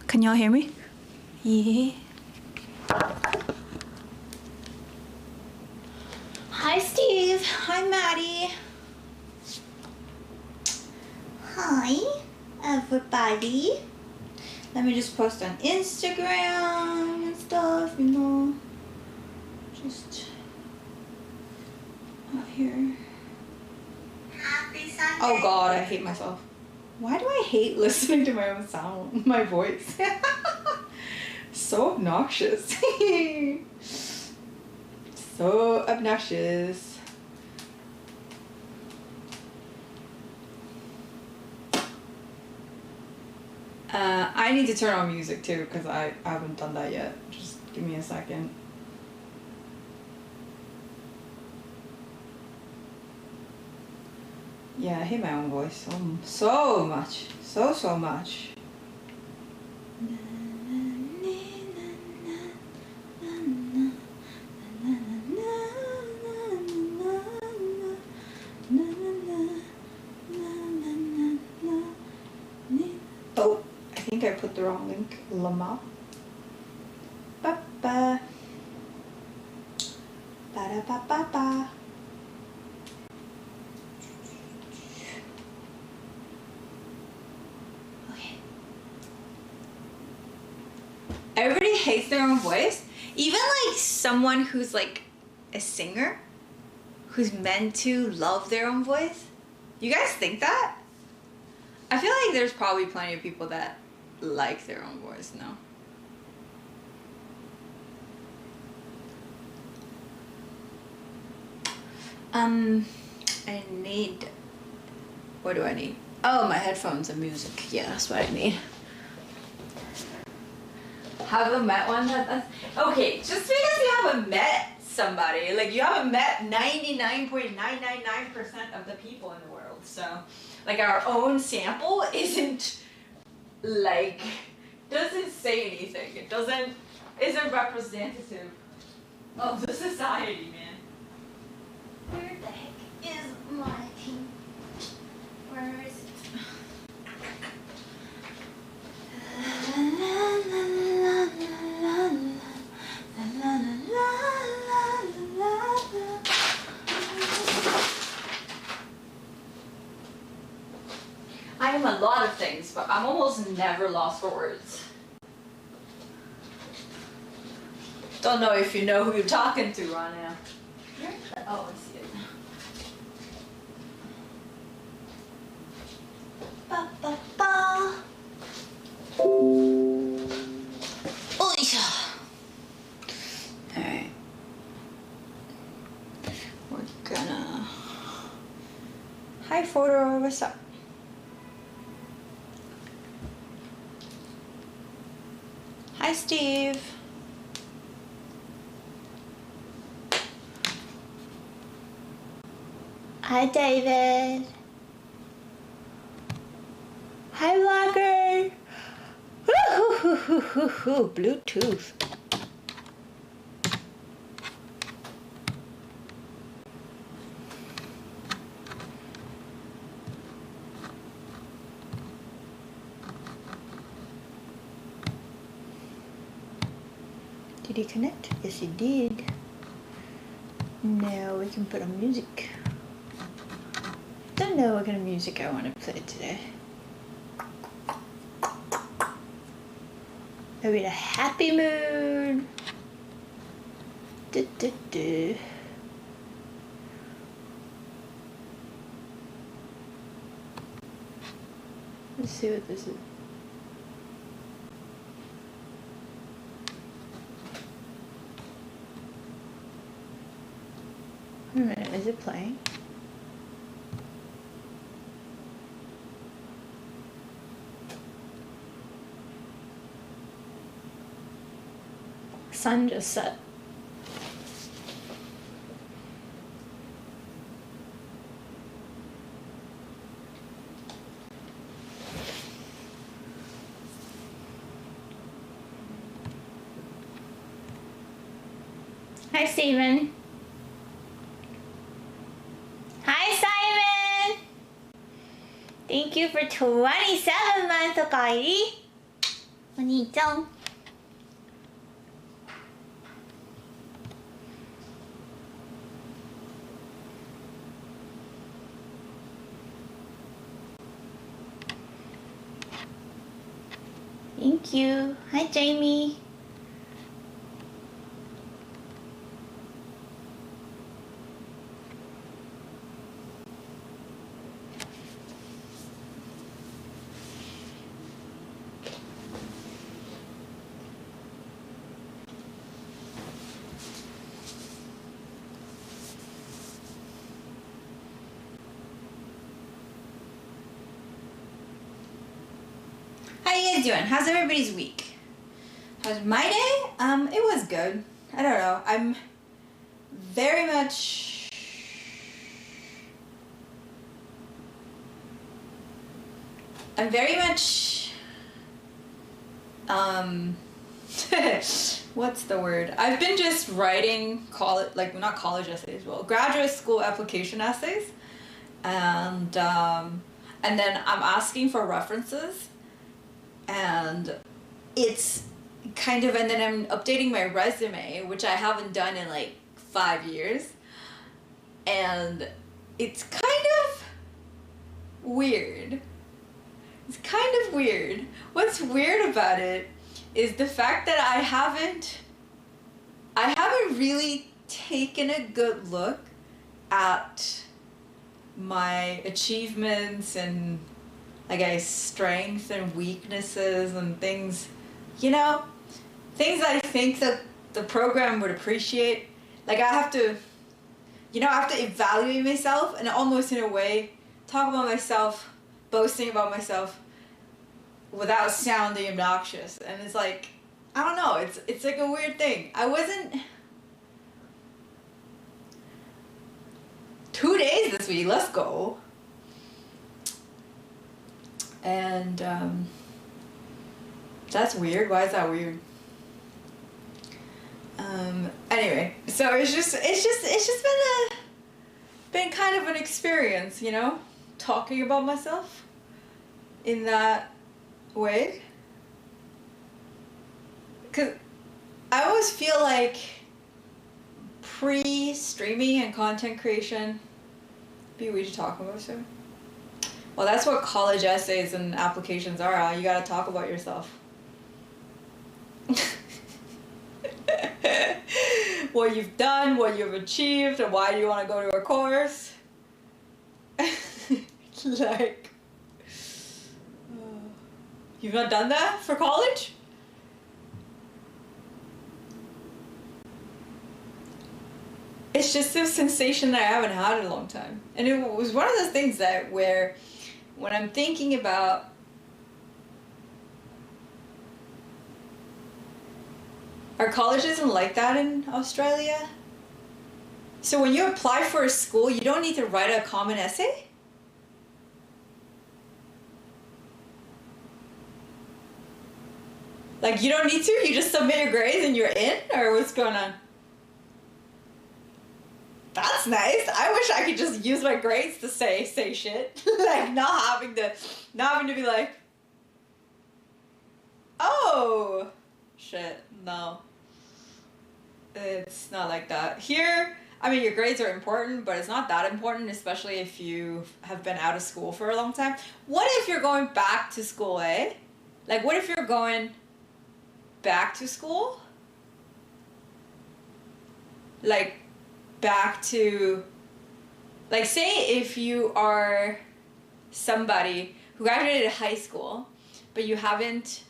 Can y'all hear me? Yeah. Hi, Steve. Hi, Maddie. Hi, everybody. Let me just post on Instagram and stuff, you know. Just out here. Happy Sunday. Oh God, I hate myself. Why do I hate listening to my own sound, my voice? So obnoxious. So obnoxious. I need to turn on music too because I haven't done that yet. Just give me a second. Yeah, I hate my own voice so much. So much. Oh, I think I put the wrong link. Lama. Ba-ba. Ba-da-ba-ba-ba. Okay. Everybody hates their own voice. Even like someone who's like a singer who's meant to love their own voice. You guys think that? I feel like there's probably plenty of people that like their own voice, no? I need, what do I need? Oh, my headphones and music. Yeah, that's what I need. Haven't met one that's, okay, just because you haven't met somebody, like you haven't met 99.999% of the people in the world, so like our own sample isn't like, doesn't say anything. It isn't representative of the society, man. Where the heck is my team? Where is it? I am a lot of things, but I'm almost never lost for words. Don't know if you know who you're talking to right now. Oh, I see it. Ba, ba, ba. Oh, yeah. Alright. We're gonna... Hi, Fodor, what's up? Hi, Steve. Hi, David. Hi, Vlogger. Woo-hoo-hoo-hoo-hoo-hoo. Bluetooth. Did he connect? Yes, he did. Now we can put on music. Don't know what kind of music I want to play today. I'm in a happy mood. Du-du-du. Let's see what this is. Wait a minute, is it playing? Sun just set. Hi, Steven. Hi, Simon. Thank you for 27 months, Okairi. お兄ちゃん。Thank you. Hi, Jamie. How you guys doing? How's everybody's week? How's my day? It was good. I don't know. I'm very much what's the word? I've been just writing not college essays, well, graduate school application essays, and then I'm asking for references, and it's kind of, and then I'm updating my resume, which I haven't done in like 5 years, and it's kind of weird. It's kind of weird. What's weird about it is the fact that I haven't really taken a good look at my achievements and, I guess, strengths and weaknesses and things, things that I think that the program would appreciate. Like, I have to evaluate myself and almost in a way talk about myself, boasting about myself without sounding obnoxious. And it's like, I don't know, it's like a weird thing. I wasn't 2 days this week, let's go. And that's weird. Why is that weird? Anyway, so it's just been kind of an experience, talking about myself in that way. Cause I always feel like pre-streaming and content creation, be weird to talk about, so. Well, that's what college essays and applications are, huh? You gotta talk about yourself. What you've done, what you've achieved, and why you want to go to a course. Like, you've not done that for college? It's just a sensation that I haven't had in a long time. And it was one of those things that where when I'm thinking about our college isn't like that in Australia. So when you apply for a school, you don't need to write a common essay? Like, you don't need to? You just submit your grades and you're in? Or what's going on? That's nice. I wish I could just use my grades to say shit. Like, not having to be like, oh, shit, no. It's not like that. Here, I mean, your grades are important, but it's not that important, especially if you have been out of school for a long time. What if you're going back to school, eh? Like, what if you're going back to school? Like, back to, like, say if you are somebody who graduated high school, but you haven't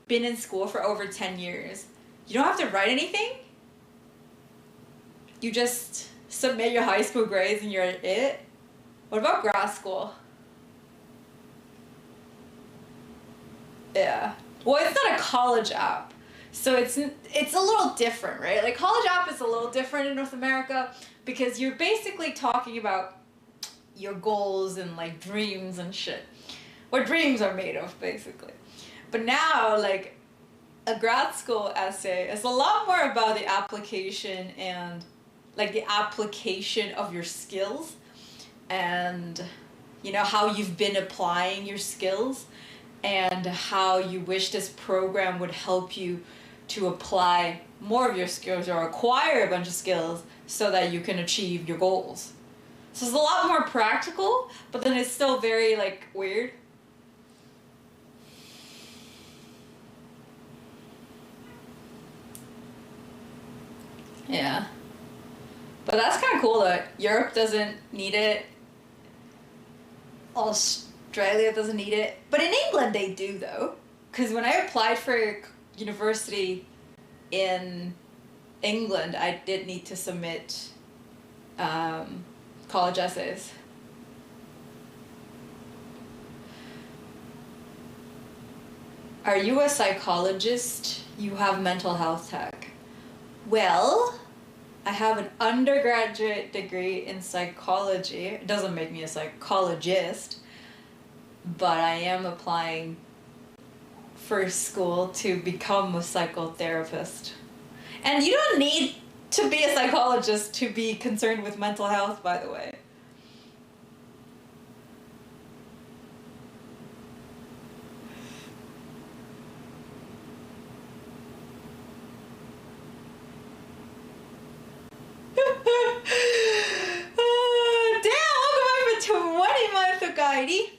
been in school for over 10 years, you don't have to write anything? You just submit your high school grades and you're it? What about grad school? Yeah. Well, it's not a college app, so it's a little different, right? Like, college app is a little different in North America because you're basically talking about your goals and, like, dreams and shit. What dreams are made of, basically. But now, like, a grad school essay is a lot more about the application and, like, the application of your skills and, how you've been applying your skills. and how you wish this program would help you to apply more of your skills or acquire a bunch of skills so that you can achieve your goals. So it's a lot more practical, but then it's still very like weird. Yeah. But that's kind of cool that Europe doesn't need it. Australia doesn't need it. But in England they do though. Because when I applied for university in England, I did need to submit college essays. Are you a psychologist? You have mental health tech. Well, I have an undergraduate degree in psychology. It doesn't make me a psychologist, but I am applying for school to become a psychotherapist. And you don't need to be a psychologist to be concerned with mental health, by the way. Damn, welcome back for 20 months of guidey.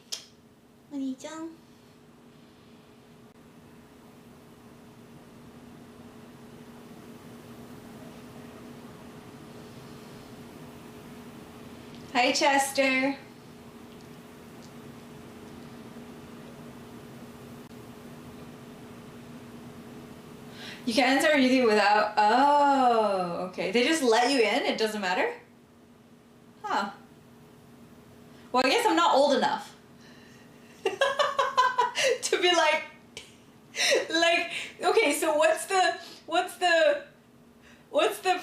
お兄ちゃん。Hi, Chester. You can enter anything without. Oh, okay. They just let you in? It doesn't matter? Huh. Well, I guess I'm not old enough to be like, okay, so what's the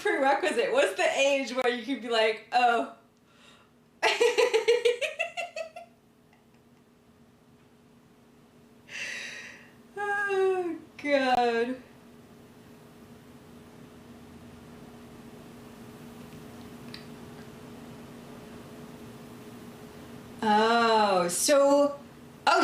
prerequisite? What's the age where you can be like, oh. Oh, God.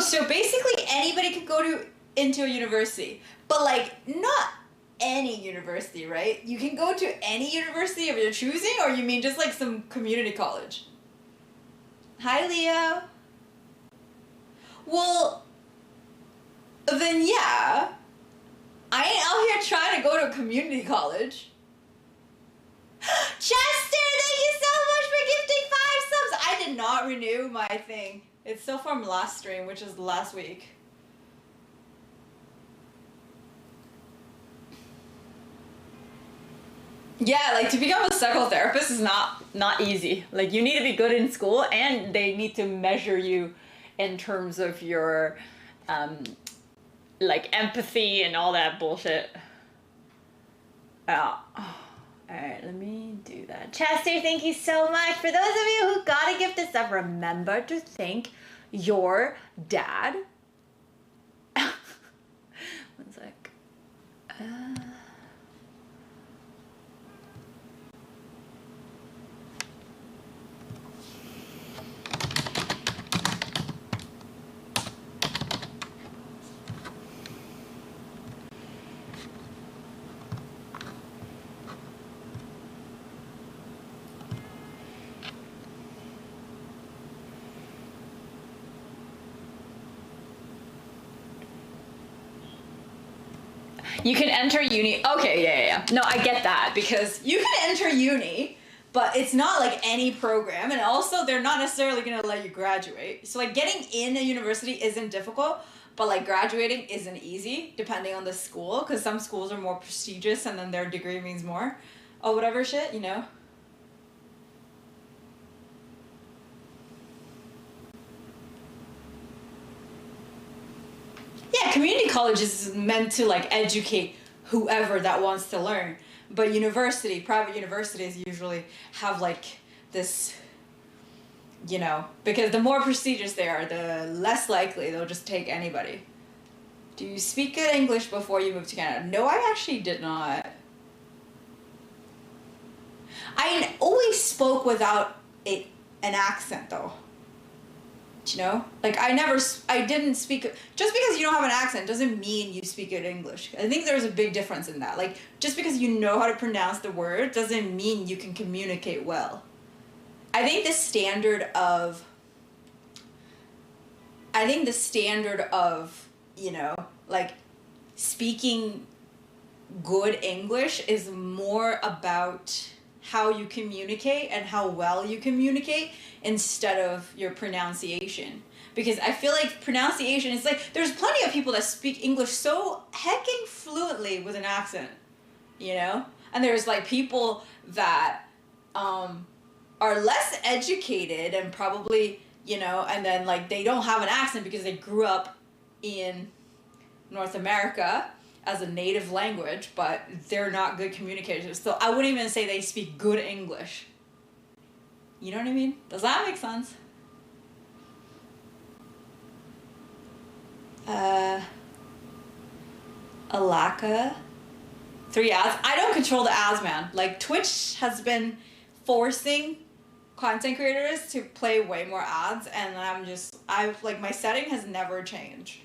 So basically anybody could go into a university, but like not any university, right? You can go to any university of your choosing, or you mean just like some community college? Hi, Leo. Well, then yeah. I ain't out here trying to go to a community college. Chester, thank you so much for gifting 5 subs. I did not renew my thing. It's still from last stream, which is last week. Yeah, like to become a psychotherapist is not easy. Like you need to be good in school, and they need to measure you in terms of your like empathy and all that bullshit. Alright, let me do that. Chester, thank you so much. For those of you who got a gift this up, remember to thank your dad. One sec. You can enter uni. Okay, yeah. No, I get that, because you can enter uni, but it's not like any program, and also they're not necessarily gonna let you graduate. So like getting in a university isn't difficult, but like graduating isn't easy, depending on the school, because some schools are more prestigious and then their degree means more. Or whatever shit, you know? Yeah, community college is meant to like educate whoever that wants to learn. But private universities usually have like this, you know, because the more prestigious they are, the less likely they'll just take anybody. Do you speak good English before you moved to Canada? No, I actually did not. I always spoke without an accent though. You know, like I didn't speak. Just because you don't have an accent doesn't mean you speak good English. I think there's a big difference in that. Like, just because you know how to pronounce the word doesn't mean you can communicate well. I think the standard of, you know, like, speaking good English is more about how you communicate and how well you communicate instead of your pronunciation. Because I feel like pronunciation is like, there's plenty of people that speak English so hecking fluently with an accent, you know? And there's like people that are less educated and probably, you know, and then like they don't have an accent because they grew up in North America as a native language, but they're not good communicators. So I wouldn't even say they speak good English. You know what I mean? Does that make sense? Alaka. 3 ads. I don't control the ads, man. Like, Twitch has been forcing content creators to play way more ads, and like, my setting has never changed.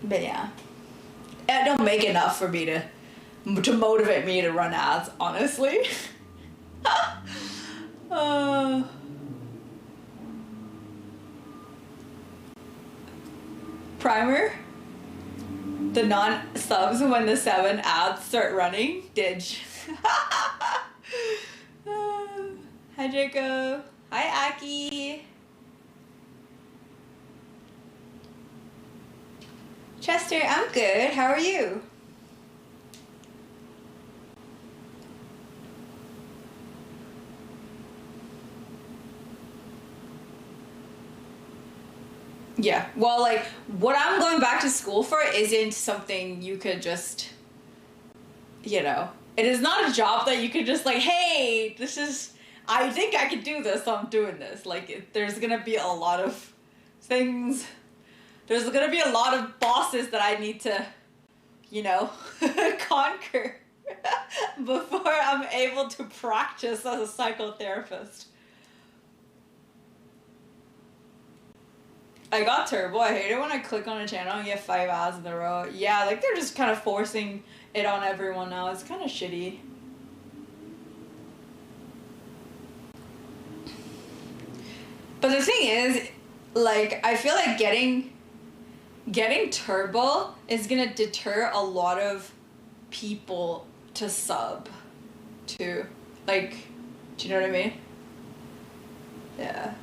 But yeah, it don't make enough for me to motivate me to run ads, honestly. Primer, the non-subs when the 7 ads start running. Didge. Hi Jacob. Hi Aki. Chester, I'm good. How are you? Yeah, well, like, what I'm going back to school for isn't something you could just, you know, it is not a job that you could just like, hey, I think I could do this, so I'm doing this. Like, there's gonna be a lot of things. There's gonna be a lot of bosses that I need to, you know, conquer before I'm able to practice as a psychotherapist. I got Turbo. I hate it when I click on a channel and get 5 ads in a row. Yeah, like, they're just kind of forcing it on everyone now. It's kind of shitty. But the thing is, like, I feel like getting Turbo is gonna deter a lot of people to sub too. Like, do you know what I mean? Yeah.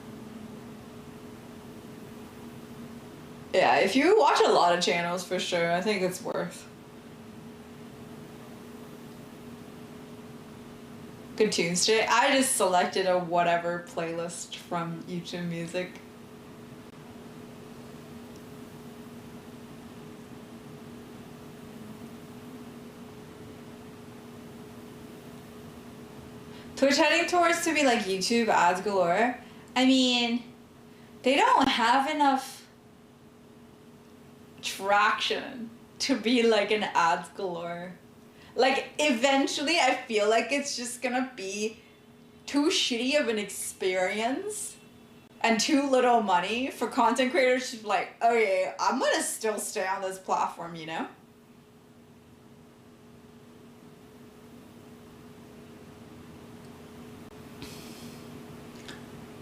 Yeah, if you watch a lot of channels, for sure, I think it's worth. Good tunes today. I just selected a whatever playlist from YouTube Music. Twitch heading towards to be like YouTube ads galore. I mean, they don't have enough traction to be like an ads galore. Like, eventually I feel like it's just gonna be too shitty of an experience and too little money for content creators to be like, okay, I'm gonna still stay on this platform, you know?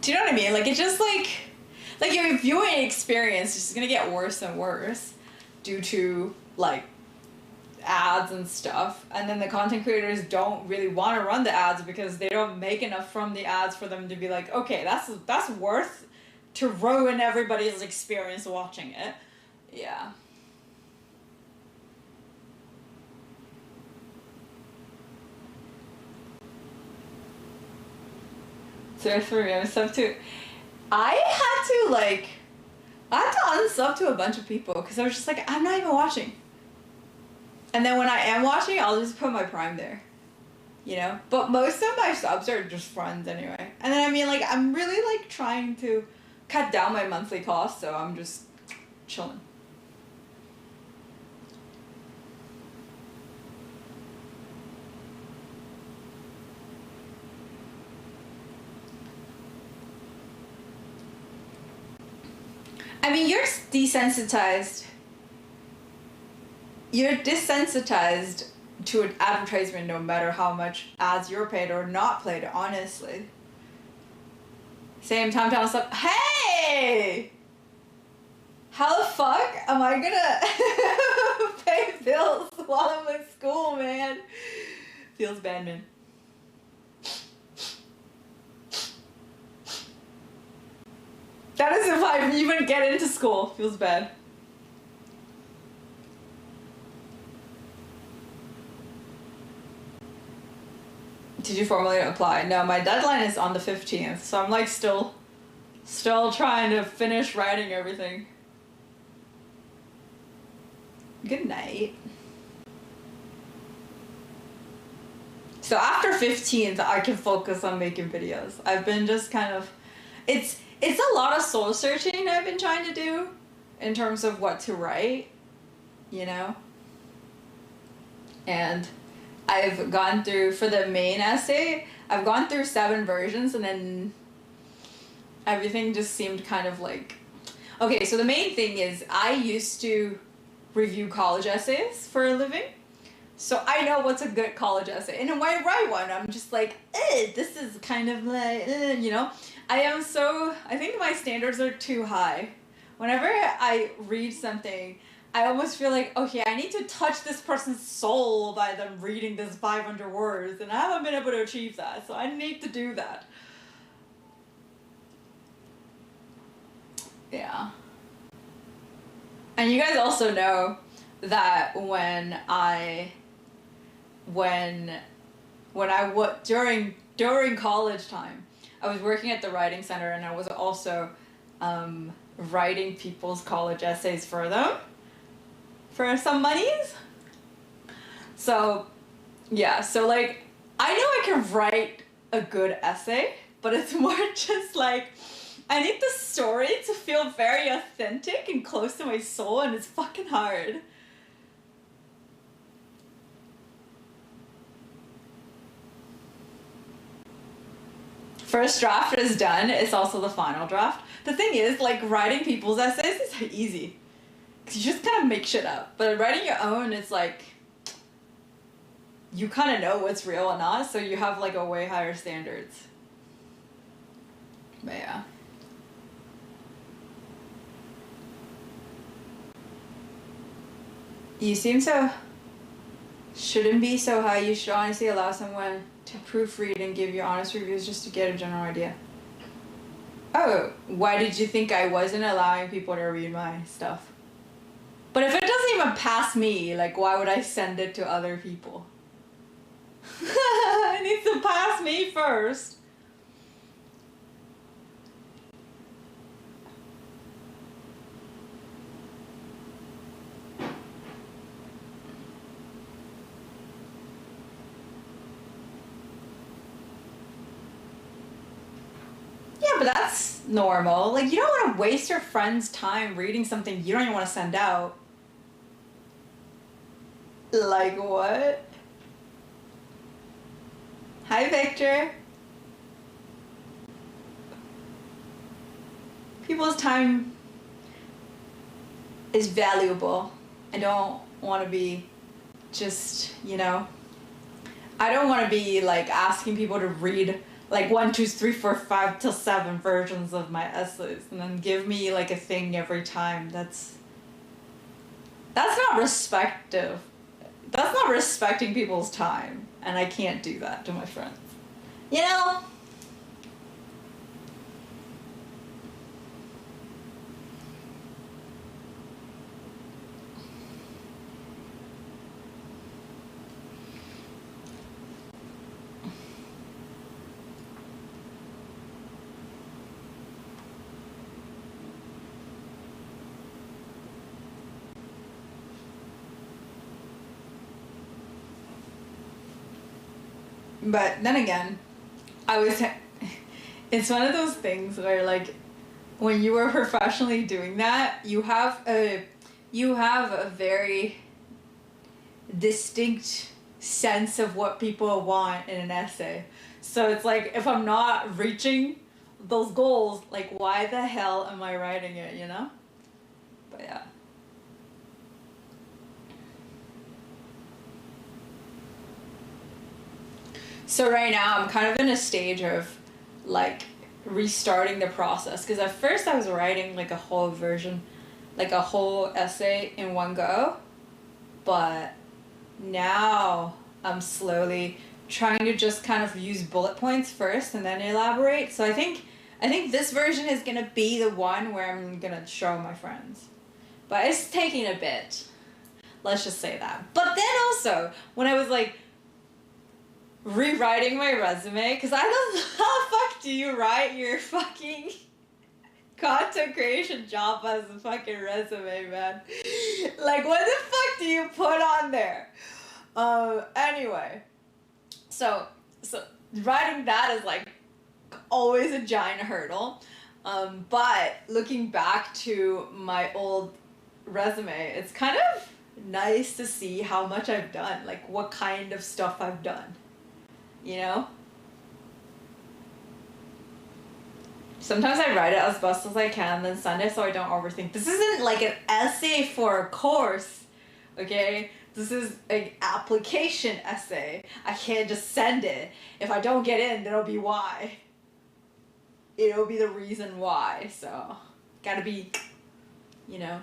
Do you know what I mean? Like, it's just like your viewing experience is just gonna get worse and worse due to, like, ads and stuff. And then the content creators don't really want to run the ads because they don't make enough from the ads for them to be like, okay, that's worth to ruin everybody's experience watching it. Yeah. So for me, I'm sub to. I had to unsub to a bunch of people because I was just like, I'm not even watching. And then when I am watching, I'll just put my Prime there, you know? But most of my subs are just friends anyway. And then, I mean, like, I'm really, like, trying to cut down my monthly cost, so I'm just chilling. I mean, you're desensitized. You're desensitized to an advertisement no matter how much ads you're paid or not paid, honestly. Same time telling stuff, hey! How the fuck am I gonna pay bills while I'm in school, man? Feels bad, man. That is if I even get into school. Feels bad. Did you formally apply? No, my deadline is on the 15th, so I'm like still trying to finish writing everything. Good night. So after 15th, I can focus on making videos. I've been just kind of, it's a lot of soul searching I've been trying to do in terms of what to write, you know? And I've gone through, for the main essay, I've gone through 7 versions, and then everything just seemed kind of like... Okay, so the main thing is I used to review college essays for a living, so I know what's a good college essay. And when I write one, I'm just like, this is kind of like, you know? I think my standards are too high. Whenever I read something, I almost feel like, okay, I need to touch this person's soul by them reading this 500 words, and I haven't been able to achieve that, so I need to do that. Yeah. And you guys also know that during college time, I was working at the writing center, and I was also writing people's college essays for them for some monies. So yeah, so like I know I can write a good essay, but it's more just like I need the story to feel very authentic and close to my soul, and it's fucking hard. First draft is done, it's also the final draft. The thing is, like, writing people's essays is easy, because you just kind of make shit up. But writing your own, it's like, you kind of know what's real or not, so you have like a way higher standards. But yeah. You seem so... Shouldn't be so high. You should honestly allow someone to proofread and give you honest reviews just to get a general idea. Oh, why did you think I wasn't allowing people to read my stuff? But if it doesn't even pass me, like, why would I send it to other people? It needs to pass me first. But that's normal. Like, you don't want to waste your friend's time reading something you don't even want to send out. Like what? Hi, Victor. People's time is valuable. I don't want to be just, you know, I don't want to be like asking people to read like 1, 2, 3, 4, 5 till 7 versions of my essays and then give me like a thing every time. That's not respective. That's not respecting people's time, and I can't do that to my friends. You know? But then again, it's one of those things where like, when you are professionally doing that, you have a very distinct sense of what people want in an essay. So it's like, if I'm not reaching those goals, like, why the hell am I writing it, you know? But yeah. So right now I'm kind of in a stage of like restarting the process, because at first I was writing like a whole version, like a whole essay in one go, but now I'm slowly trying to just kind of use bullet points first and then elaborate. So I think this version is gonna be the one where I'm gonna show my friends, but it's taking a bit. Let's just say that. But then also when I was like rewriting my resume, because I don't know how the fuck do you write your fucking content creation job as a fucking resume, man. Like, what the fuck do you put on there? Anyway, so writing that is like always a giant hurdle. But looking back to my old resume, it's kind of nice to see how much I've done, like what kind of stuff I've done, you know? Sometimes I write it as best as I can, then send it so I don't overthink. This isn't like an essay for a course, okay? This is an application essay. I can't just send it. If I don't get in, that'll be why. It'll be the reason why, so gotta be, you know.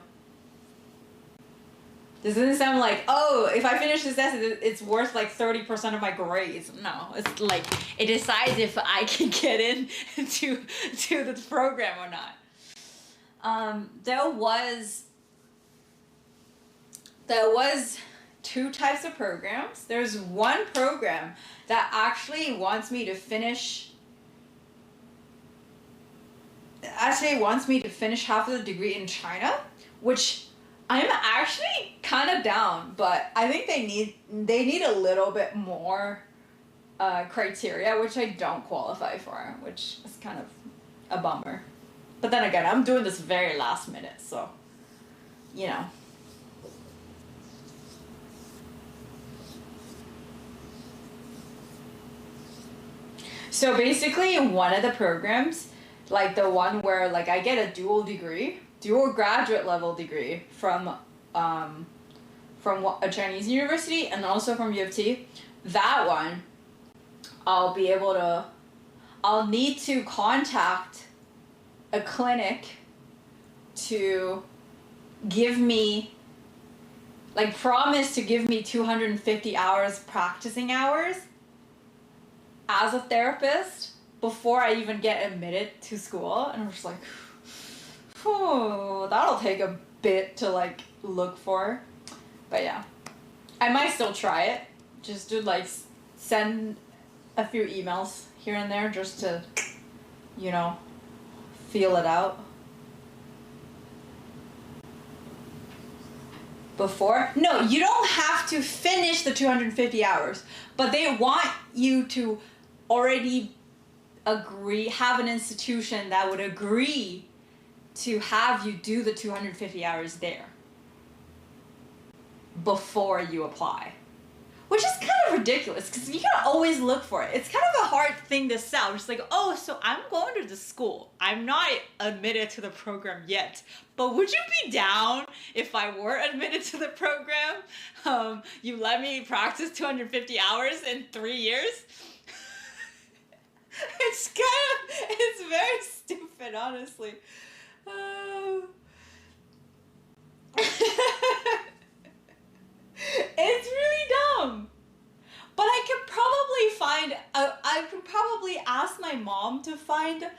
This doesn't sound like, oh, if I finish this essay, it's worth like 30% of my grades. No, it's like, it decides if I can get in to the program or not. There was two types of programs. There's one program that actually wants me to finish half of the degree in China, which I'm actually kind of down, but I think they need a little bit more criteria, which I don't qualify for, which is kind of a bummer. But then again, I'm doing this very last minute, so, you know. So basically, one of the programs, like the one where like I get a dual graduate level degree from a Chinese university and also from U of T, that one, I'll need to contact a clinic to give me, like, promise to give me 250 hours practicing hours as a therapist before I even get admitted to school. And I'm just like, oh, that'll take a bit to like look for. But yeah, I might still try it, just to like send a few emails here and there just to, you know, feel it out. No, you don't have to finish the 250 hours, but they want you to already have an institution that would agree to have you do the 250 hours there before you apply. Which is kind of ridiculous, because you can always look for it. It's kind of a hard thing to sell. Just like, oh, so I'm going to the school. I'm not admitted to the program yet, but would you be down if I were admitted to the program? You let me practice 250 hours in 3 years? It's very stupid, honestly. It's really dumb. But I could probably ask my mom to find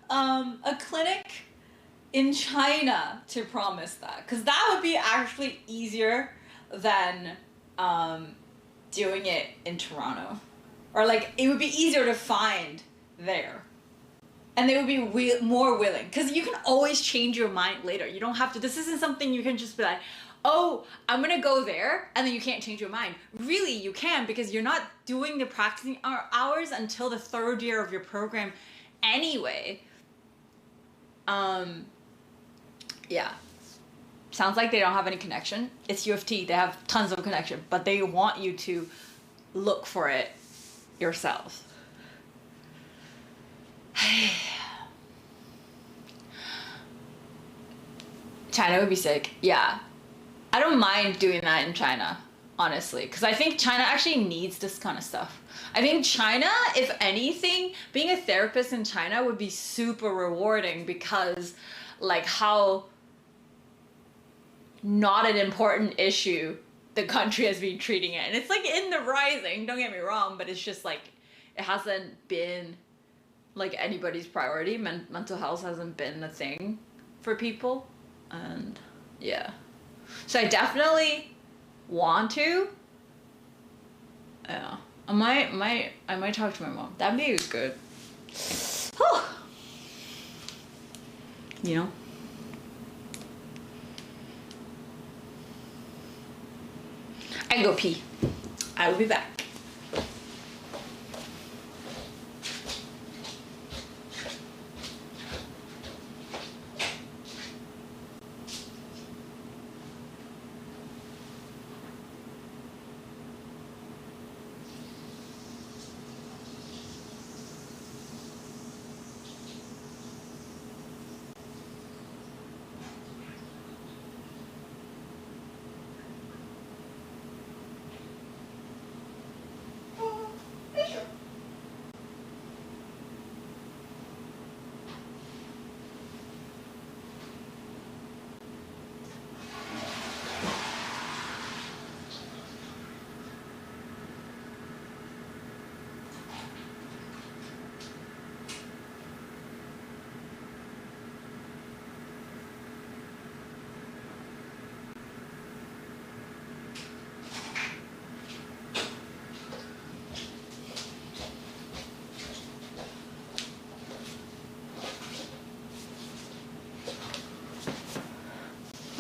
a clinic in China to promise that. Because that would be actually easier than doing it in Toronto. Or like, it would be easier to find there. And they would be more willing. Because you can always change your mind later. You don't have to, this isn't something you can just be like, oh, I'm gonna go there, and then you can't change your mind. Really, you can, because you're not doing the practicing hours until the 3rd year of your program anyway. Yeah. Sounds like they don't have any connection. It's U of T, they have tons of connection, but they want you to look for it yourself. China would be sick. Yeah. I don't mind doing that in China, honestly, because I think China actually needs this kind of stuff. I think China, if anything, being a therapist in China would be super rewarding because like how not an important issue the country has been treating it. And it's like in the rising, don't get me wrong, but it's just like it hasn't been like anybody's priority. Mental health hasn't been a thing for people. And yeah. So I definitely want to. Yeah. I might talk to my mom. That'd be good. You know? I go pee. I will be back.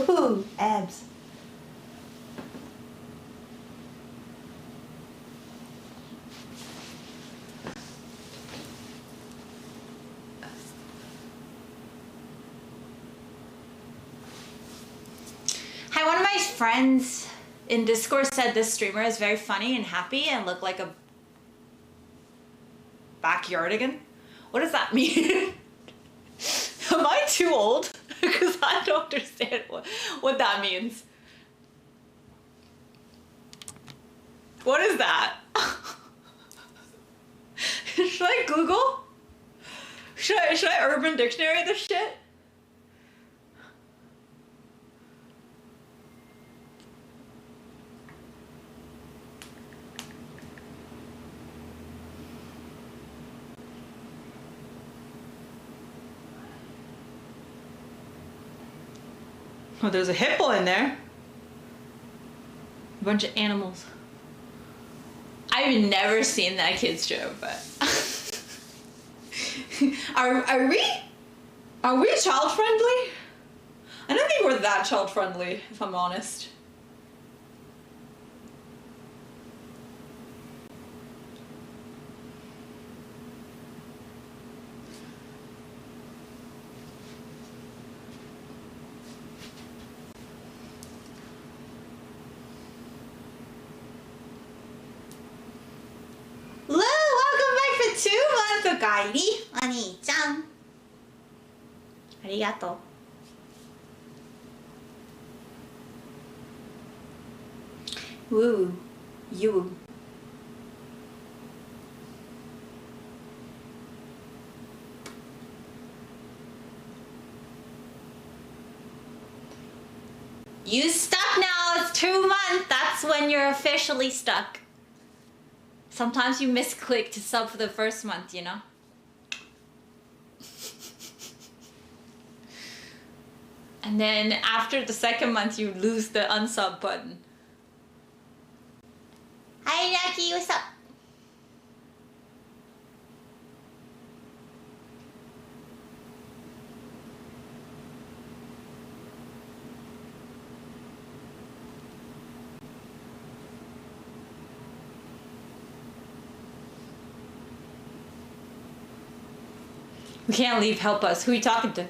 Ooh, abs. Hi, one of my friends in Discord said this streamer is very funny and happy and look like a backyardigan. What does that mean? Am I too old? Because I don't understand what that means. What is that? Should I Google? Should I Urban Dictionary this shit? Oh, there's a hippo in there. A bunch of animals. I've never seen that kids show, but are we child friendly? I don't think we're that child friendly, if I'm honest. Lou, welcome back for 2 months, Okairi. Ani-chan. Arigato. Woo. You. You stuck now. It's 2 months. That's when you're officially stuck. Sometimes you misclick to sub for the first month, you know? And then after the second month, you lose the unsub button. Hi, Jackie, what's up? We can't leave, help us. Who are you talking to?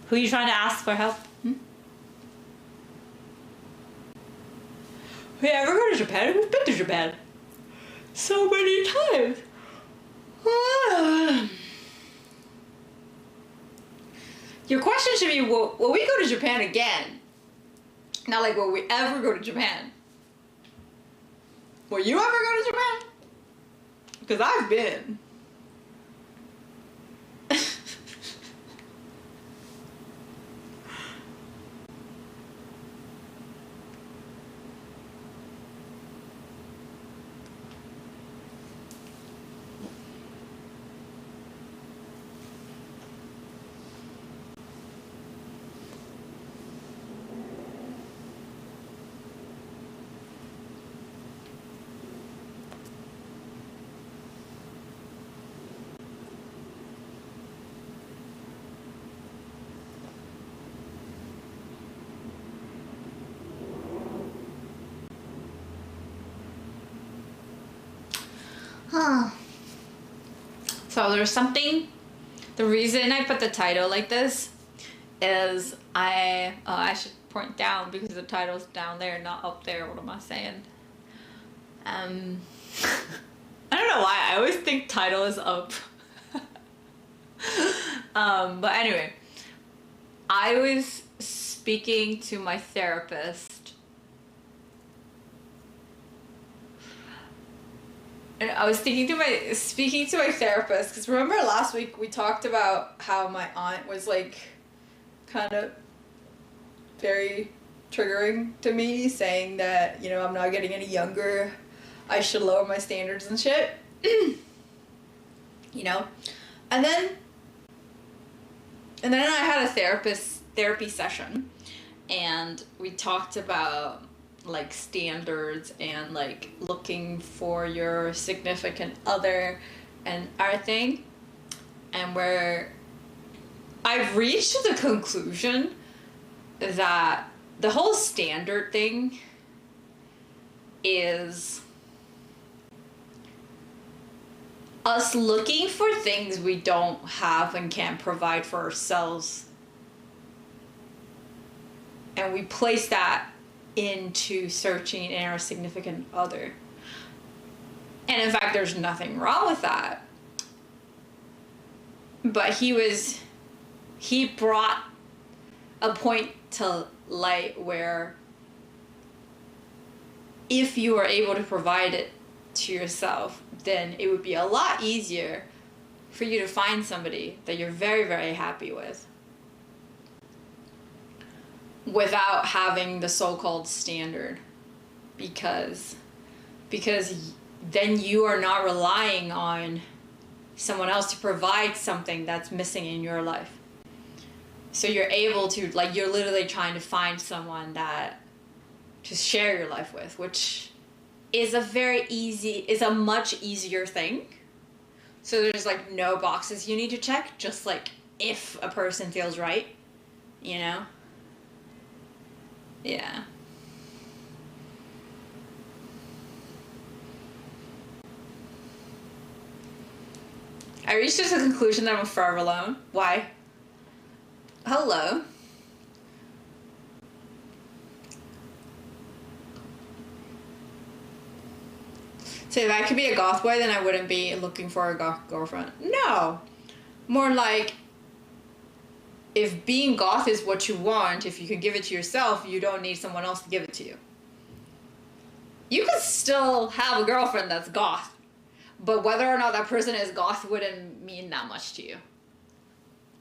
Who are you trying to ask for help? We ever go to Japan? We've been to Japan so many times. Your question should be, will we go to Japan again? Not like, will we ever go to Japan? Will you ever go to Japan? Because I've been. So there's something, the reason I put the title like this is I should point down because the title's down there, not up there. What am I saying? I don't know why. I always think title is up. But anyway, I was speaking to my therapist. And I was speaking to my therapist because remember last week we talked about how my aunt was like kind of very triggering to me, saying that, you know, I'm not getting any younger, I should lower my standards and shit. You know? And then I had a therapy session and we talked about like standards and like looking for your significant other and everything, and where I've reached the conclusion that the whole standard thing is us looking for things we don't have and can't provide for ourselves, and we place that into searching in our significant other. And in fact, there's nothing wrong with that. But he brought a point to light where if you are able to provide it to yourself, then it would be a lot easier for you to find somebody that you're very, very happy with, without having the so-called standard, because then you are not relying on someone else to provide something that's missing in your life. So you're able to, like, you're literally trying to find someone that to share your life with, which is a much easier thing. So there's like no boxes you need to check, just like if a person feels right, you know? Yeah. I reached to the conclusion that I'm forever alone. Why? Hello. So if I could be a goth boy, then I wouldn't be looking for a goth girlfriend. No. More like, if being goth is what you want, if you can give it to yourself, you don't need someone else to give it to you. You could still have a girlfriend that's goth, but whether or not that person is goth wouldn't mean that much to you.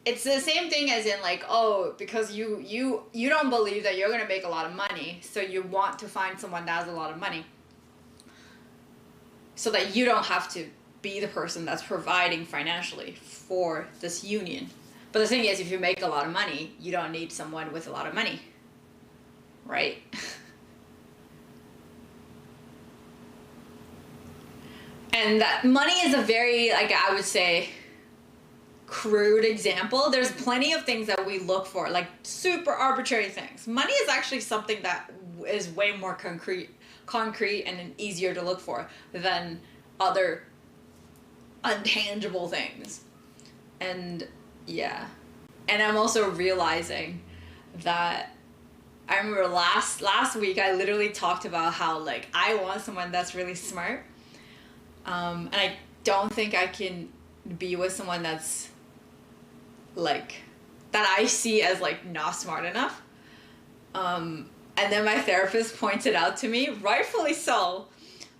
It's the same thing as in like, oh, because you don't believe that you're going to make a lot of money, so you want to find someone that has a lot of money, so that you don't have to be the person that's providing financially for this union. But the thing is, if you make a lot of money, you don't need someone with a lot of money, right? And that money is a very, like, I would say, crude example. There's plenty of things that we look for, like super arbitrary things. Money is actually something that is way more concrete and easier to look for than other untangible things. And yeah. And I'm also realizing that I remember last week I literally talked about how like I want someone that's really smart. And I don't think I can be with someone that's like that I see as like not smart enough. And then my therapist pointed out to me, rightfully so,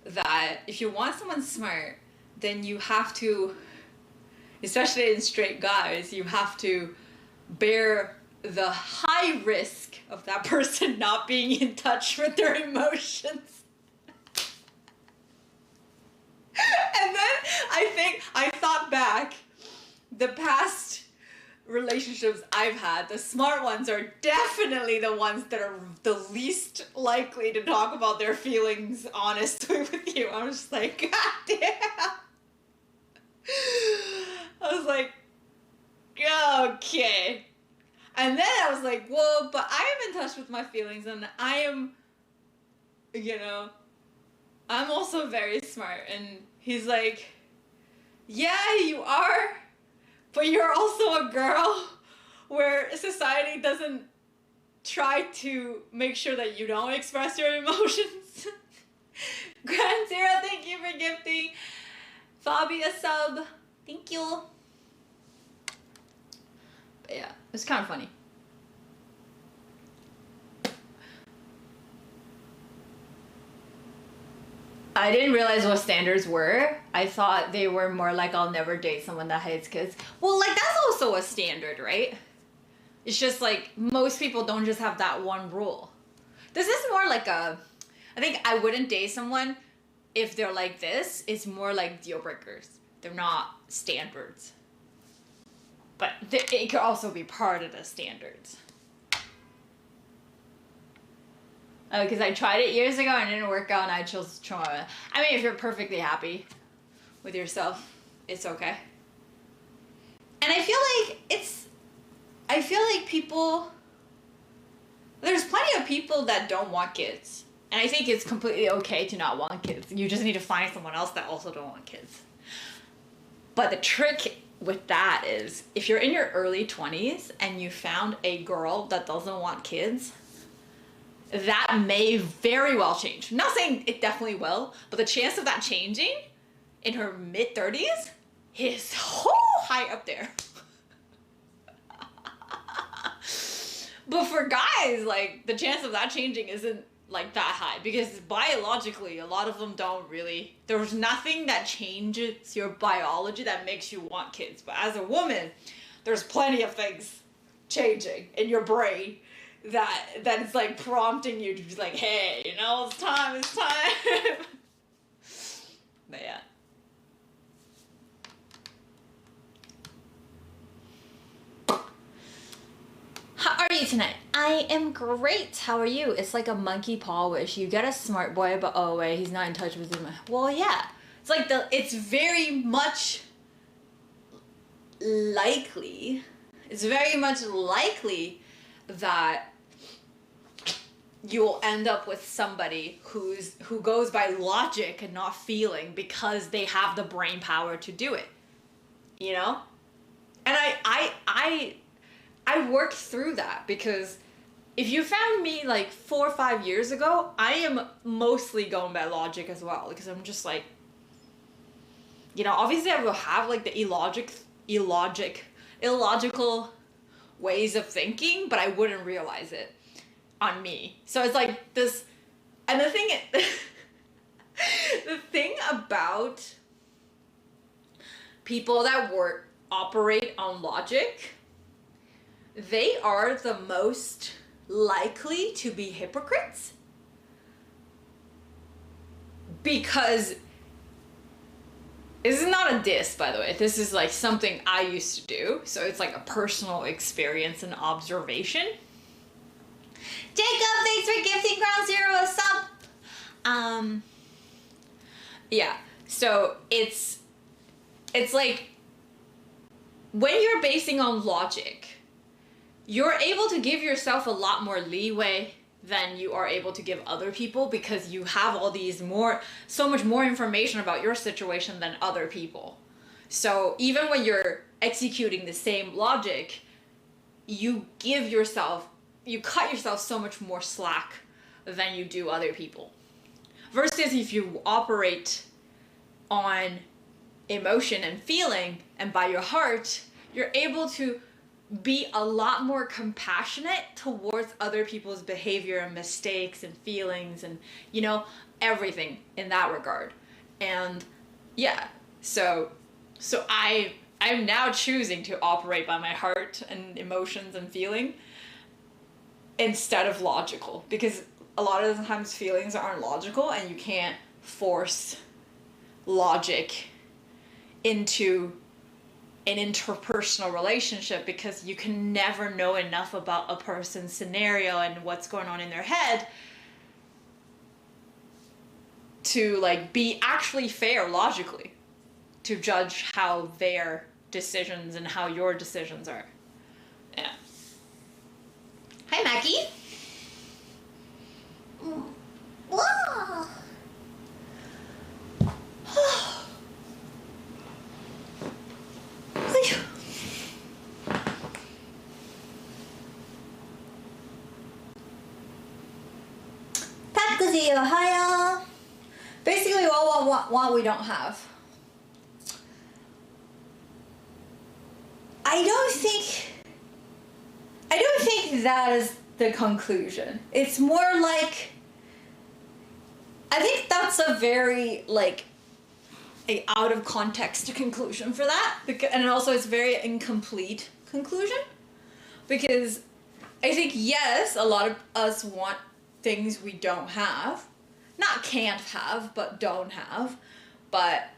that if you want someone smart, then you have to, especially in straight guys, you have to bear the high risk of that person not being in touch with their emotions. And then I thought back, the past relationships I've had, the smart ones are definitely the ones that are the least likely to talk about their feelings honestly with you. I was just like, God damn. I was like, okay. And then I was like, well, but I am in touch with my feelings, and I am, you know, I'm also very smart. And he's like, yeah, you are, but you're also a girl, where society doesn't try to make sure that you don't express your emotions. Grand Zero, thank you for gifting Fabi a sub. Thank you. But yeah, it's kind of funny. I didn't realize what standards were. I thought they were more like, I'll never date someone that hates kids. Well, like, that's also a standard, right? It's just like, most people don't just have that one rule. This is more like I think I wouldn't date someone if they're like this. It's more like deal breakers. They're not standards. But it could also be part of the standards. Because I tried it years ago and it didn't work out, and I chose trauma. I mean, if you're perfectly happy with yourself, it's okay. And I feel like people, there's plenty of people that don't want kids. And I think it's completely okay to not want kids. You just need to find someone else that also don't want kids. But the trick with that is, if you're in your early 20s and you found a girl that doesn't want kids, that may very well change. I'm not saying it definitely will, but the chance of that changing in her mid-30s is high up there. But for guys, like, the chance of that changing isn't like that high, because biologically a lot of them don't really, there's nothing that changes your biology that makes you want kids. But as a woman, there's plenty of things changing in your brain that's like prompting you to be like, hey, you know, it's time. But yeah. How are you tonight? I am great. How are you? It's like a monkey paw wish. You get a smart boy, but oh wait, he's not in touch with him. Well, yeah. It's like it's very much likely. It's very much likely that you'll end up with somebody who goes by logic and not feeling, because they have the brain power to do it. You know? And I worked through that, because if you found me like 4 or 5 years ago, I am mostly going by logic as well, because I'm just like, you know, obviously I will have like the illogical ways of thinking, but I wouldn't realize it on me. So it's like this, and the thing about people that operate on logic, they are the most likely to be hypocrites, because this is not a diss, by the way. This is like something I used to do. So it's like a personal experience and observation. Jacob, thanks for gifting Ground Zero a sub. Yeah. So it's like, when you're basing on logic, you're able to give yourself a lot more leeway than you are able to give other people, because you have all these so much more information about your situation than other people. So even when you're executing the same logic, you cut yourself so much more slack than you do other people. Versus if you operate on emotion and feeling and by your heart, you're able to be a lot more compassionate towards other people's behavior and mistakes and feelings and, you know, everything in that regard. And yeah, so I'm now choosing to operate by my heart and emotions and feeling instead of logical, because a lot of the times feelings aren't logical and you can't force logic into an interpersonal relationship, because you can never know enough about a person's scenario and what's going on in their head to like be actually fair logically to judge how their decisions and how your decisions are. Yeah. Hi, Mackie. Whoa. Ohio. Basically, what we don't have. I don't think that is the conclusion. It's more like, I think that's a very like a out of context conclusion for that, and also it's a very incomplete conclusion, because I think yes, a lot of us want things we don't have, not can't have, but don't have, but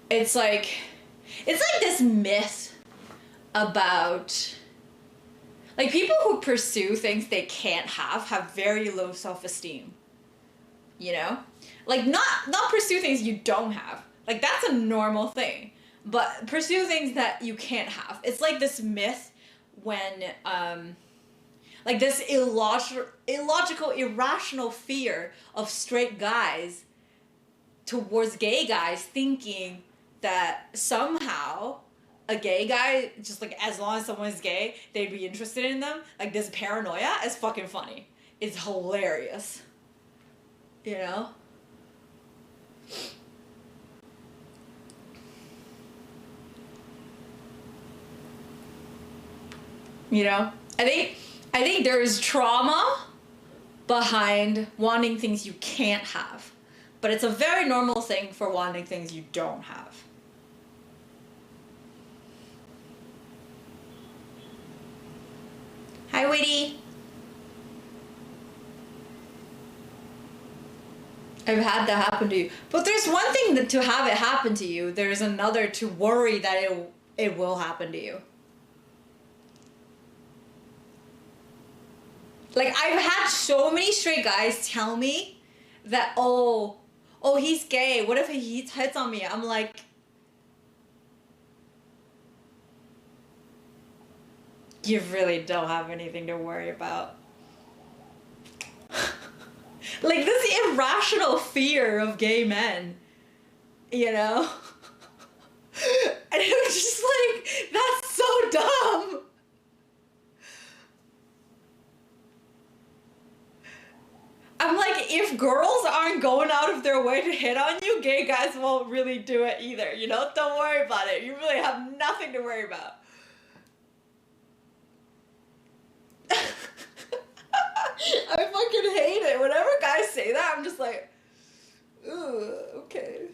it's like this myth about like people who pursue things they can't have very low self-esteem, you know, like not pursue things you don't have, like that's a normal thing, but pursue things that you can't have. It's like this myth when like this illogical, irrational fear of straight guys towards gay guys, thinking that somehow a gay guy, just like as long as someone's gay, they'd be interested in them. Like this paranoia is fucking funny. It's hilarious. You know? You know? I think there is trauma behind wanting things you can't have. But it's a very normal thing for wanting things you don't have. Hi, Witty. I've had that happen to you. But there's one thing to have it happen to you. There's another to worry that it will happen to you. Like, I've had so many straight guys tell me that, oh, he's gay. What if he hits on me? I'm like, you really don't have anything to worry about. Like, this irrational fear of gay men, you know? And it was just like, that's so dumb. I'm like, if girls aren't going out of their way to hit on you, gay guys won't really do it either, you know? Don't worry about it. You really have nothing to worry about. I fucking hate it. Whenever guys say that, I'm just like, ugh, okay.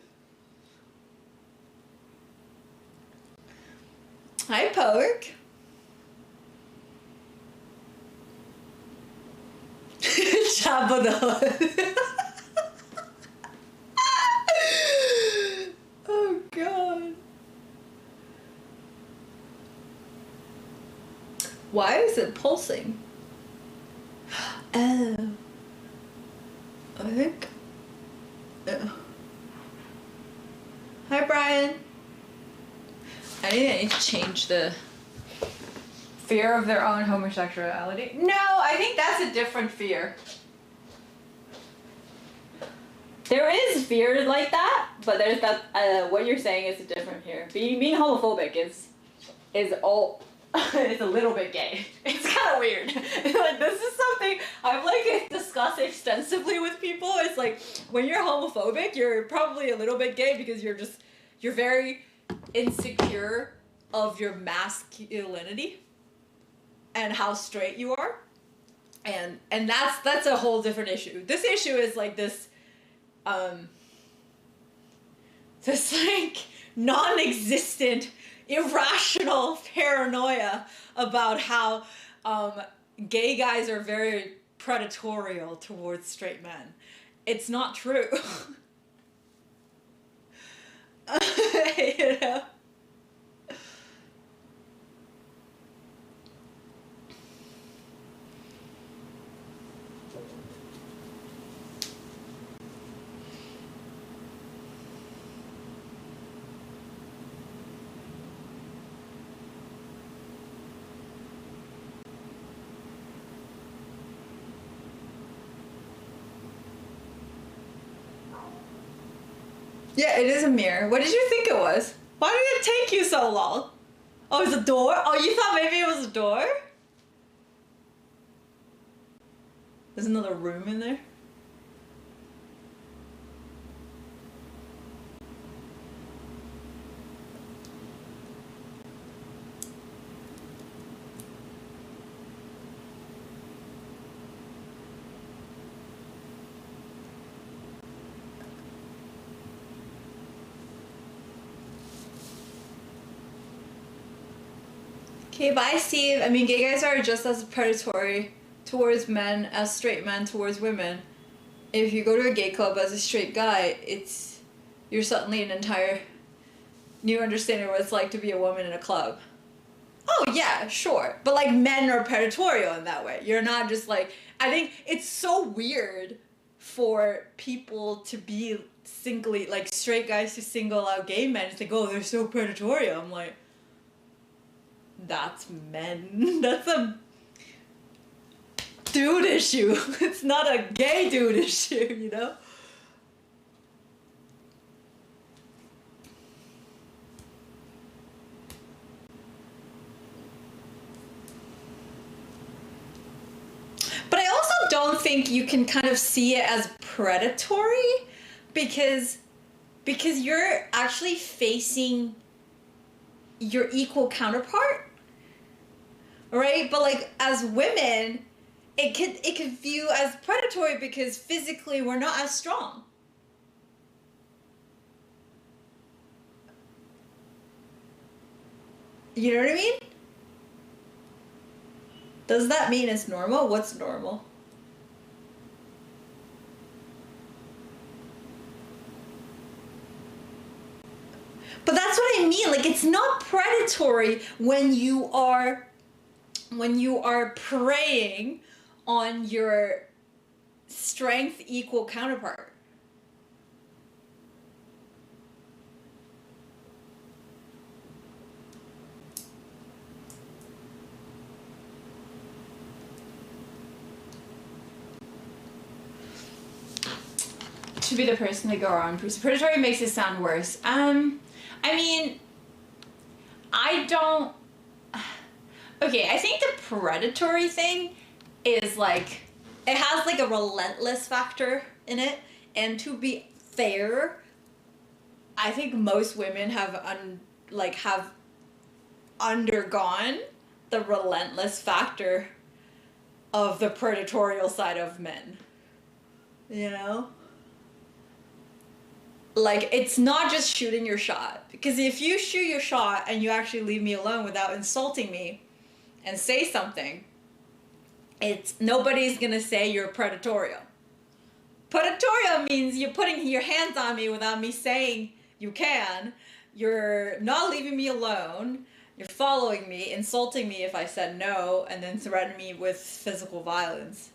Hi, Poke. Jabba the Hutt. Oh, God. Why is it pulsing? Oh. I think. Oh. Hi, Brian. I need to change the fear of their own homosexuality. No, I think that's a different fear. There is fear like that, but there's that. What you're saying is a different fear. Being homophobic is all. It's a little bit gay. It's kind of weird. Like, this is something I've like discussed extensively with people. It's like, when you're homophobic, you're probably a little bit gay because you're very insecure of your masculinity and how straight you are. And that's a whole different issue. This issue is like this like non-existent, irrational paranoia about how gay guys are very predatorial towards straight men. It's not true. You know? Yeah, it is a mirror. What did you think it was? Why did it take you so long? Oh, it was a door? Oh, you thought maybe it was a door? There's another room in there. Okay, bye, Steve. I mean, gay guys are just as predatory towards men as straight men towards women. If you go to a gay club as a straight guy, you're suddenly an entire new understanding of what it's like to be a woman in a club. Oh yeah, sure. But like men are predatorial in that way. You're not just like, I think it's so weird for people to be singly, like straight guys to single out gay men and think, oh, they're so predatorial. I'm like, that's men. That's a dude issue. It's not a gay dude issue, you know? But I also don't think you can kind of see it as predatory because you're actually facing your equal counterpart. Right? But like as women, it could view as predatory because physically we're not as strong. You know what I mean? Does that mean it's normal? What's normal? But that's what I mean. Like it's not predatory when you are preying on your strength equal counterpart. Should be the person to go on. Predatory makes it sound worse. I mean, I don't. Okay, I think the predatory thing is like, it has like a relentless factor in it. And to be fair, I think most women have undergone the relentless factor of the predatorial side of men. You know? Like, it's not just shooting your shot. Because if you shoot your shot and you actually leave me alone without insulting me and say something, nobody's gonna say you're predatorial. Predatorial means you're putting your hands on me without me saying you can. You're not leaving me alone. You're following me, insulting me if I said no, and then threatening me with physical violence.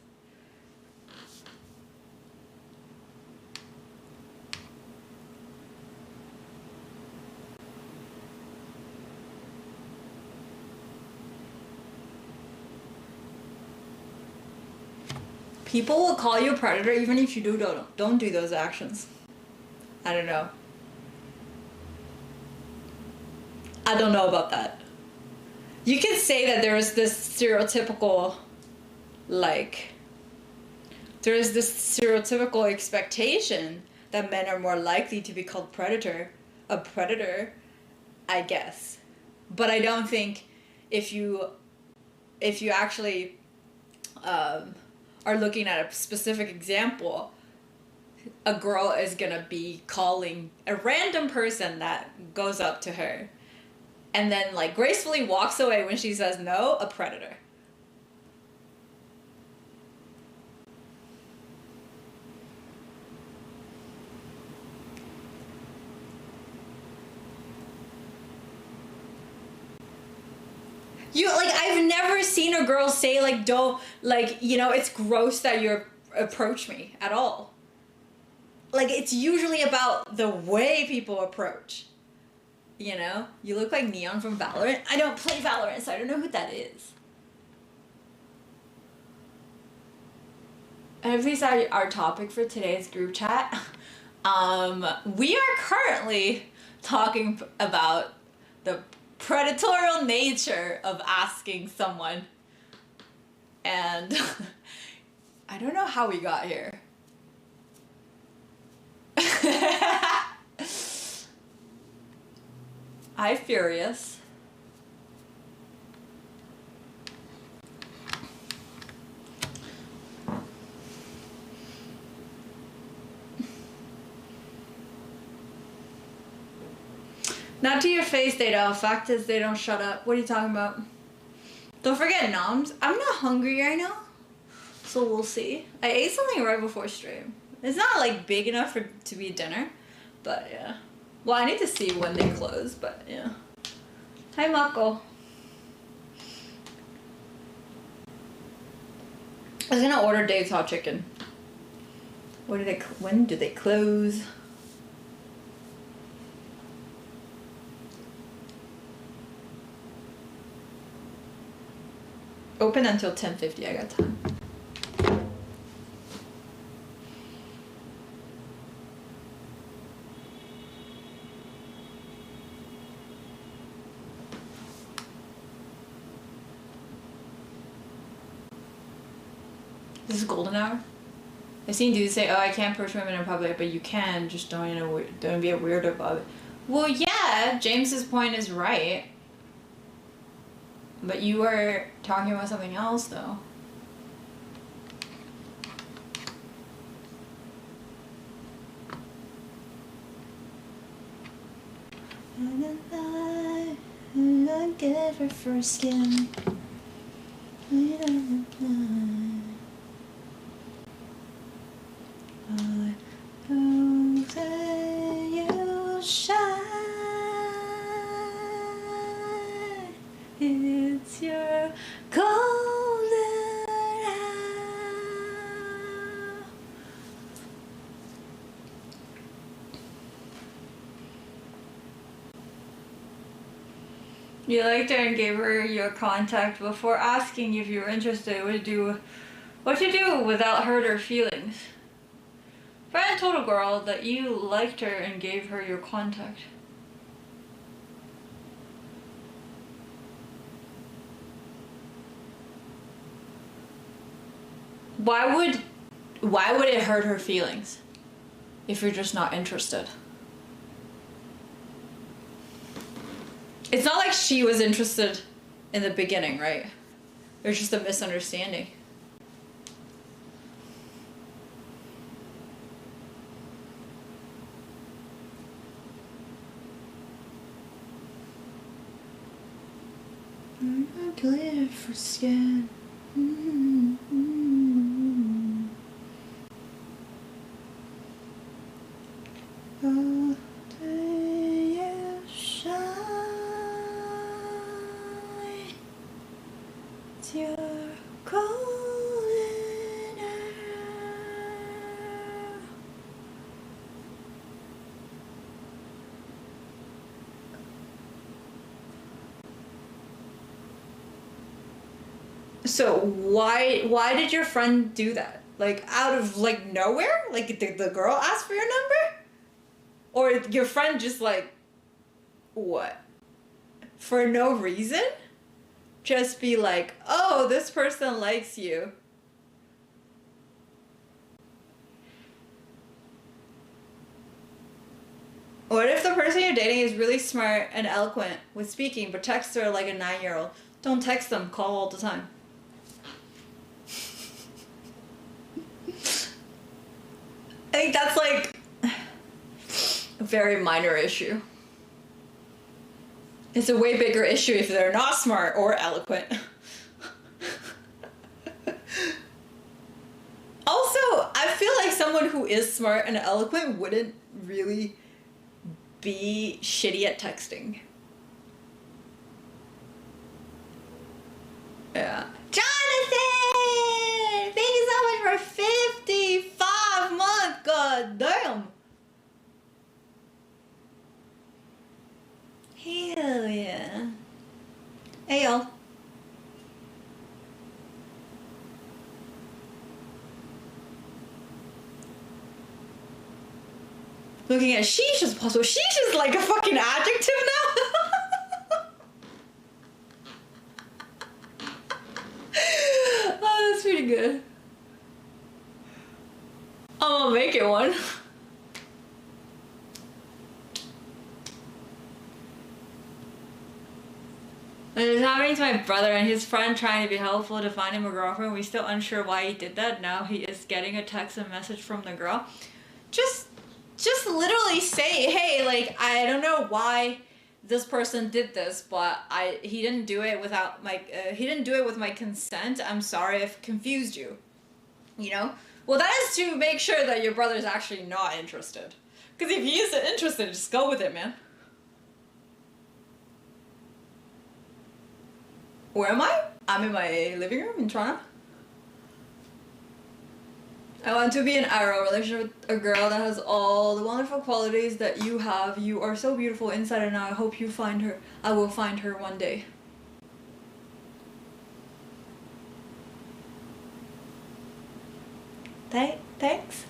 People will call you a predator even if you don't do those actions. I don't know. I don't know about that. You can say that there is this stereotypical, expectation that men are more likely to be called a predator, I guess. But I don't think if you actually are looking at a specific example, a girl is gonna be calling a random person that goes up to her and then like gracefully walks away when she says no, a predator. I've never seen a girl say like, don't, like, you know, it's gross that you approach me at all. Like, it's usually about the way people approach. You know? You look like Neon from Valorant. I don't play Valorant, so I don't know who that is. And if we saw our topic for today's group chat, we are currently talking about the predatorial nature of asking someone. And I don't know how we got here. I'm furious. Not to your face, they don't. Fact is, they don't shut up. What are you talking about? Don't forget noms. I'm not hungry right now, so we'll see. I ate something right before stream. It's not like big enough to be dinner, but yeah. Well, I need to see when they close, but yeah. Hi, Mako. I was gonna order Dave's hot chicken. When do they close? Open until 10:50. I got time. This is golden hour. I've seen dudes say, "Oh, I can't approach women in public," but you can. Just don't be a weirdo about it. Well, yeah, James's point is right. But you were talking about something else, though. I give her first skin. You shine. It's your golden hour. You liked her and gave her your contact before asking if you were interested. What you do without hurt her feelings? Friend told a girl that you liked her and gave her your contact. Why would it hurt her feelings if you're just not interested? It's not like she was interested in the beginning, right? There's just a misunderstanding. I'm clear for skin. Oh, do you shine? It's your golden hour. So why did your friend do that? Like out of like nowhere? Like did the girl ask for your number? Or your friend just like, what? For no reason? Just be like, oh, this person likes you. What if the person you're dating is really smart and eloquent with speaking, but texts her like a 9-year-old? Don't text them, call all the time. I think that's like a very minor issue. It's a way bigger issue if they're not smart or eloquent. Also, I feel like someone who is smart and eloquent wouldn't really be shitty at texting. Yeah. Jonathan! Thank you so much for 55 months! God damn! Hell yeah. Hey y'all. Looking at sheesh as possible. Sheesh is like a fucking adjective now. Oh, that's pretty good. I'm gonna make it one. It was happening to my brother and his friend trying to be helpful to find him a girlfriend. We're still unsure why he did that. Now he is getting a text and message from the girl. Just literally say, hey, like, I don't know why this person did this, but he didn't do it without my he didn't do it with my consent. I'm sorry if confused you. You know? Well, that is to make sure that your brother's actually not interested. Because if he isn't interested, just go with it, man. Where am I? I'm in my living room in Toronto. I want to be in a relationship with a girl that has all the wonderful qualities that you have. You are so beautiful inside and out. I hope you find her. I will find her one day. Thanks.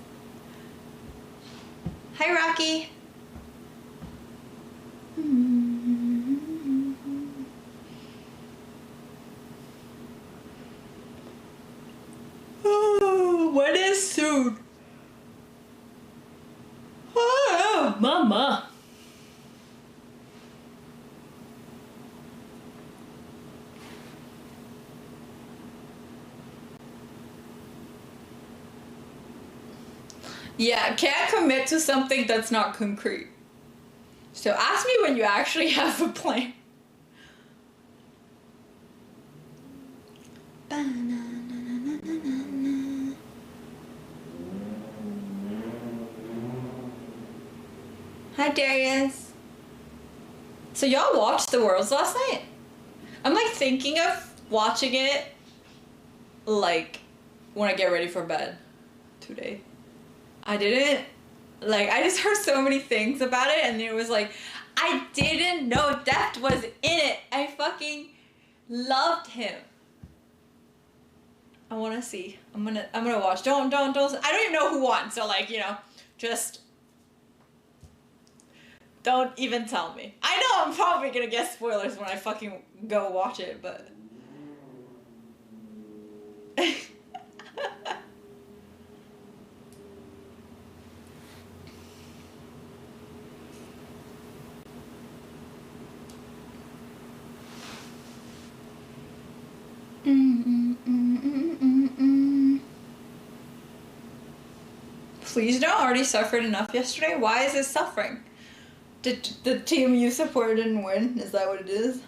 Hi, Rocky. Oh, when is soon? Oh, mama. Yeah, can't commit to something that's not concrete. So ask me when you actually have a plan. Hi, Darius. So y'all watched The Worlds last night? I'm like thinking of watching it like when I get ready for bed today. I didn't, like, I just heard so many things about it and it was like, I didn't know Deft was in it. I fucking loved him. I wanna see. I'm gonna watch. Don't, I don't even know who won, so like, you know, just don't even tell me. I know I'm probably gonna get spoilers when I fucking go watch it, but Please don't already suffered enough yesterday? Why is it suffering? Did the team you supported didn't win? Is that what it is?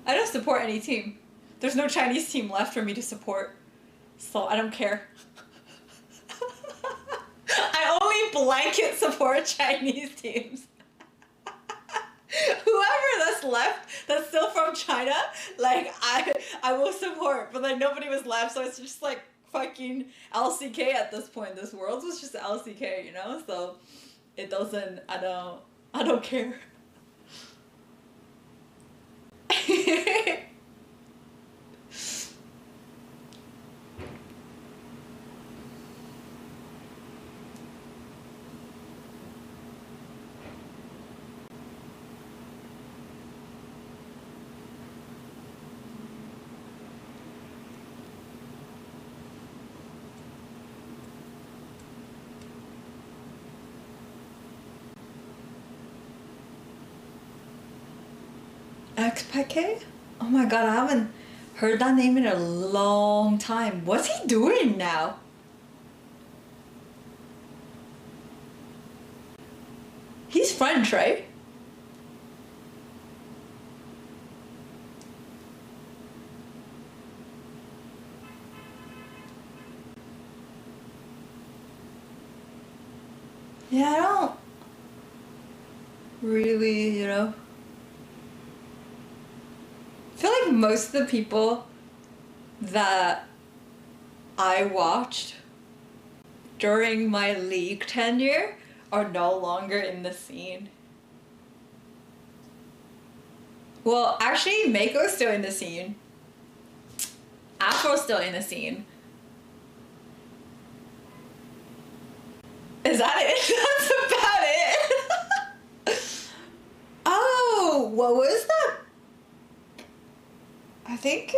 I don't support any team. There's no Chinese team left for me to support. So I don't care. I only blanket support Chinese teams. Whoever that's left that's still from China, like I will support, but like nobody was left, so it's just like fucking LCK at this point. This Worlds was just LCK, you know? So it doesn't, I don't care. XPK? Oh my god, I haven't heard that name in a long time. What's he doing now? He's French, right? Yeah, I don't really, I feel like most of the people that I watched during my league tenure are no longer in the scene. Well, actually, Mako's still in the scene. Afro's still in the scene. Is that it? That's about it. Oh, what was that? I think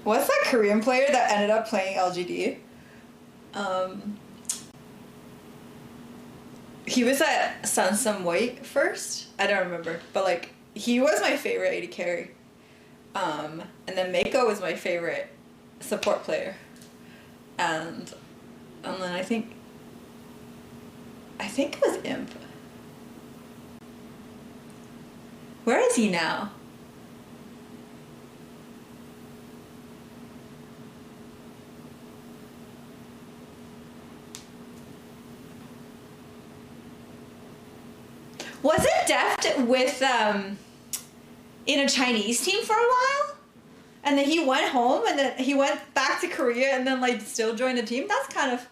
what's that Korean player that ended up playing LGD? He was at Sansum White first. I don't remember, but like he was my favorite AD carry. And then Mako was my favorite support player. And then I think it was Imp. Where is he now? Wasn't Deft with in a Chinese team for a while? And then he went home and then he went back to Korea and then like still joined the team? That's kind of,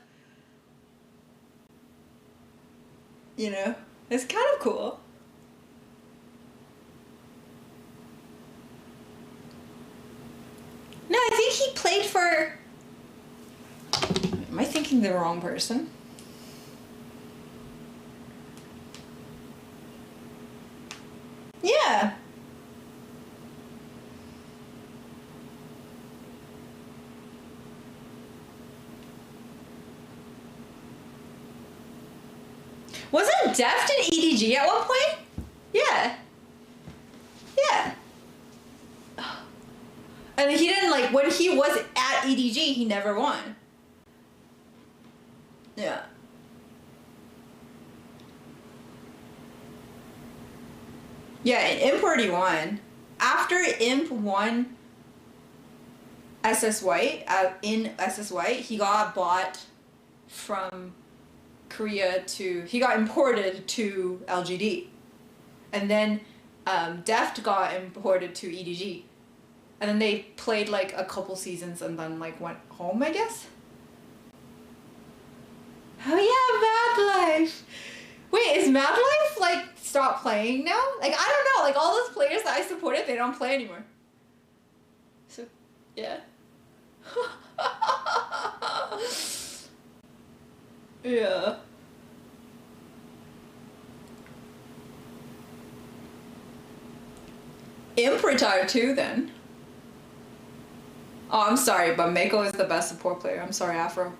it's kind of cool. No, I think he played for... Am I thinking the wrong person? Yeah. Wasn't Deft in EDG at one point? Yeah. Yeah. And he didn't, like, when he was at EDG, he never won. Yeah. Yeah, and Imp already won. After Imp won SS White, in SS White, he got bought from Korea he got imported to LGD. And then Deft got imported to EDG. And then they played like a couple seasons and then like went home, I guess. Oh yeah, Mad Life. Wait, is Mad Life like stopped playing now? Like I don't know, like all those players that I supported, they don't play anymore. So yeah. Yeah. Imp retired too then. Oh, I'm sorry, but Mako is the best support player. I'm sorry, Afro.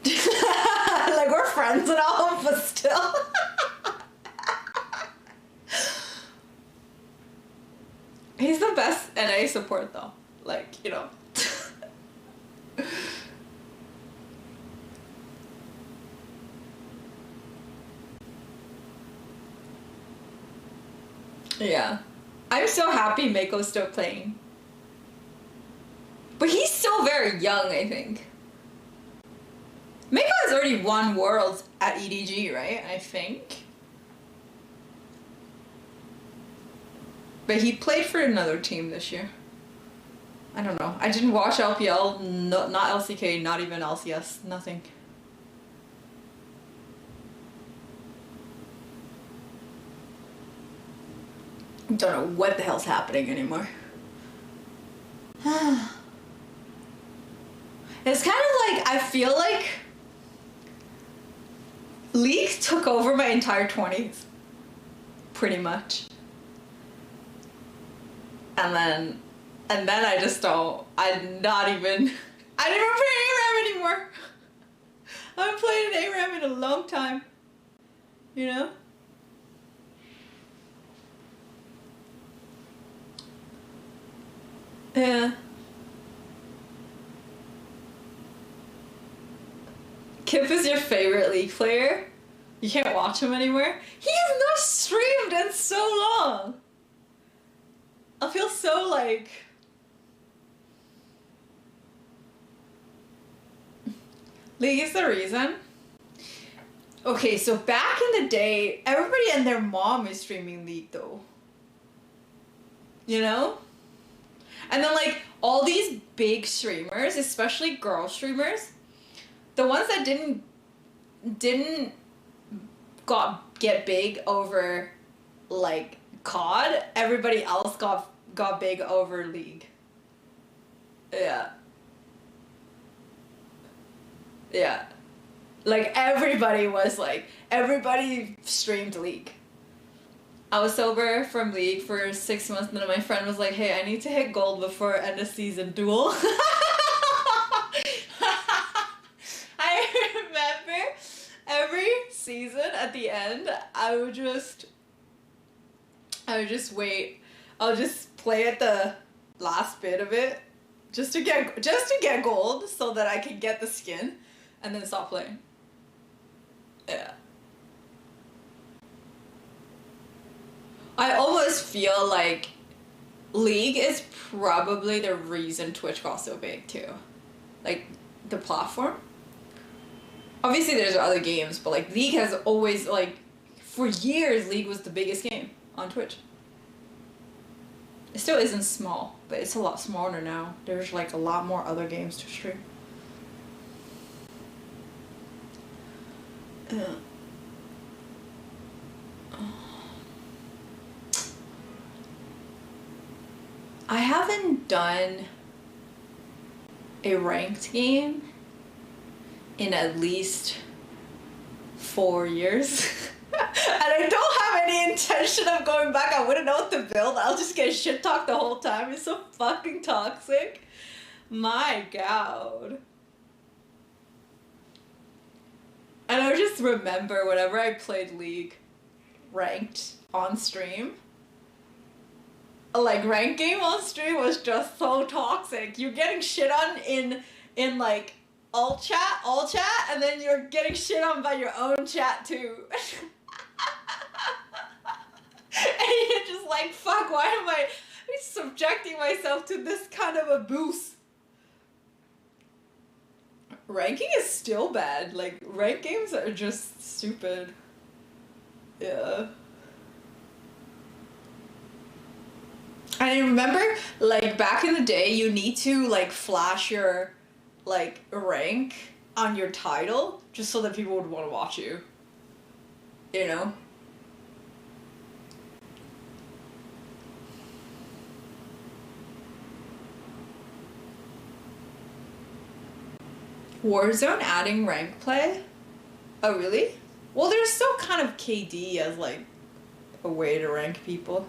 Like, we're friends and all, but still. He's the best NA support, though. Like, Yeah. I'm so happy Mako's still playing. But he's still very young, I think. Mako has already won Worlds at EDG, right? I think. But he played for another team this year. I don't know. I didn't watch LPL, not LCK, not even LCS, nothing. Don't know what the hell's happening anymore. It's kind of like, I feel like League took over my entire 20s. Pretty much. And then And then I just don't. I didn't even play ARAM anymore. I haven't played an ARAM in a long time. You know? Yeah. Kip is your favorite League player? You can't watch him anymore? He has not streamed in so long! I feel so like... League is the reason. Okay, so back in the day, everybody and their mom is streaming League though. You know? And then like all these big streamers, especially girl streamers, the ones that didn't get big over like COD, everybody else got big over League. Yeah. Yeah. Like everybody streamed League. I was sober from League for 6 months, and then my friend was like, hey, I need to hit gold before end of season duel. I remember every season at the end, I would just wait. I'll just play at the last bit of it just to get gold so that I could get the skin and then stop playing. Yeah. I almost feel like League is probably the reason Twitch got so big too. Like the platform. Obviously there's other games, but like League has always like for years League was the biggest game on Twitch. It still isn't small, but it's a lot smaller now. There's like a lot more other games to stream. I haven't done a ranked game in at least 4 years. And I don't have any intention of going back. I wouldn't know what to build. I'll just get shit talked the whole time. It's so fucking toxic. My god. And I just remember whenever I played League ranked on stream, like ranked game on stream was just so toxic. You're getting shit on in like alt chat, and then you're getting shit on by your own chat too. And you're just like, fuck, why am I subjecting myself to this kind of abuse? Ranking is still bad. Like, ranked games are just stupid. Yeah. I remember, like, back in the day, you need to, like, flash your, like, rank on your title just so that people would want to watch you. You know? Warzone adding rank play? Oh, really? Well, there's still kind of KD as, like, a way to rank people.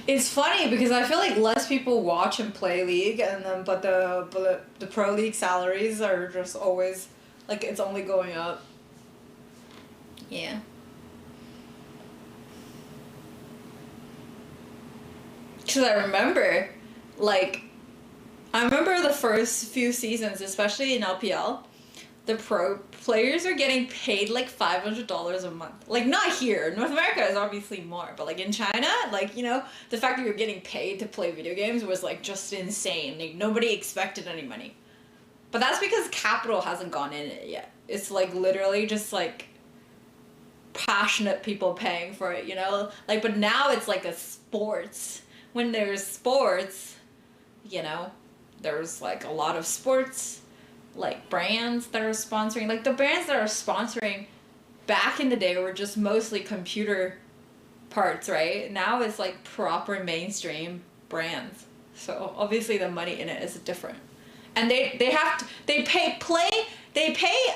It's funny because I feel like less people watch and play League, and then but the pro league salaries are just always like it's only going up. Yeah. Cause I remember the first few seasons, especially in LPL, the pro players are getting paid like $500 a month. Like, not here. North America is obviously more, but like in China, like, you know, the fact that you're getting paid to play video games was like just insane. Like, nobody expected any money. But that's because capital hasn't gone in it yet. It's like literally just like passionate people paying for it, you know? Like, but now it's like a sports. When there's sports, you know, there's like a lot of sports like brands that are sponsoring. Like the brands that are sponsoring back in the day were just mostly computer parts, right? Now it's like proper mainstream brands. So obviously the money in it is different. And they pay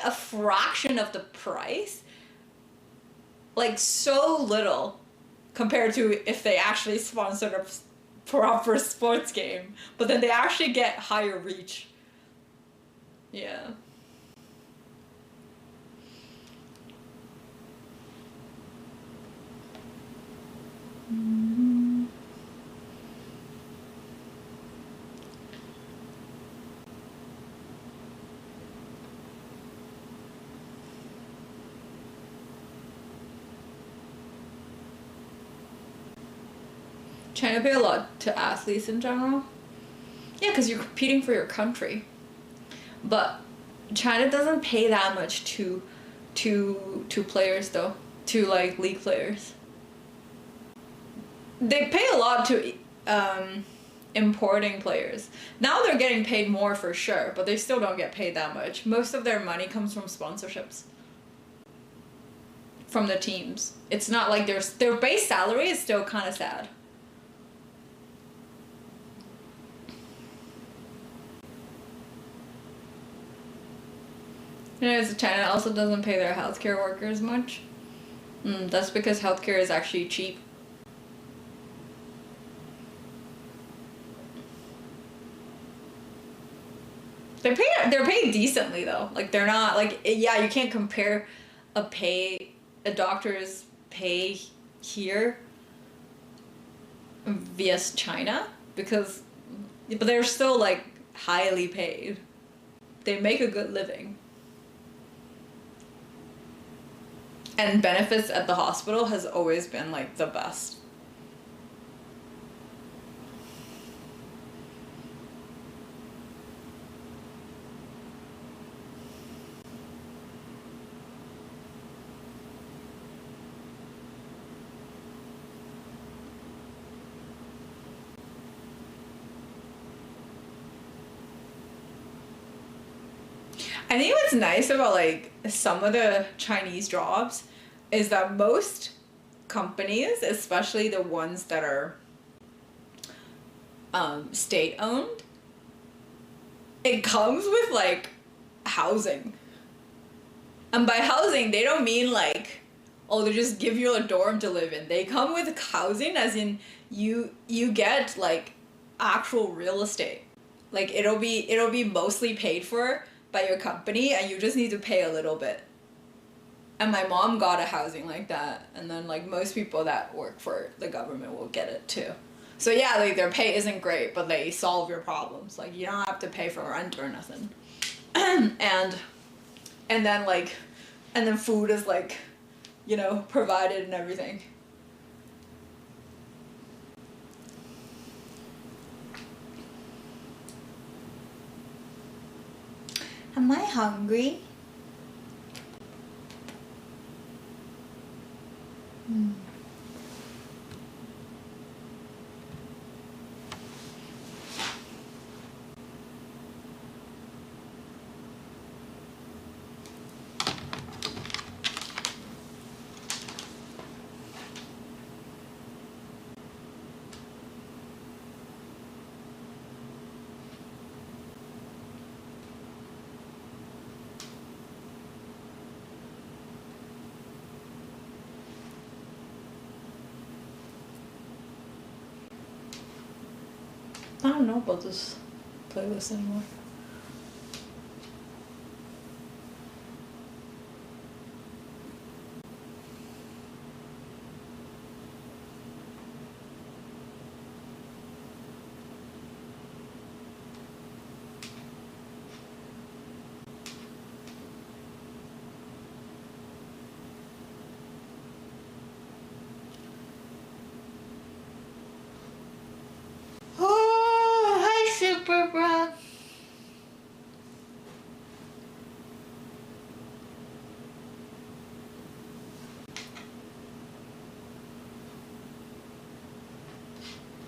a fraction of the price, like so little compared to if they actually sponsored a proper sports game, but then they actually get higher reach. Yeah. China pay a lot to athletes in general. Yeah, because you're competing for your country. But China doesn't pay that much to players though, to like league players. They pay a lot to importing players. Now they're getting paid more for sure, but they still don't get paid that much. Most of their money comes from sponsorships from the teams. It's not like their base salary is still kind of sad. You know, China also doesn't pay their healthcare workers much. That's because healthcare is actually cheap. They're paid decently though. Like they're not like, yeah, you can't compare a doctor's pay here vs China but they're still like highly paid. They make a good living. And benefits at the hospital has always been like the best. I think what's nice about like some of the Chinese jobs is that most companies, especially the ones that are state owned, it comes with like housing. And by housing, they don't mean like, oh, they just give you a dorm to live in. They come with housing as in you get like actual real estate. Like it'll be mostly paid for by your company and you just need to pay a little bit. And my mom got a housing like that, and then like most people that work for the government will get it too. So yeah, like their pay isn't great, but they solve your problems. Like you don't have to pay for rent or nothing. and then food is like, you know, provided and everything. Am I hungry? I don't know about this playlist anymore. Oh, hi, Super Bro.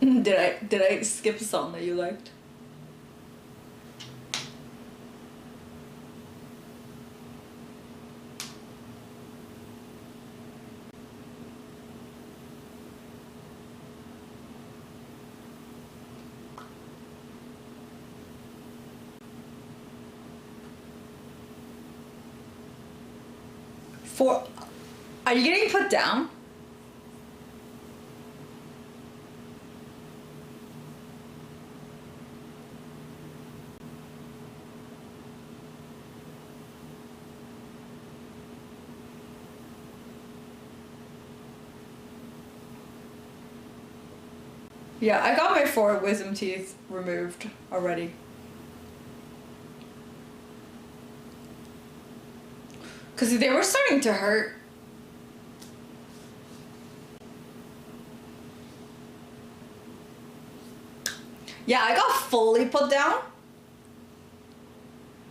Did I skip a song that you liked? Are you getting put down? Yeah, I got my 4 wisdom teeth removed already. Because they were starting to hurt. Yeah, I got fully put down.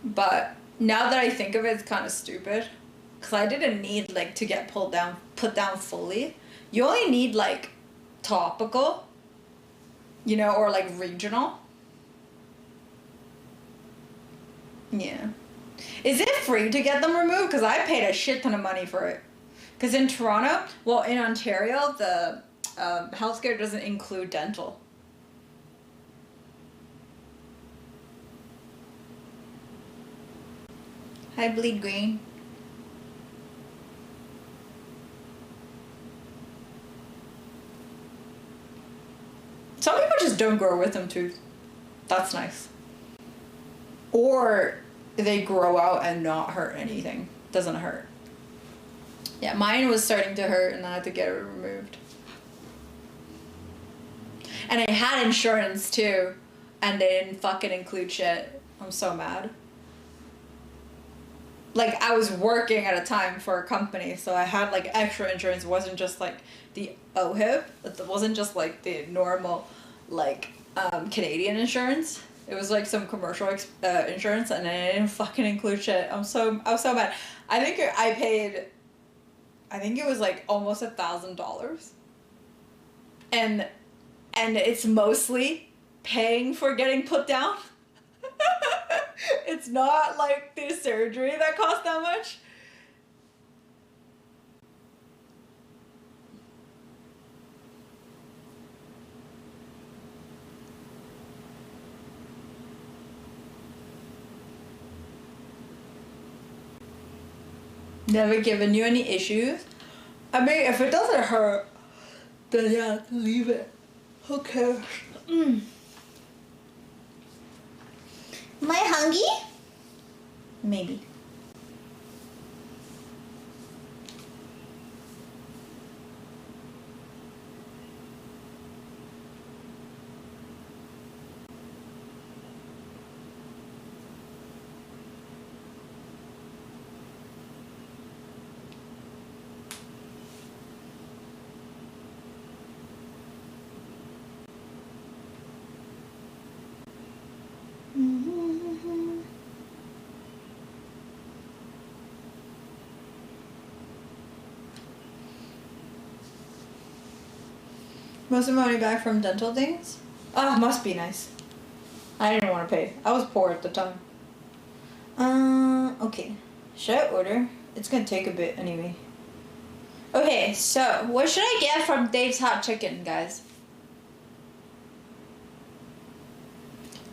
But now that I think of it, it's kind of stupid. Because I didn't need, like, to get put down fully. You only need, like, topical. You know, or, like, regional. Yeah. Is it free to get them removed? Because I paid a shit ton of money for it. Because in Toronto, well, in Ontario, the healthcare doesn't include dental. Hi, Bleed Green. Some people just don't grow with them tooth. That's nice. Or they grow out and not hurt anything. Doesn't hurt. Yeah, mine was starting to hurt and I had to get it removed. And I had insurance too, and they didn't fucking include shit. I'm so mad. Like, I was working at a time for a company, so I had like extra insurance. It wasn't just like the OHIP. It wasn't just like the normal like Canadian insurance. It was like some commercial insurance, and I didn't fucking include shit. I was so mad. I think I paid, I think it was like almost $1,000, and it's mostly paying for getting put down. It's not like the surgery that cost that much. Never given you any issues? I mean, if it doesn't hurt, then yeah, leave it. Who cares? Am I hungry? Maybe. Most of the money back from dental things? Ah, must be nice. I didn't want to pay. I was poor at the time. Okay. Should I order? It's gonna take a bit anyway. Okay, so what should I get from Dave's Hot Chicken, guys?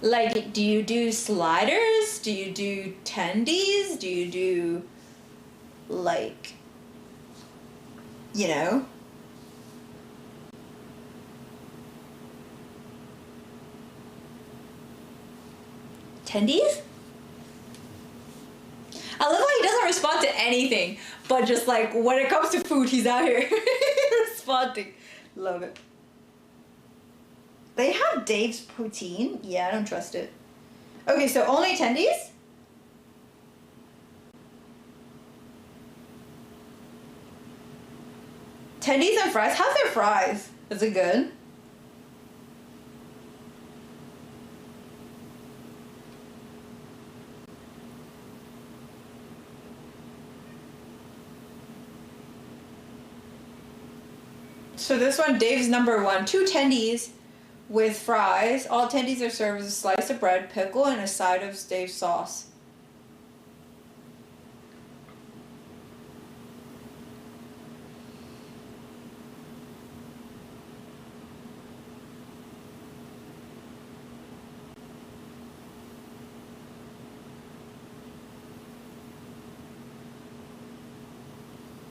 Like, do you do sliders? Do you do tendies? Do you do, like, you know? Tendies? I love how he doesn't respond to anything, but just like when it comes to food, he's out here responding. Love it. They have Dave's poutine? Yeah, I don't trust it. Okay, so only tendies? Tendies and fries? How's their fries? Is it good? So this one, Dave's number 1. 2 tendies, with fries. All attendees are served with a slice of bread, pickle, and a side of stave sauce.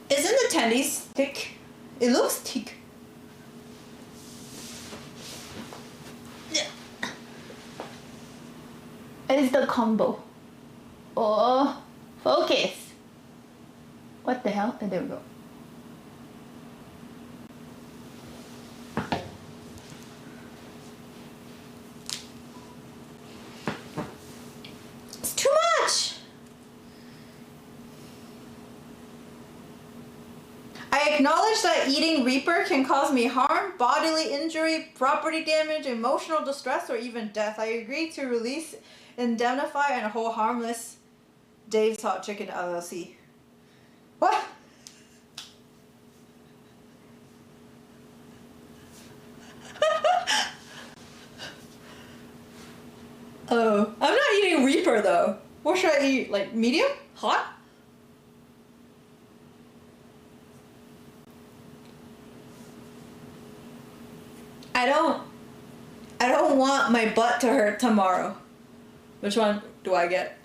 Isn't the tendies thick? It looks thick. It's the combo. Oh, focus. What the hell? Oh, there we go. It's too much. I acknowledge that eating Reaper can cause me harm, bodily injury, property damage, emotional distress, or even death. I agree to release, indemnify, and hold harmless Dave's Hot Chicken LLC. What? Oh, I'm not eating Reaper though. What should I eat? Like medium? Hot? I don't want my butt to hurt tomorrow. Which one do I get?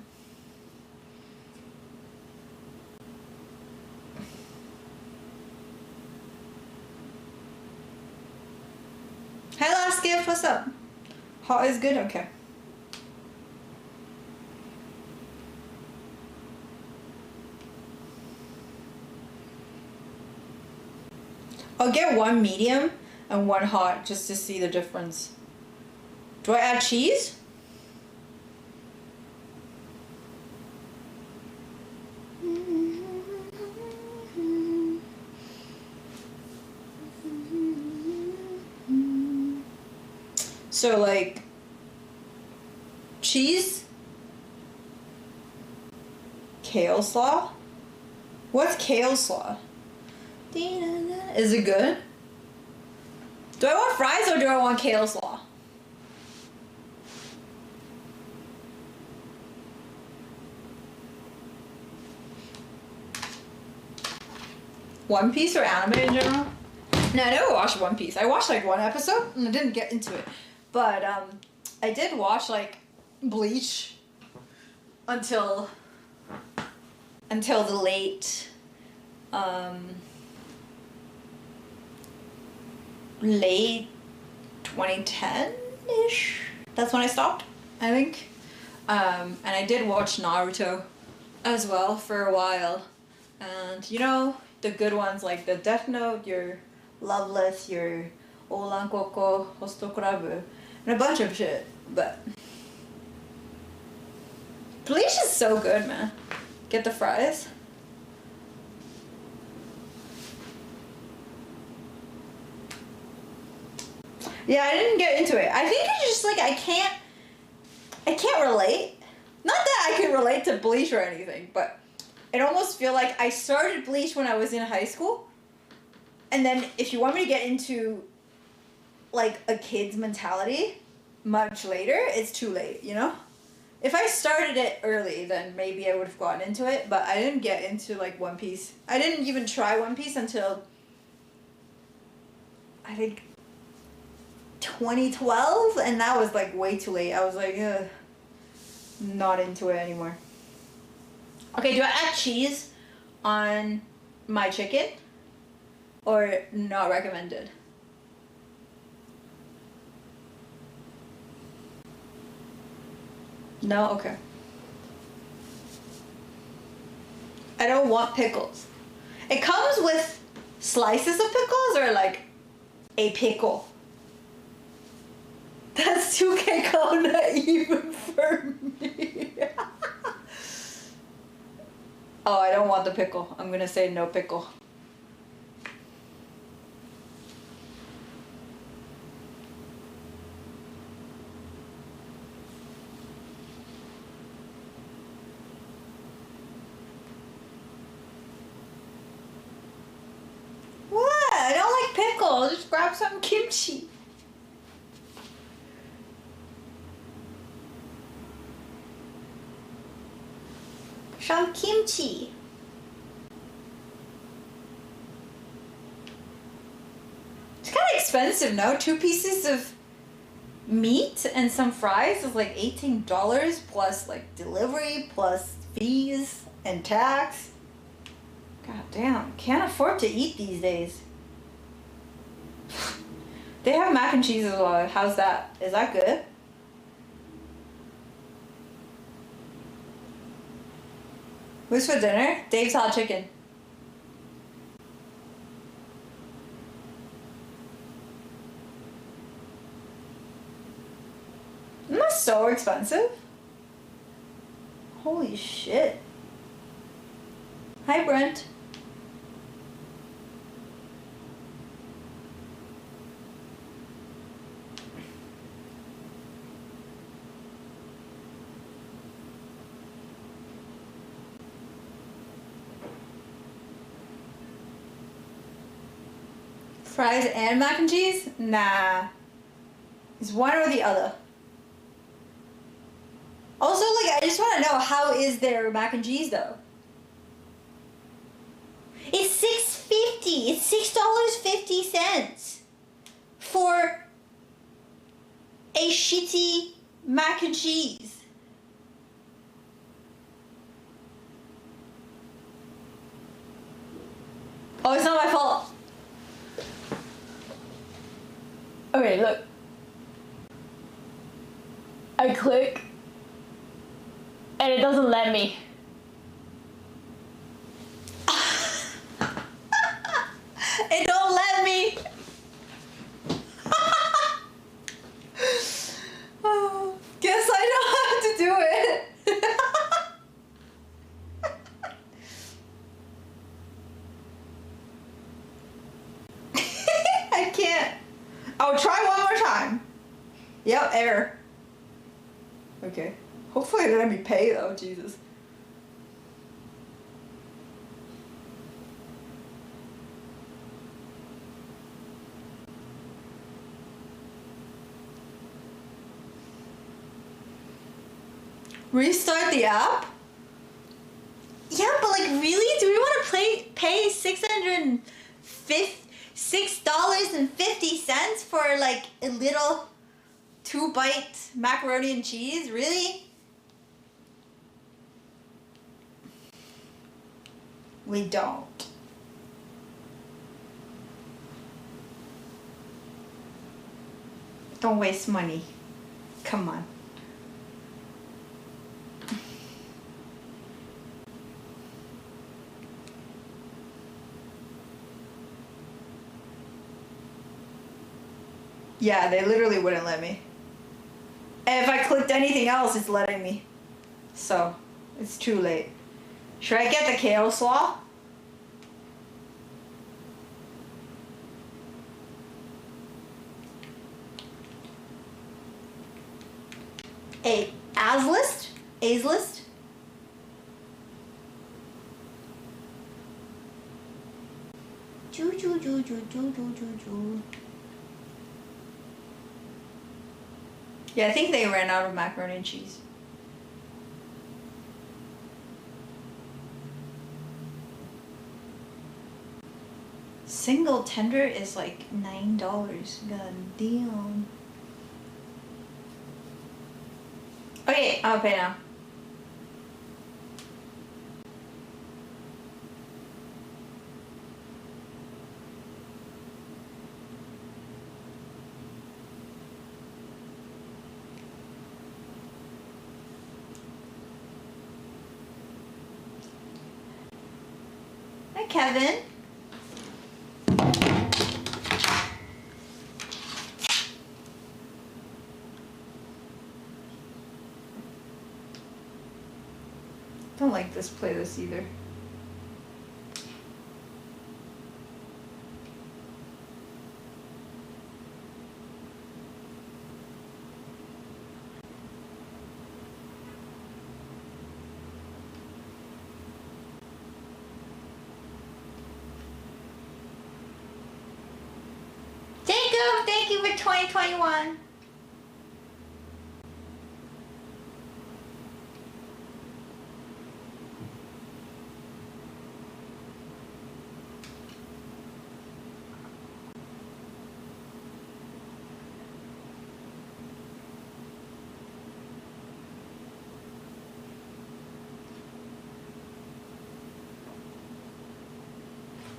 Hey last gift, what's up? Hot is good? Okay. I'll get one medium and one hot just to see the difference. Do I add cheese? So like cheese, kale slaw. What's kale slaw? Is it good? Do I want fries or do I want kale slaw? One Piece or anime in general? No, I never watched One Piece. I watched like one episode and I didn't get into it. But I did watch like Bleach until the late 2010-ish. That's when I stopped, I think. And I did watch Naruto as well for a while. And you know, the good ones like the Death Note, your Loveless, your Ouran Koko, Hosto Club, and a bunch of shit. But Bleach is so good, man. Get the fries. Yeah, I didn't get into it. I think it's just like I can't relate. Not that I can relate to Bleach or anything, but it almost feel like I started Bleach when I was in high school. And then if you want me to get into like a kid's mentality much later, it's too late, you know? If I started it early, then maybe I would have gotten into it, but I didn't get into like One Piece. I didn't even try One Piece until I think 2012, and that was like way too late. I was like, ugh, not into it anymore. Okay, do I add cheese on my chicken or not recommended? No? Okay. I don't want pickles. It comes with slices of pickles or like a pickle? That's too kekona even for me. Oh, I don't want the pickle. I'm gonna say no pickle. What? I don't like pickle. Just grab some kimchi. Some kimchi. It's kind of expensive, no? 2 pieces of meat and some fries is like $18 plus like delivery plus fees and tax. God damn, can't afford to eat these days. They have mac and cheese as well. How's that? Is that good? What's for dinner? Dave's hot chicken. Isn't that so expensive? Holy shit. Hi, Brent. Fries and mac and cheese? Nah. It's one or the other. Also, like, I just want to know, how is their mac and cheese, though? It's $6.50. It's $6.50 for a shitty mac and cheese. Oh, it's not my fault. Okay, look. I click and it doesn't let me. It don't let me. Oh, guess I don't have to do it. I can't. I'll try one more time. Yep, error. Okay. Hopefully they let me pay though, Jesus. Restart the app? Yeah, but like really? Do we want to pay $6.50 for like a little 2-bite macaroni and cheese? Really? We don't. Don't waste money. Come on. Yeah, they literally wouldn't let me. And if I clicked anything else, it's letting me. So, it's too late. Should I get the kale slaw? A's list? A's list? Choo choo choo choo choo choo choo choo. Yeah, I think they ran out of macaroni and cheese. Single tender is like $9. God damn. Okay, I'll pay now. Hi, Kevin. Don't like this playlist either. Thank you for 2021.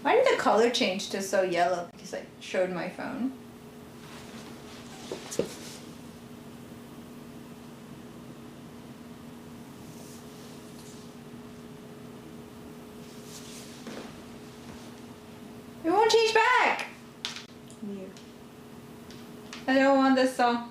Why did the color change to so yellow? Because I showed my phone. It won't change back. Weird. I don't want this song.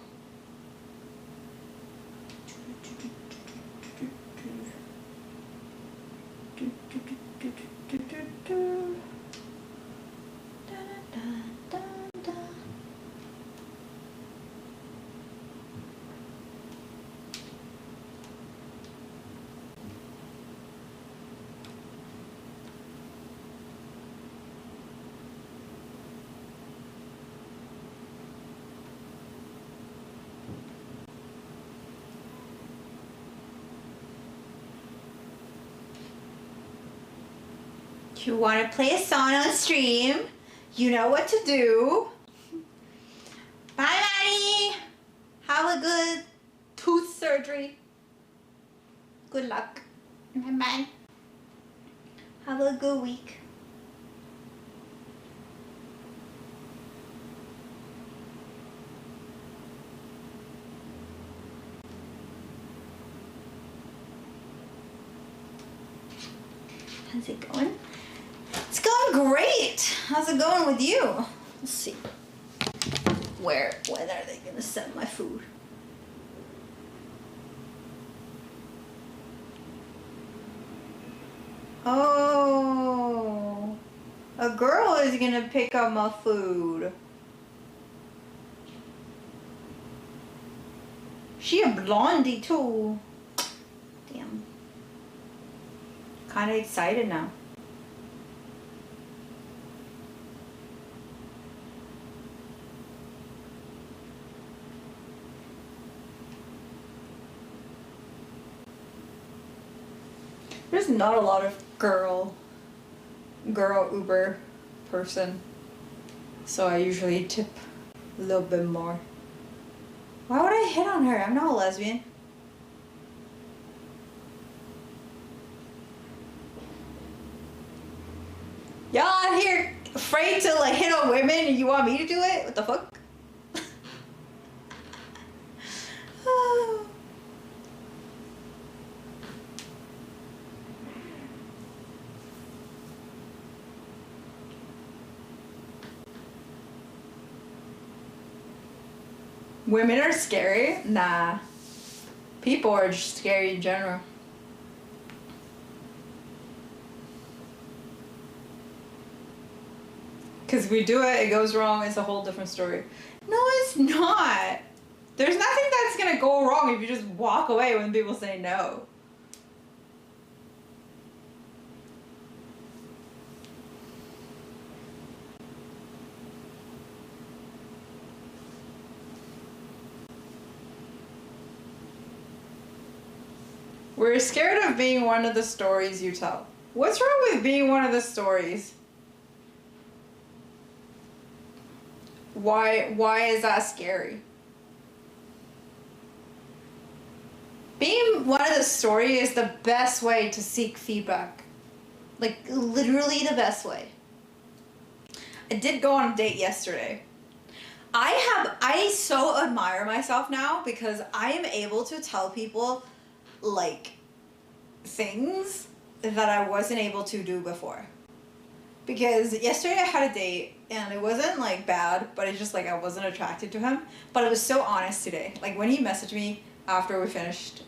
You want to play a song on stream? You know what to do. Bye, Maddie. Have a good tooth surgery. Good luck. Bye. Have a good week. How's it going? It's going great. How's it going with you? Let's see. When are they gonna send my food? Oh, a girl is gonna pick up my food. She a blondie too. Damn. Kinda excited now. There's not a lot of girl Uber person, so I usually tip a little bit more. Why would I hit on her? I'm not a lesbian. Y'all out here afraid to like hit on women and you want me to do it? What the fuck? Women are scary? Nah. People are just scary in general. Because we do it, it goes wrong, it's a whole different story. No, it's not. There's nothing that's gonna go wrong if you just walk away when people say no. We're scared of being one of the stories you tell. What's wrong with being one of the stories? Why is that scary? Being one of the story is the best way to seek feedback. Like literally the best way. I did go on a date yesterday. I so admire myself now because I am able to tell people like things that I wasn't able to do before. Because yesterday I had a date and it wasn't like bad, but it's just like I wasn't attracted to him. But it was so honest today. Like when he messaged me after we finished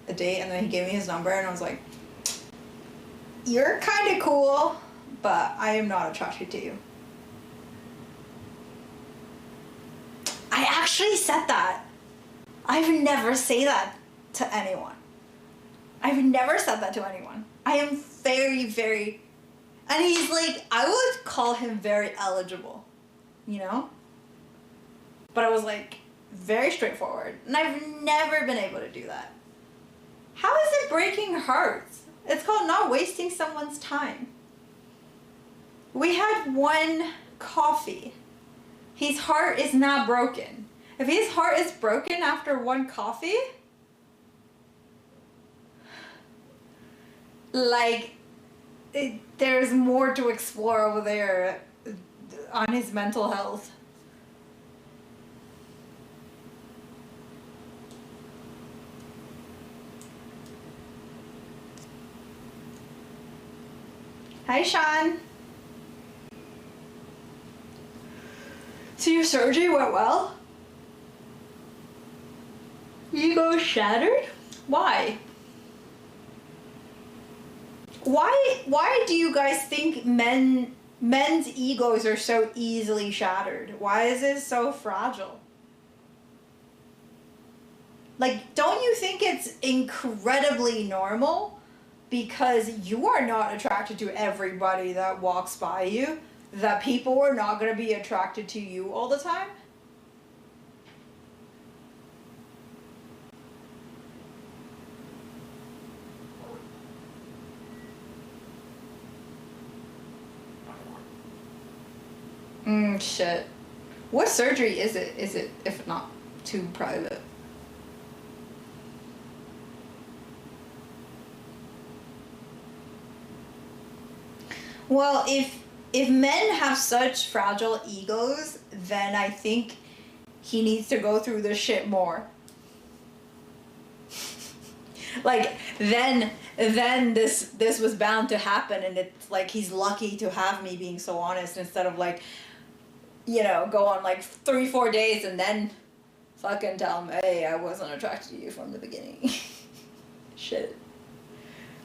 a date and then he gave me his number and I was like, you're kind of cool, but I am not attracted to you. I actually said that. I've never said that to anyone. I've never said that to anyone. I am very, very... And he's like, I would call him very eligible, you know? But I was like, very straightforward. And I've never been able to do that. How is it breaking hearts? It's called not wasting someone's time. We had one coffee. His heart is not broken. If his heart is broken after one coffee, like, there's more to explore over there on his mental health. Hi, Sean. So your surgery went well? Ego shattered? Why? Why do you guys think men's egos are so easily shattered? Why is it so fragile? Like, don't you think it's incredibly normal? Because you are not attracted to everybody that walks by you, that people are not going to be attracted to you all the time. Shit. What surgery is it? Is it, if not too private? Well, if men have such fragile egos, then I think he needs to go through this shit more. Like, then this was bound to happen, and it's like he's lucky to have me being so honest instead of like, you know, go on like 3-4 dates and then fucking tell him, hey, I wasn't attracted to you from the beginning. Shit.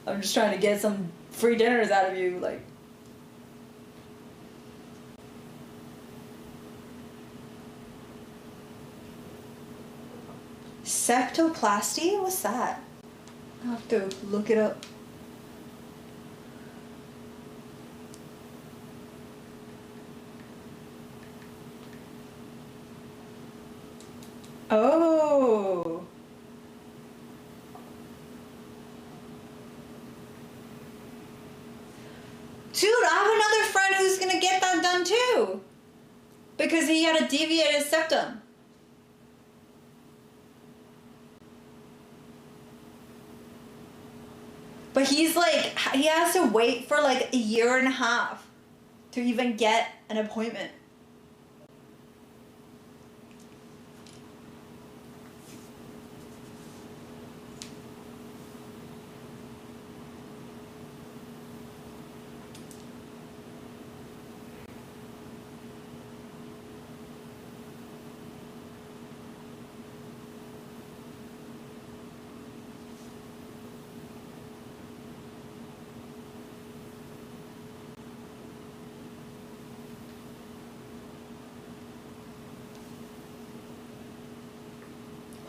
I'm just trying to get some free dinners out of you, like. Septoplasty? What's that? I'll have to look it up. Oh. Dude, I have another friend who's gonna get that done too. Because he had a deviated septum. But he's like, he has to wait for like 1.5 years to even get an appointment.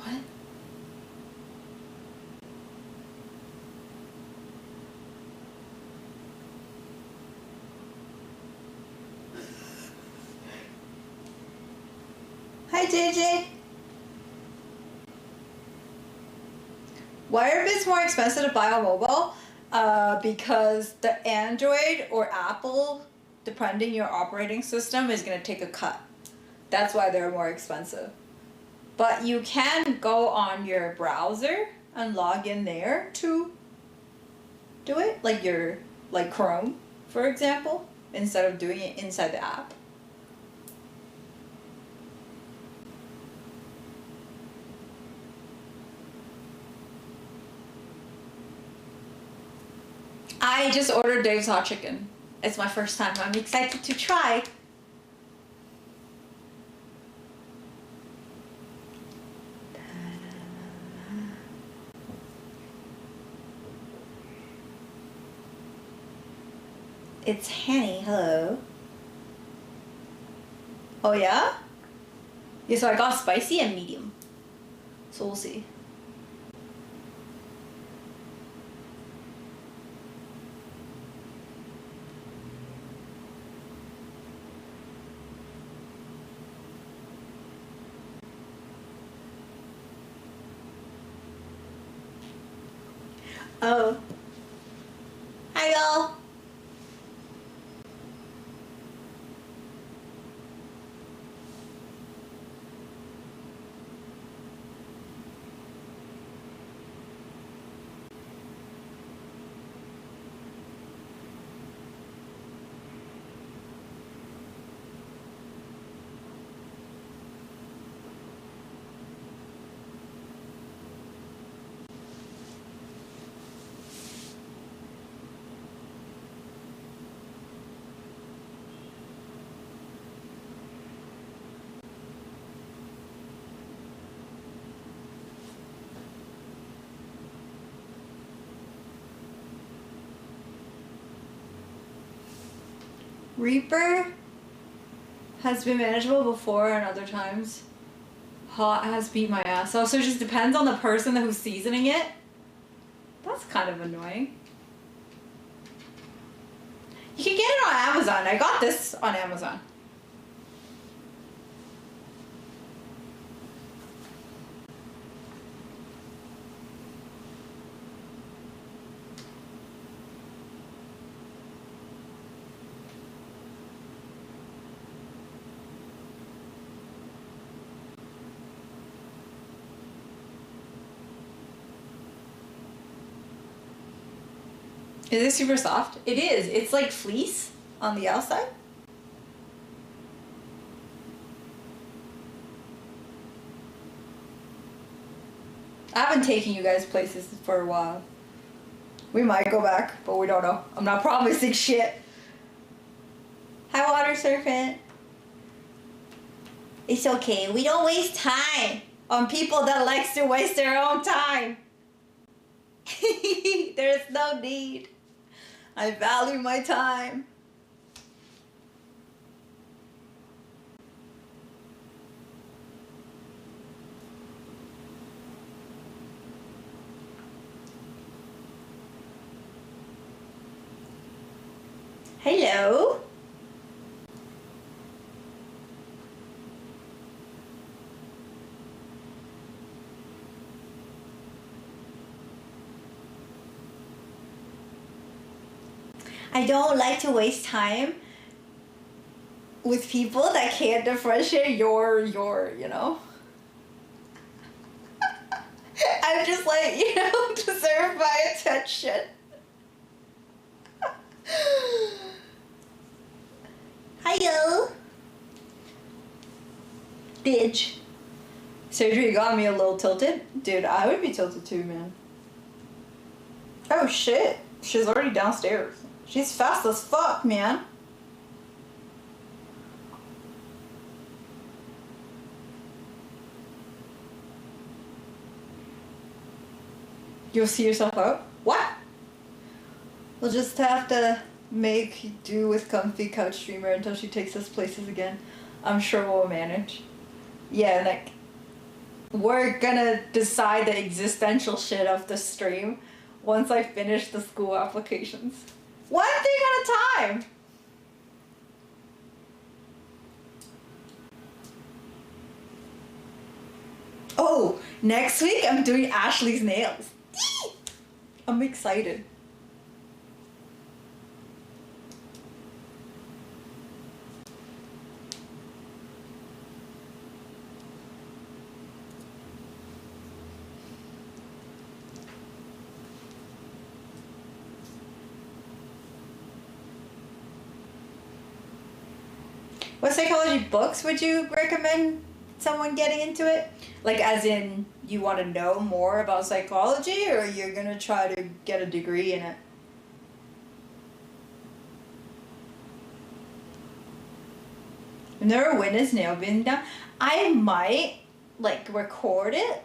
What? Hi, JJ. Why are bits more expensive to buy on mobile? Because the Android or Apple, depending your operating system, is gonna take a cut. That's why they're more expensive. But you can go on your browser and log in there to do it, like Chrome, for example, instead of doing it inside the app. I just ordered Dave's Hot Chicken. It's my first time. I'm excited to try. It's Hanny. Hello. Oh yeah? Yeah, so I got spicy and medium. So we'll see. Oh. Hi, y'all. Reaper has been manageable before and other times. Hot has beat my ass. Also, it just depends on the person who's seasoning it. That's kind of annoying. You can get it on Amazon. I got this on Amazon. Is it super soft? It is. It's like fleece on the outside. I haven't taken you guys places for a while. We might go back, but we don't know. I'm not promising shit. Hi, Water Serpent. It's okay. We don't waste time on people that likes to waste their own time. There's no need. I value my time. Hello. I don't like to waste time with people that can't differentiate your, you know. I'm just like, you know, deserve my attention. Hiyo. Bitch. Surgery got me a little tilted. Dude, I would be tilted too, man. Oh shit. She's already downstairs. She's fast as fuck, man. You'll see yourself out? What? We'll just have to make do with comfy couch streamer until she takes us places again. I'm sure we'll manage. Yeah, like, we're gonna decide the existential shit of the stream once I finish the school applications. One thing at a time! Oh, next week I'm doing Ashley's nails. I'm excited. What psychology books would you recommend someone getting into it? Like, as in, you want to know more about psychology, or you're gonna try to get a degree in it? I've never witnessed nail being done. I might, like, record it,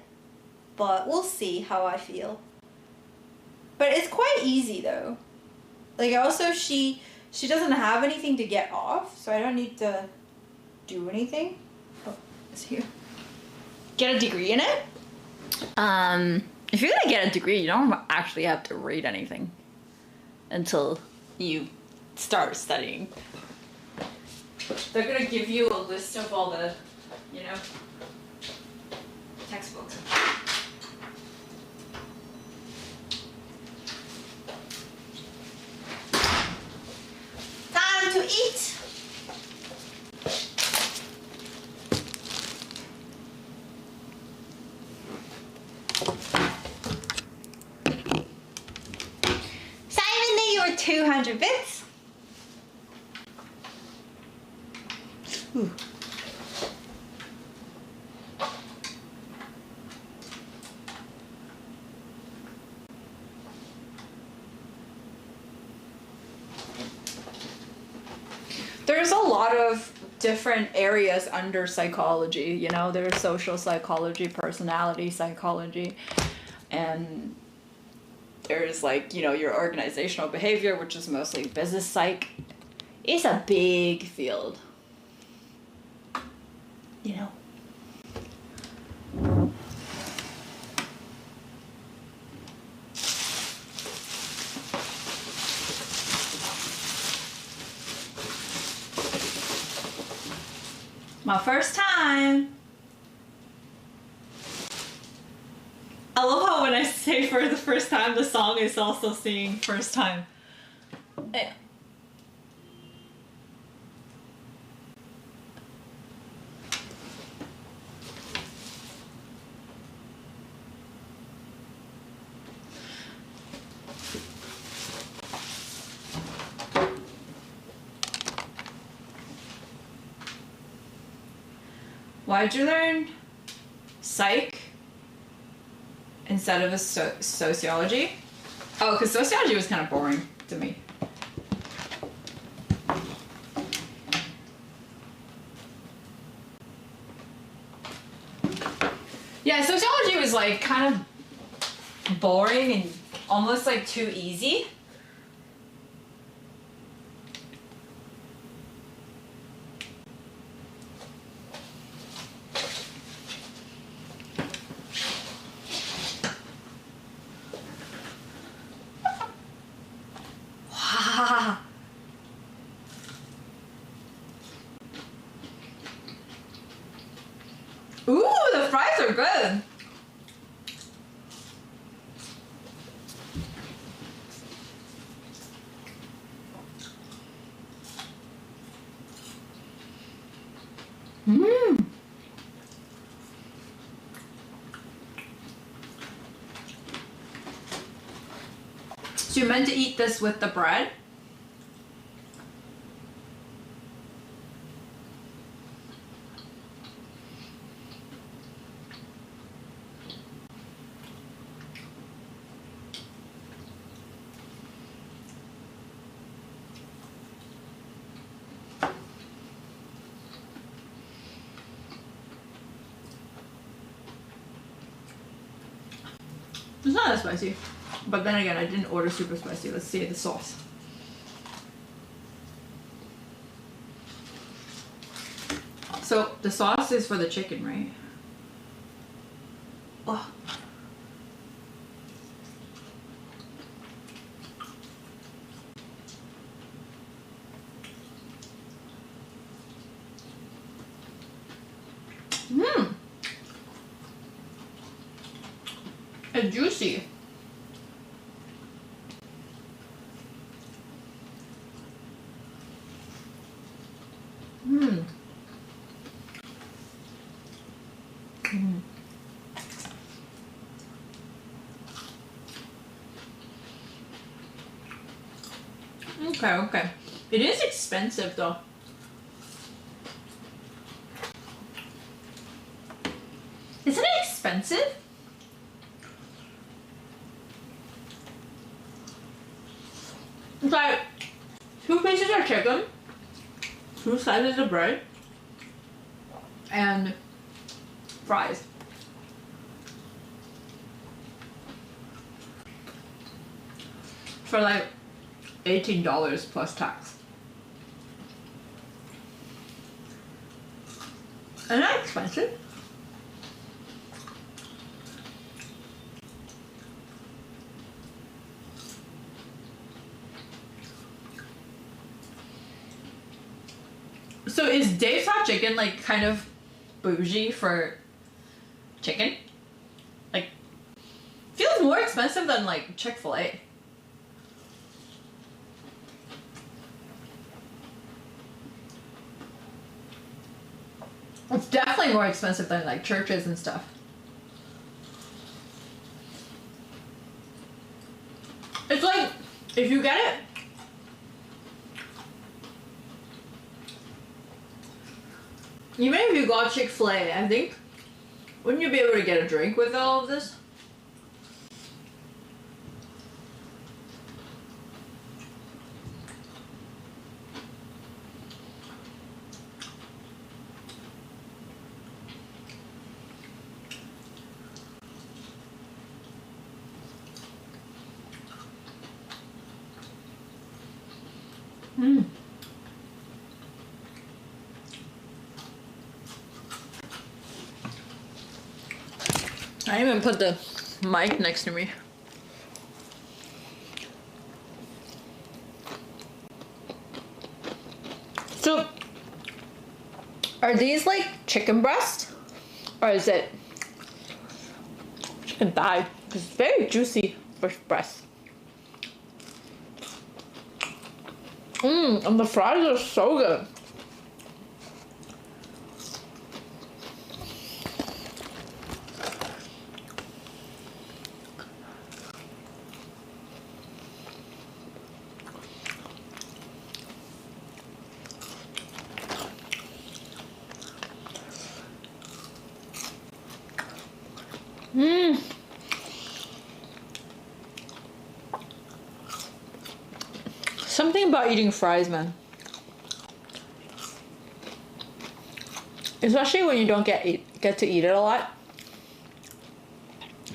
but we'll see how I feel. But it's quite easy, though. Like, also, she doesn't have anything to get off, so I don't need to do anything. Oh, it's here. Get a degree in it? If you're gonna get a degree, you don't actually have to read anything until you start studying. They're gonna give you a list of all the, you know, textbooks. Time to eat! Simon, there your 200 bits. Ooh. There's a lot of different areas under psychology, you know, there's social psychology, personality psychology, and there's, like, you know, your organizational behavior, which is mostly business psych, It's a big field. You know. My first time. I love how when I say for the first time, the song is also singing first time. Yeah. Why'd you learn psych instead of sociology? Oh, because sociology was kind of boring to me. Yeah, sociology was like kind of boring and almost like too easy. Wow. Ooh, the fries are good. Mmm. So you're meant to eat this with the bread? It's not that spicy. But then again, I didn't order super spicy. Let's see the sauce. So the sauce is for the chicken, right? Oh. Mmm. It's juicy. Mmm. Mm. Okay, okay. It is expensive though. Isn't it expensive? It's like 2 pieces of chicken, 2 slices of bread, and fries. For like $18 plus tax. Isn't that expensive? So is Dave's Hot Chicken like kind of bougie for chicken? Like, feels more expensive than like Chick-fil-A. It's definitely more expensive than like churches and stuff. It's like, if you get it, even if you got Chick-fil-A, I think, wouldn't you be able to get a drink with all of this? Mm. put the mic next to me. So, are these like chicken breast? Or is it chicken thigh? Because it's very juicy for breast. And the fries are so good. Something about eating fries, man. Especially when you don't get to eat it a lot.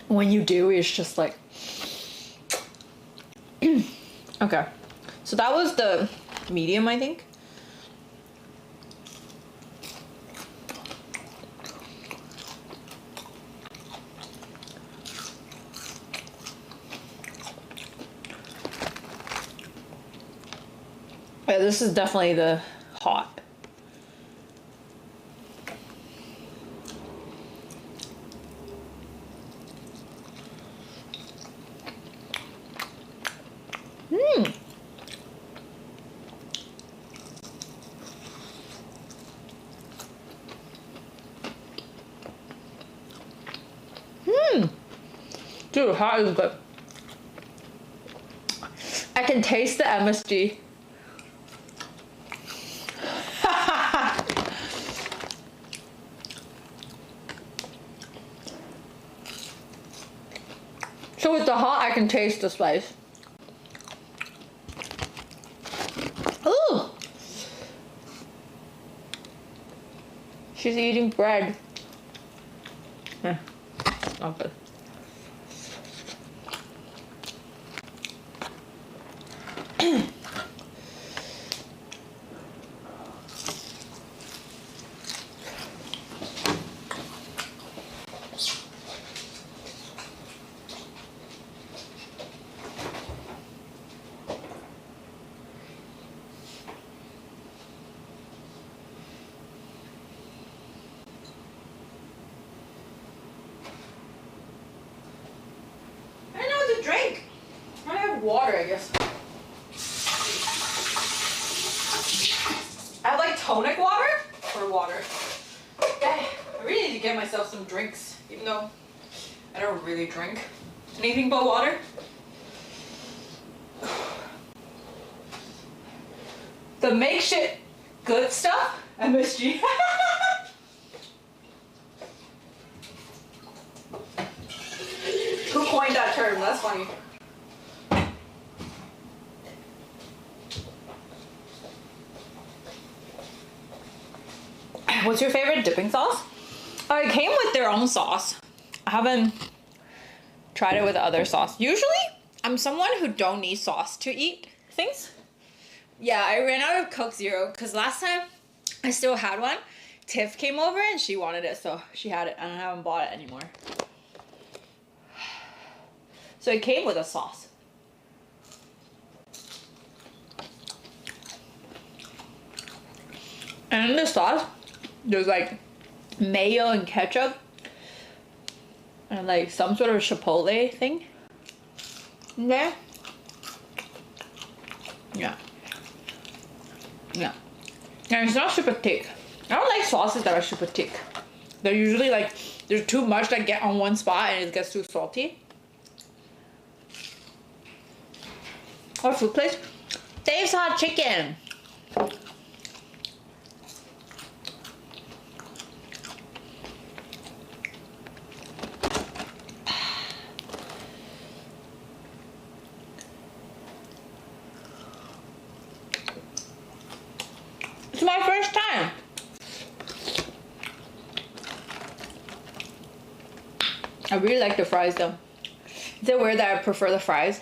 When you do, it's just like... Okay. So that was the medium, I think. Yeah, this is definitely the hot. Dude, hot is good. I can taste the MSG. So with the hot, I can taste the spice. Ooh! She's eating bread. Not good. Drink. I have water, I guess. I have like tonic water or water. Okay, I really need to get myself some drinks, even though I don't really drink anything but water. The make shit good stuff, MSG. Who coined that term? That's funny. What's your favorite dipping sauce? Oh, it came with their own sauce. I haven't tried it with other sauce. Usually, I'm someone who don't need sauce to eat things. Yeah, I ran out of Coke Zero because last time I still had one. Tiff came over and she wanted it, so she had it and I haven't bought it anymore. So it came with a sauce. And in the sauce, there's like mayo and ketchup. And like some sort of chipotle thing in there. Yeah. Yeah. And it's not super thick. I don't like sauces that are super thick. They're usually like, there's too much that get on one spot and it gets too salty. Or food place. Dave's Hot Chicken. It's my first time. I really like the fries though. Is it weird that I prefer the fries?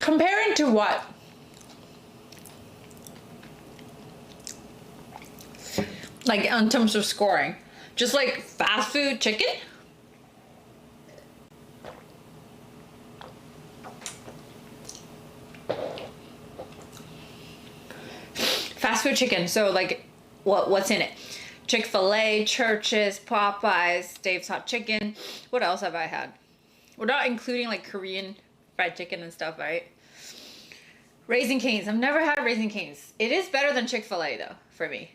Comparing to what? Like in terms of scoring. Just like fast food chicken? Fast food chicken. So like what's in it? Chick-fil-A, Church's, Popeyes, Dave's Hot Chicken. What else have I had? We're not including like Korean fried chicken and stuff, right? Raising Cane's. I've never had Raising Cane's. It is better than Chick-fil-A though, for me.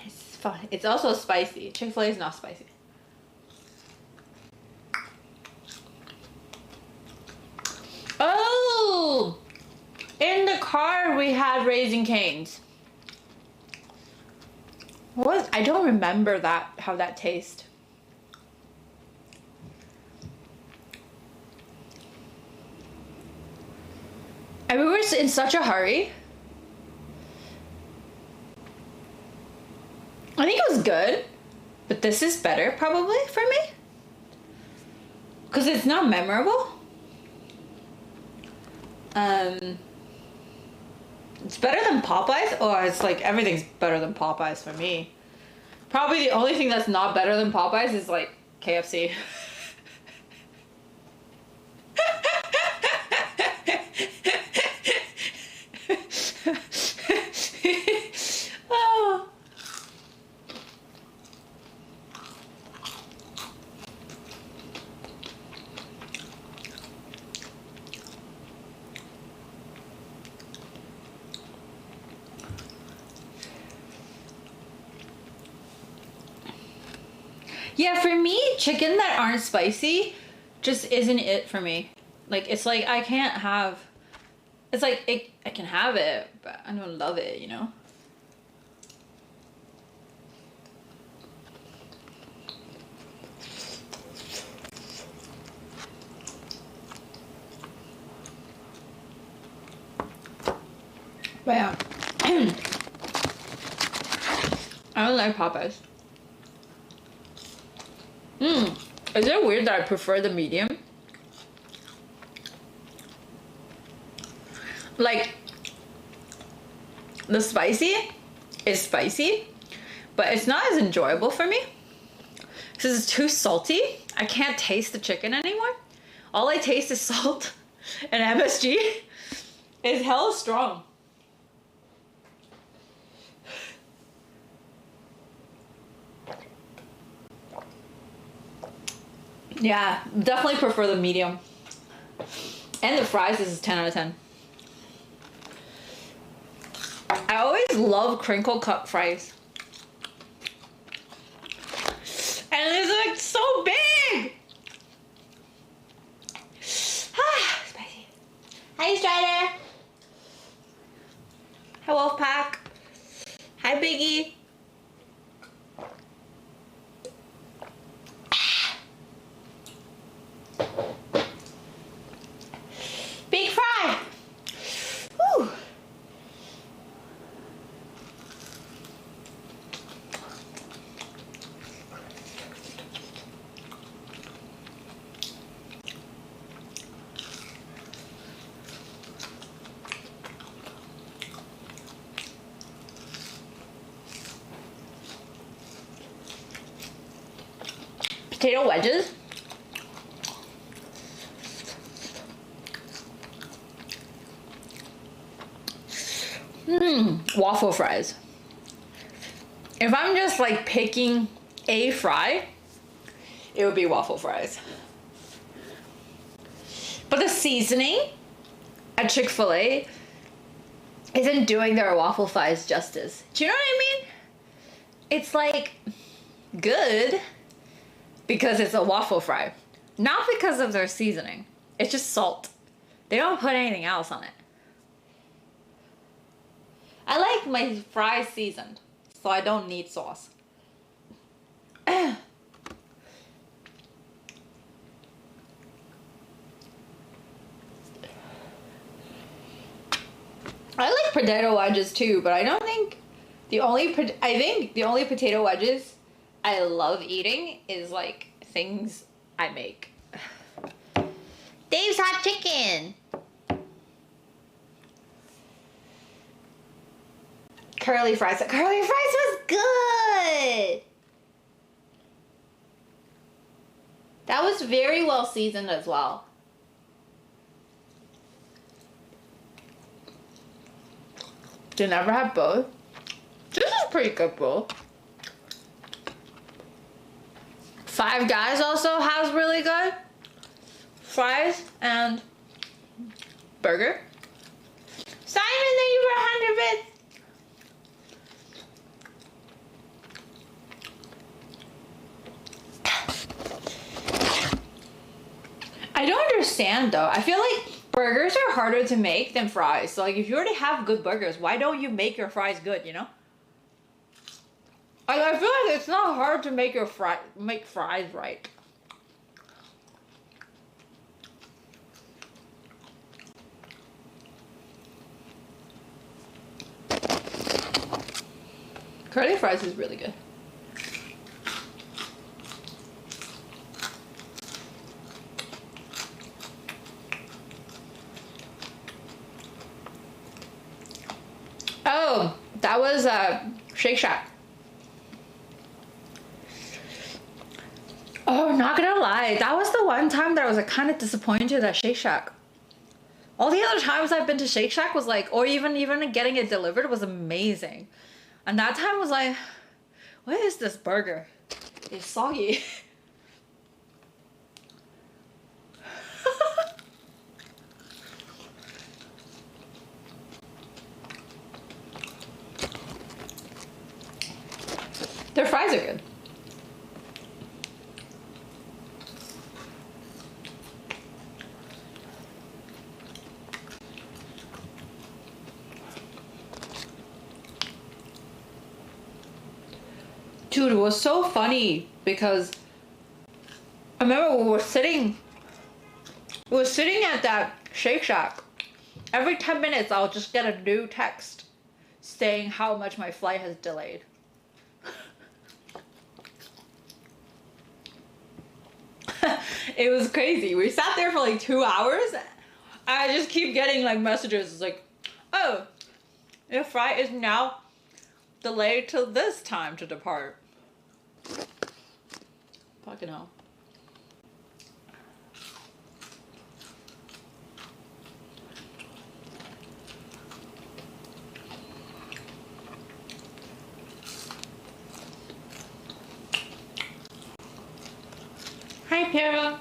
It's fun. It's also spicy. Chick-fil-A is not spicy. Oh! In the car we had Raising Cane's. What? I don't remember that, how that tastes. And we were in such a hurry. I think it was good, but this is better probably for me. Because it's not memorable. It's better than Popeyes. Oh, it's like everything's better than Popeyes for me. Probably the only thing that's not better than Popeyes is like KFC. Oh. Yeah, for me, chicken that aren't spicy just isn't it for me. Like, it's like I can't have... It's like, I can have it, but I don't love it, you know? But yeah. I don't like Popeyes. Is it weird that I prefer the medium? Like, the spicy is spicy, but it's not as enjoyable for me because it's too salty. I can't taste the chicken anymore. All I taste is salt, and MSG is hella strong. Yeah, definitely prefer the medium. And the fries, this is 10 out of 10. I always love crinkle cut fries. And it's like so big! Ah, spicy. Hi, Strider. Hi, Wolfpack. Hi, Biggie. Big fry. Woo. Potato wedges. Waffle fries. If I'm just like picking a fry, it would be waffle fries. But the seasoning at Chick-fil-A isn't doing their waffle fries justice. Do you know what I mean? It's like good because it's a waffle fry, not because of their seasoning. It's just salt. They don't put anything else on it. I like my fries seasoned, so I don't need sauce. I like potato wedges too, but I don't think the only potato wedges I love eating is like things I make. Dave's Hot Chicken. Curly fries. Curly fries was good. That was very well seasoned as well. Did never have both. This is pretty good, bro. Five Guys also has really good fries and burger. Simon, thank you for 100 bits. I don't understand though. I feel like burgers are harder to make than fries. So like if you already have good burgers, why don't you make your fries good, you know? Like, I feel like it's not hard to make make fries right. Curly fries is really good. Oh, that was Shake Shack. Oh, not gonna lie, that was the one time that I was like kind of disappointed at Shake Shack. All the other times I've been to Shake Shack was like, or even getting it delivered was amazing. And that time was like, what is this burger? It's soggy. Their fries are good. Dude, it was so funny because I remember we were sitting at that Shake Shack. Every 10 minutes I'll just get a new text saying how much my flight has delayed. It was crazy. We sat there for like 2 hours. I just keep getting like messages. It's like, oh, your flight is now delayed till this time to depart. Fucking hell. Hi, Piero.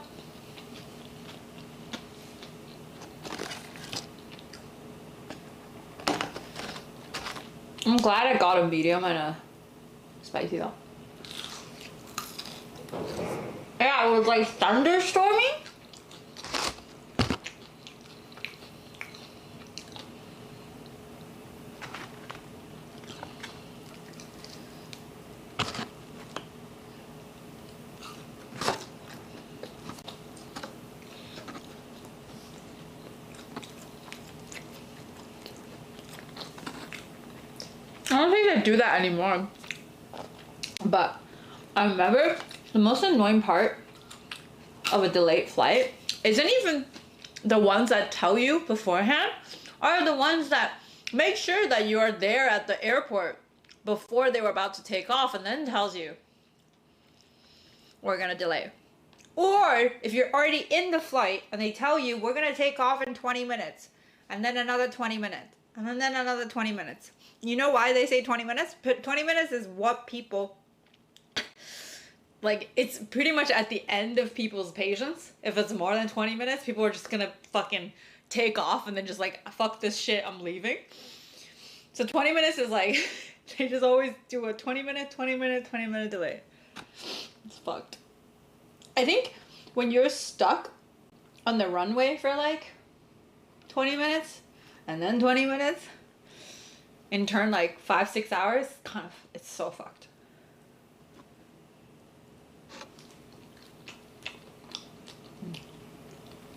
I'm glad I got a medium and a spicy though. Yeah, it was like thunderstorming. I don't think they do that anymore. But I remember the most annoying part of a delayed flight isn't even the ones that tell you beforehand, are the ones that make sure that you are there at the airport before they were about to take off and then tells you we're gonna delay. Or if you're already in the flight and they tell you we're gonna take off in 20 minutes and then another 20 minutes and then another 20 minutes. You know why they say 20 minutes? 20 minutes is what people, like, it's pretty much at the end of people's patience. If it's more than 20 minutes, people are just gonna fucking take off and then just like, fuck this shit, I'm leaving. So 20 minutes is like, they just always do a 20 minute delay. It's fucked. I think when you're stuck on the runway for like 20 minutes and then 20 minutes, in turn like 5-6 hours, kind of, it's so fucked.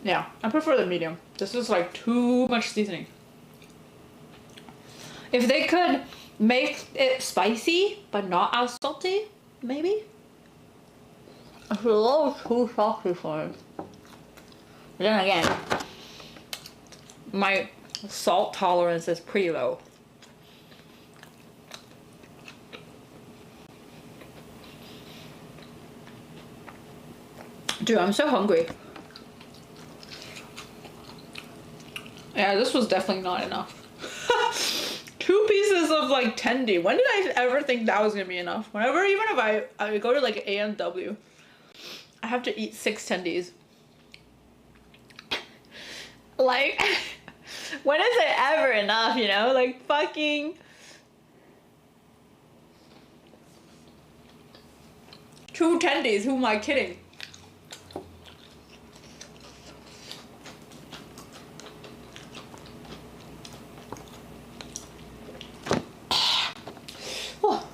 Yeah, I prefer the medium. This is like too much seasoning. If they could make it spicy but not as salty, maybe. It's a little too salty for me. But then again, my salt tolerance is pretty low. Dude, I'm so hungry. Yeah, this was definitely not enough. 2 pieces of like tendy. When did I ever think that was gonna be enough? Whenever, even if I go to like A&W, I have to eat 6 tendies. Like, when is it ever enough, you know? Like, fucking... 2 tendies, who am I kidding? Oh.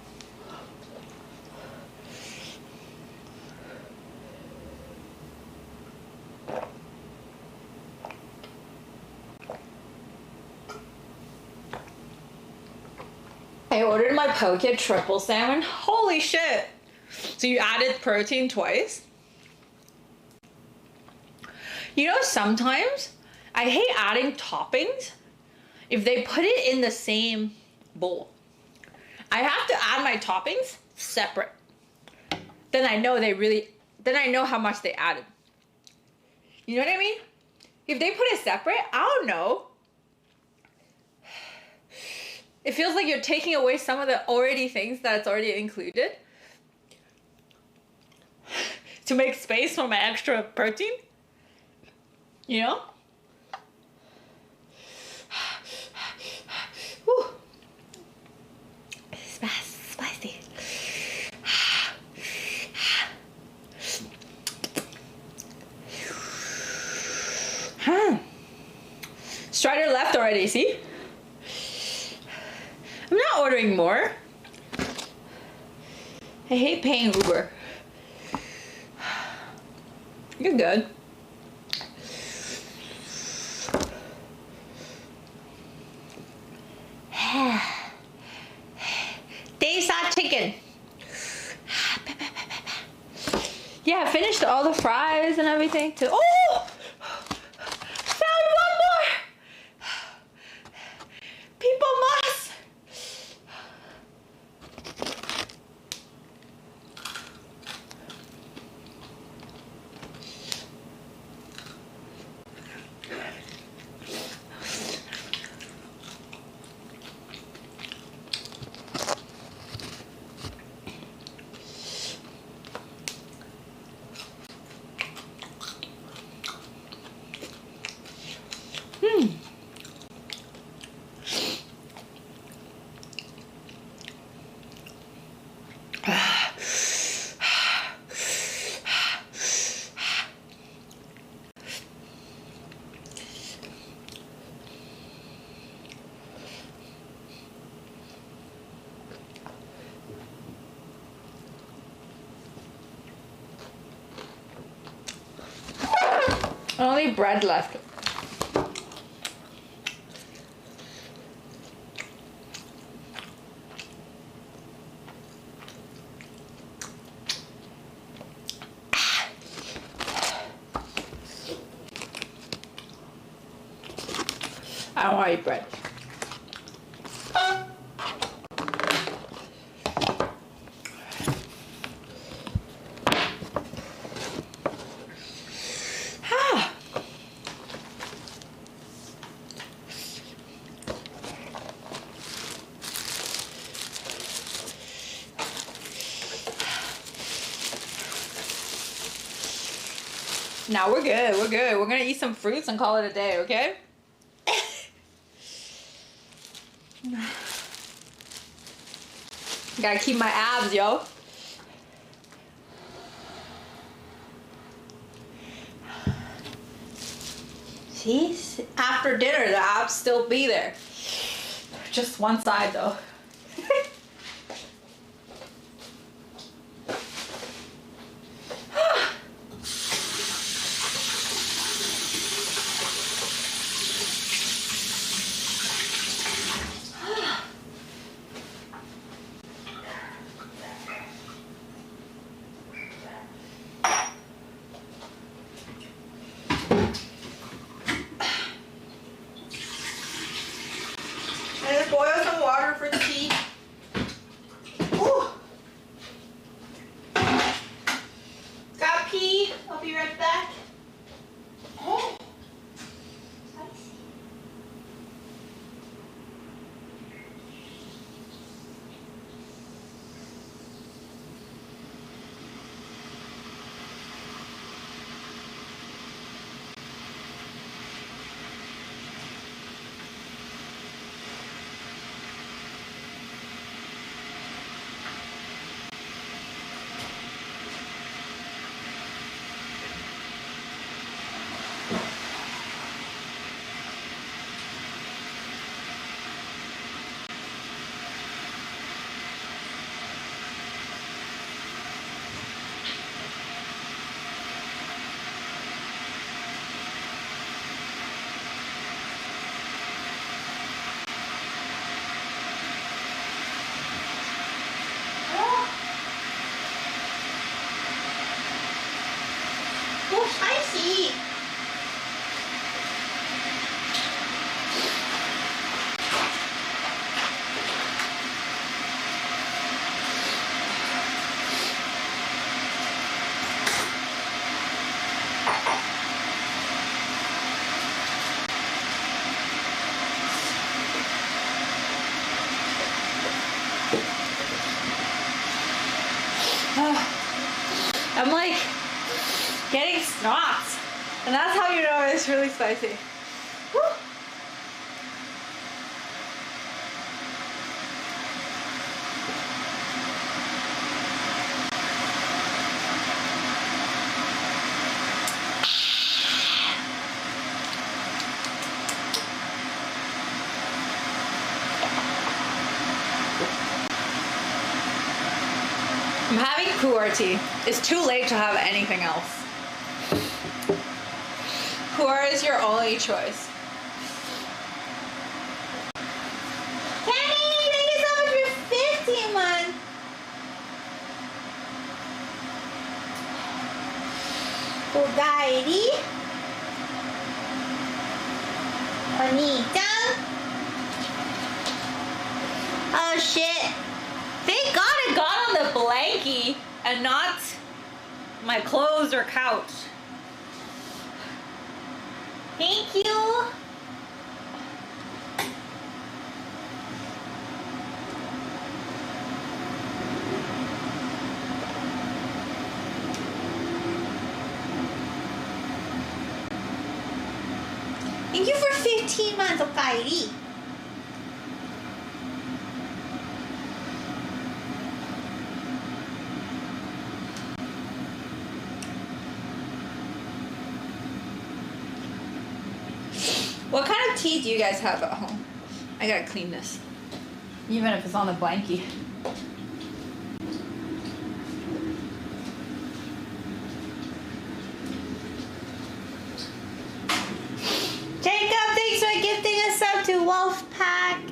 I ordered my poke triple salmon. Holy shit! So you added protein twice? You know, sometimes I hate adding toppings if they put it in the same bowl. I have to add my toppings separate. Then I know then I know how much they added. You know what I mean? If they put it separate, I don't know. It feels like you're taking away some of the already things that's already included to make space for my extra protein. You know? Whew. Spicy. Strider left already, see? I'm not ordering more. I hate paying Uber. You're good. Dayside chicken. Yeah, I finished all the fries and everything too. Oh! Found one more! People must! Only bread left. I don't want to eat bread. Now we're good. We're good. We're gonna eat some fruits and call it a day, okay? Gotta keep my abs, yo. See? After dinner, the abs still be there. Just one side, though. be right back. Oh. Oh, spicy. I'm like getting snots, and that's how you know it's really spicy. Whew. I'm having pu'er tea. It's too late to have anything else. Pu'er is your only choice. Kenny, thank you so much for 15 months. Ogairi. Oni-chan. Oh shit. Thank God it got on the blankie and not my clothes or couch. Thank you. Thank you for 15 months, Okairi. What kind of tea do you guys have at home? I gotta clean this. Even if it's on the blankie. Jacob, thanks for gifting a sub to Wolfpack.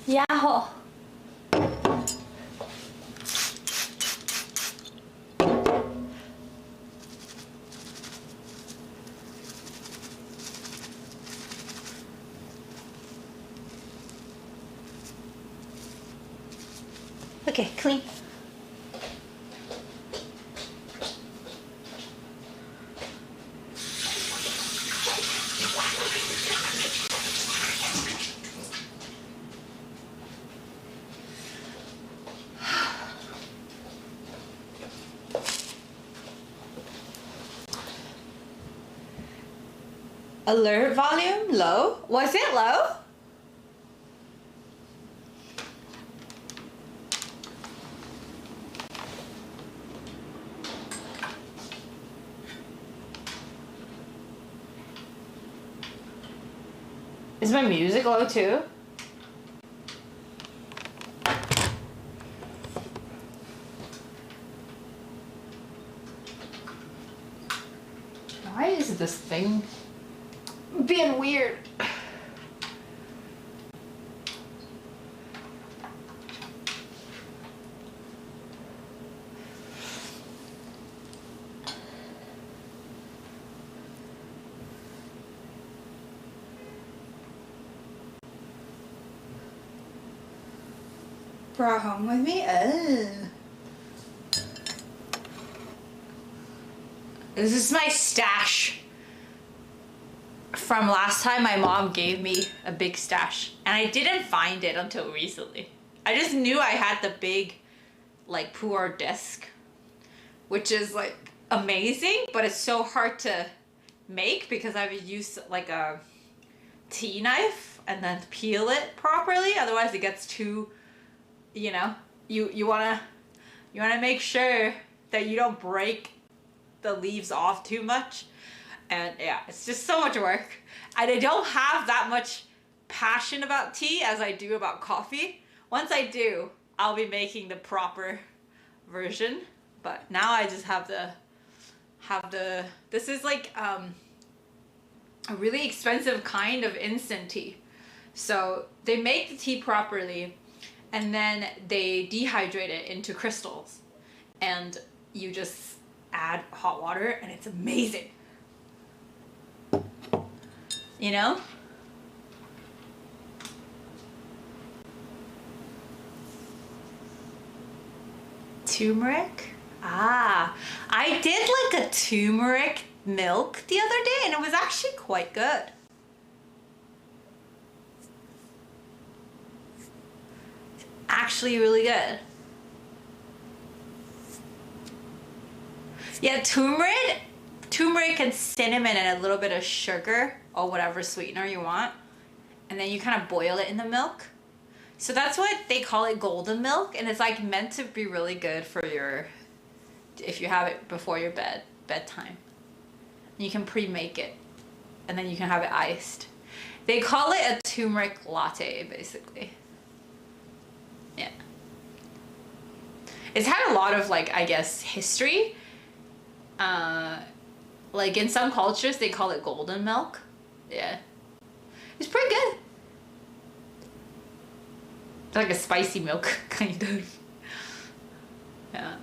Yahoo! Okay, clean. Alert volume low? Was it low? Is my music low too? Why is this thing being weird? Brought home with me? Oh. This is my stash from last time my mom gave me a big stash. And I didn't find it until recently. I just knew I had the big, like, pu'er disc, which is, like, amazing, but it's so hard to make because I've used, like, a tea knife and then peel it properly. Otherwise, it gets too, you know, you wanna make sure that you don't break the leaves off too much. And yeah, it's just so much work. And I don't have that much passion about tea as I do about coffee. Once I do, I'll be making the proper version. But now I just have the this is like a really expensive kind of instant tea. So they make the tea properly and then they dehydrate it into crystals. And you just add hot water and it's amazing. You know? Turmeric? Ah, I did like a turmeric milk the other day and it was actually quite good. Actually really good. Yeah, turmeric and cinnamon and a little bit of sugar or whatever sweetener you want. And then you kind of boil it in the milk. So that's what they call it, golden milk. And it's like meant to be really good for your, if you have it before your bedtime. You can pre-make it and then you can have it iced. They call it a turmeric latte, basically. Yeah. It's had a lot of, like, I guess, history. Like in some cultures they call it golden milk. Yeah. It's pretty good. It's like a spicy milk, kind of. Yeah.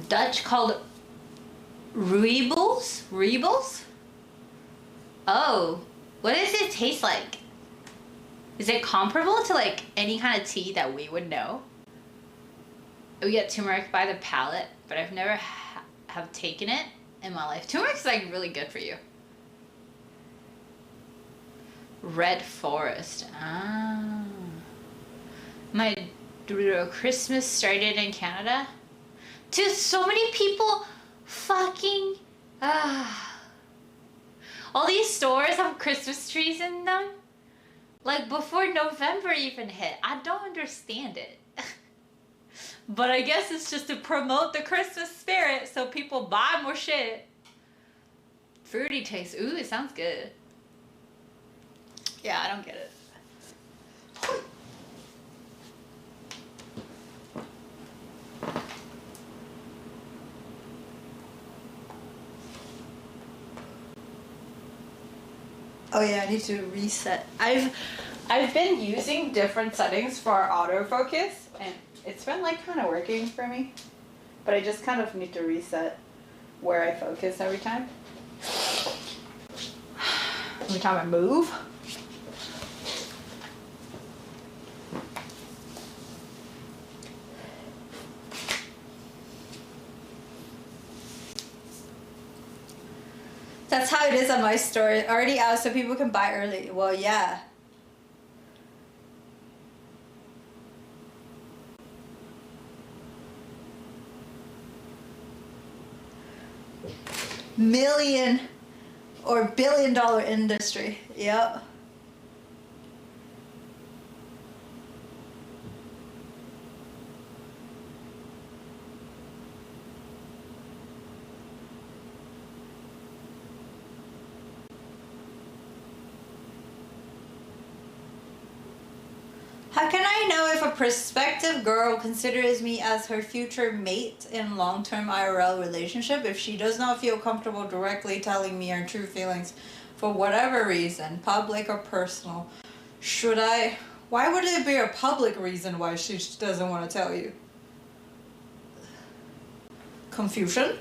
Dutch called Rooibos? Rooibos? Oh, what does it taste like? Is it comparable to like any kind of tea that we would know? We get turmeric by the pallet, but I've never have taken it in my life. Turmeric's like really good for you. Red Forest. Ah. My Christmas started in Canada. Dude, so many people fucking... all these stores have Christmas trees in them. Like, before November even hit. I don't understand it. But I guess it's just to promote the Christmas spirit so people buy more shit. Fruity taste. Ooh, it sounds good. Yeah, I don't get it. Oh yeah, I need to reset. I've been using different settings for autofocus and it's been like kind of working for me. but I just kind of need to reset where I focus every time. Every time I move. That's how it is on my store. Already out so people can buy early. Well, yeah. Million or billion-dollar industry. Yep. How can I know if a prospective girl considers me as her future mate in long-term IRL relationship if she does not feel comfortable directly telling me her true feelings for whatever reason, public or personal? Should I... Why would it be a public reason why she doesn't want to tell you? Confusion?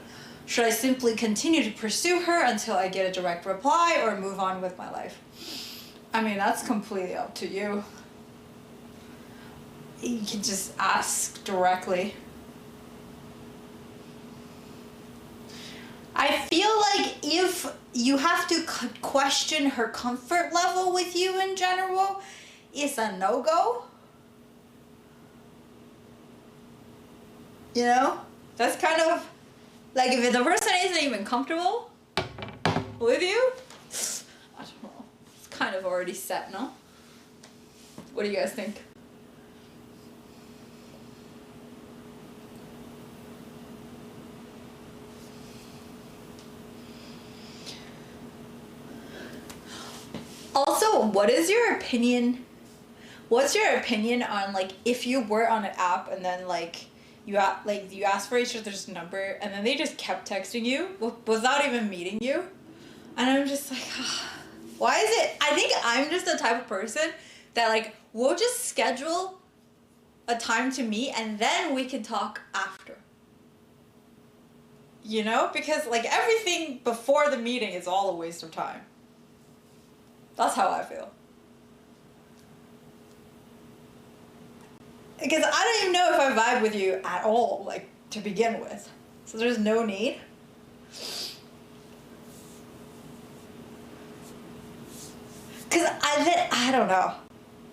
Should I simply continue to pursue her until I get a direct reply or move on with my life? I mean, that's completely up to you. You can just ask directly. I feel like if you have to question her comfort level with you in general, it's a no-go. You know? That's kind of like if the person isn't even comfortable with you, I don't know. It's kind of already set, no? What do you guys think? Also, what is your opinion? What's your opinion on like if you were on an app and then like you asked for each other's number and then they just kept texting you without even meeting you, and I'm just like, why is it? I think I'm just the type of person that like we'll just schedule a time to meet and then we can talk after. You know, because like everything before the meeting is all a waste of time. That's how I feel. Because I don't even know if I vibe with you at all, like, to begin with. So there's no need. Because I don't know.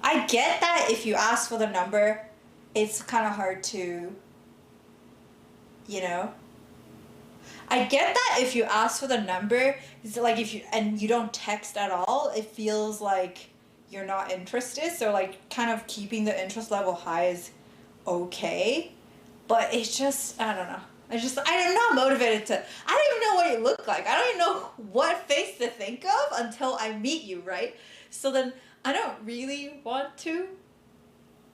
I get that if you ask for the number, it's kind of hard to, you know. I get that if you ask for the number, it's like if you don't text at all, it feels like you're not interested. So like kind of keeping the interest level high is okay. But it's just, I don't know. I'm not motivated to, I don't even know what you look like. I don't even know what face to think of until I meet you, right? So then I don't really want to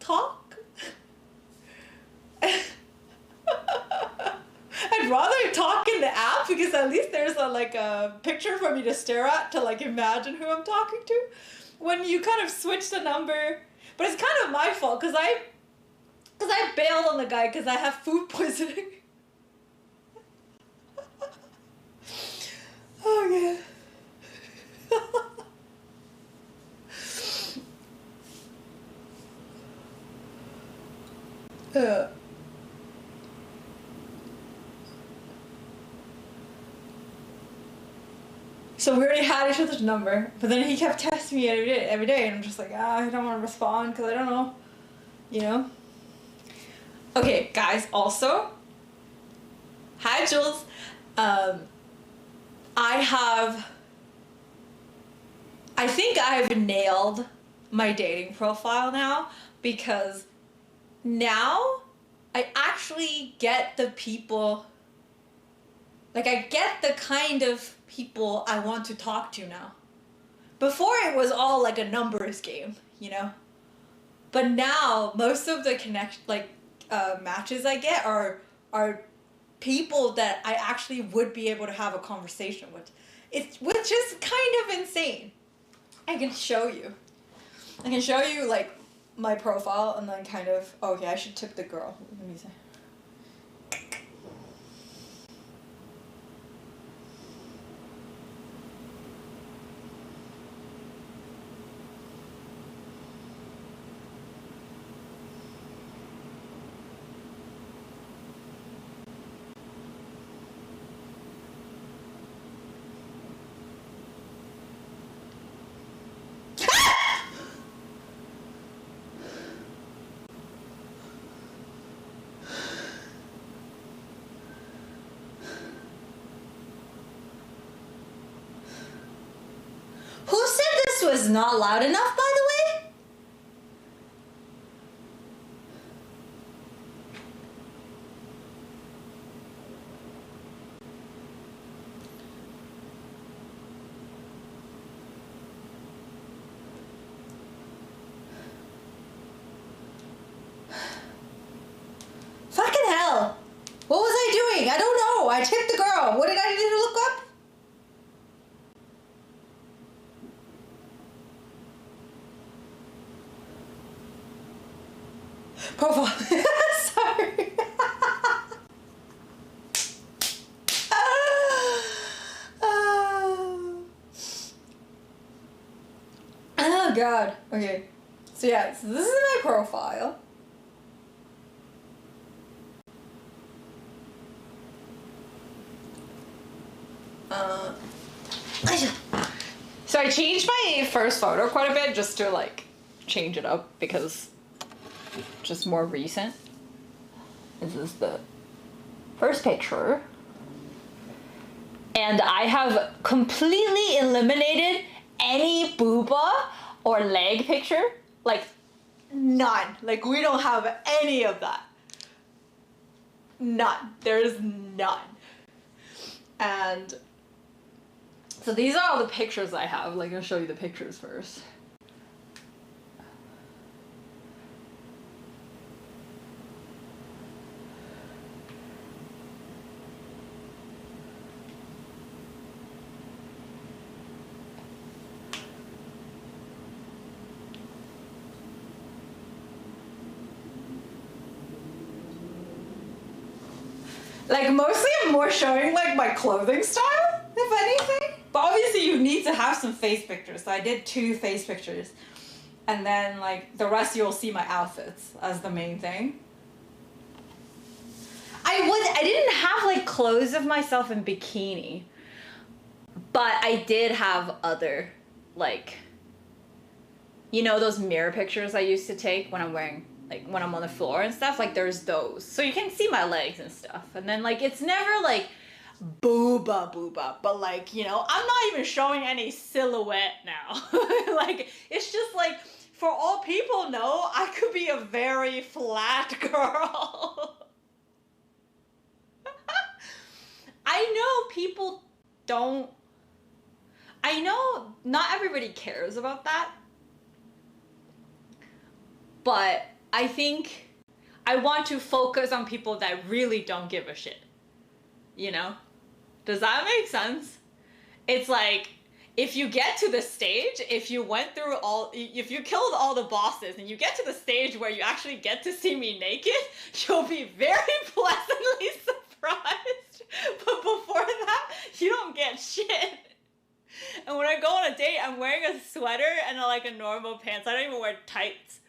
talk. I'd rather talk in the app because at least there's a picture for me to stare at to like imagine who I'm talking to. When you kind of switch the number, but it's kind of my fault because I bailed on the guy because I have food poisoning. Oh yeah. So we already had each other's number, but then he kept texting me every day, and I'm just like, I don't want to respond because I don't know, you know? Okay, guys, also, hi, Jules. I think I've nailed my dating profile now because now I actually get the people, like I get the kind of people I want to talk to now. Before it was all like a numbers game, you know? But now most of the matches I get are people that I actually would be able to have a conversation with. Which is kind of insane. I can show you like my profile and then kind of, okay, I should tip the girl. Let me see. was not loud enough, by the way? Fucking hell. What was I doing? I don't know. I tipped the girl. What did I need to look up? Profile. Sorry. Oh god. Okay. So yeah, so this is my profile. So I changed my first photo quite a bit just to like change it up because just more recent. This is the first picture. And I have completely eliminated any booba or leg picture. Like none. Like we don't have any of that. None. There's none. And so these are all the pictures I have. Like I'll show you the pictures first. Like mostly I'm more showing like my clothing style, if anything. But obviously you need to have some face pictures. So I did 2 face pictures. And then like the rest you'll see my outfits as the main thing. I didn't have like clothes of myself in bikini. But I did have other like, you know those mirror pictures I used to take when I'm wearing, like when I'm on the floor and stuff, like there's those. So you can see my legs and stuff. And then like, it's never like booba, but like, you know, I'm not even showing any silhouette now. Like, it's just like, for all people know, I could be a very flat girl. I know people don't, I know not everybody cares about that. But I think I want to focus on people that really don't give a shit. You know? Does that make sense? It's like, if you get to the stage, if you killed all the bosses and you get to the stage where you actually get to see me naked, you'll be very pleasantly surprised. But before that, you don't get shit. And when I go on a date, I'm wearing a sweater and like a normal pants. I don't even wear tights.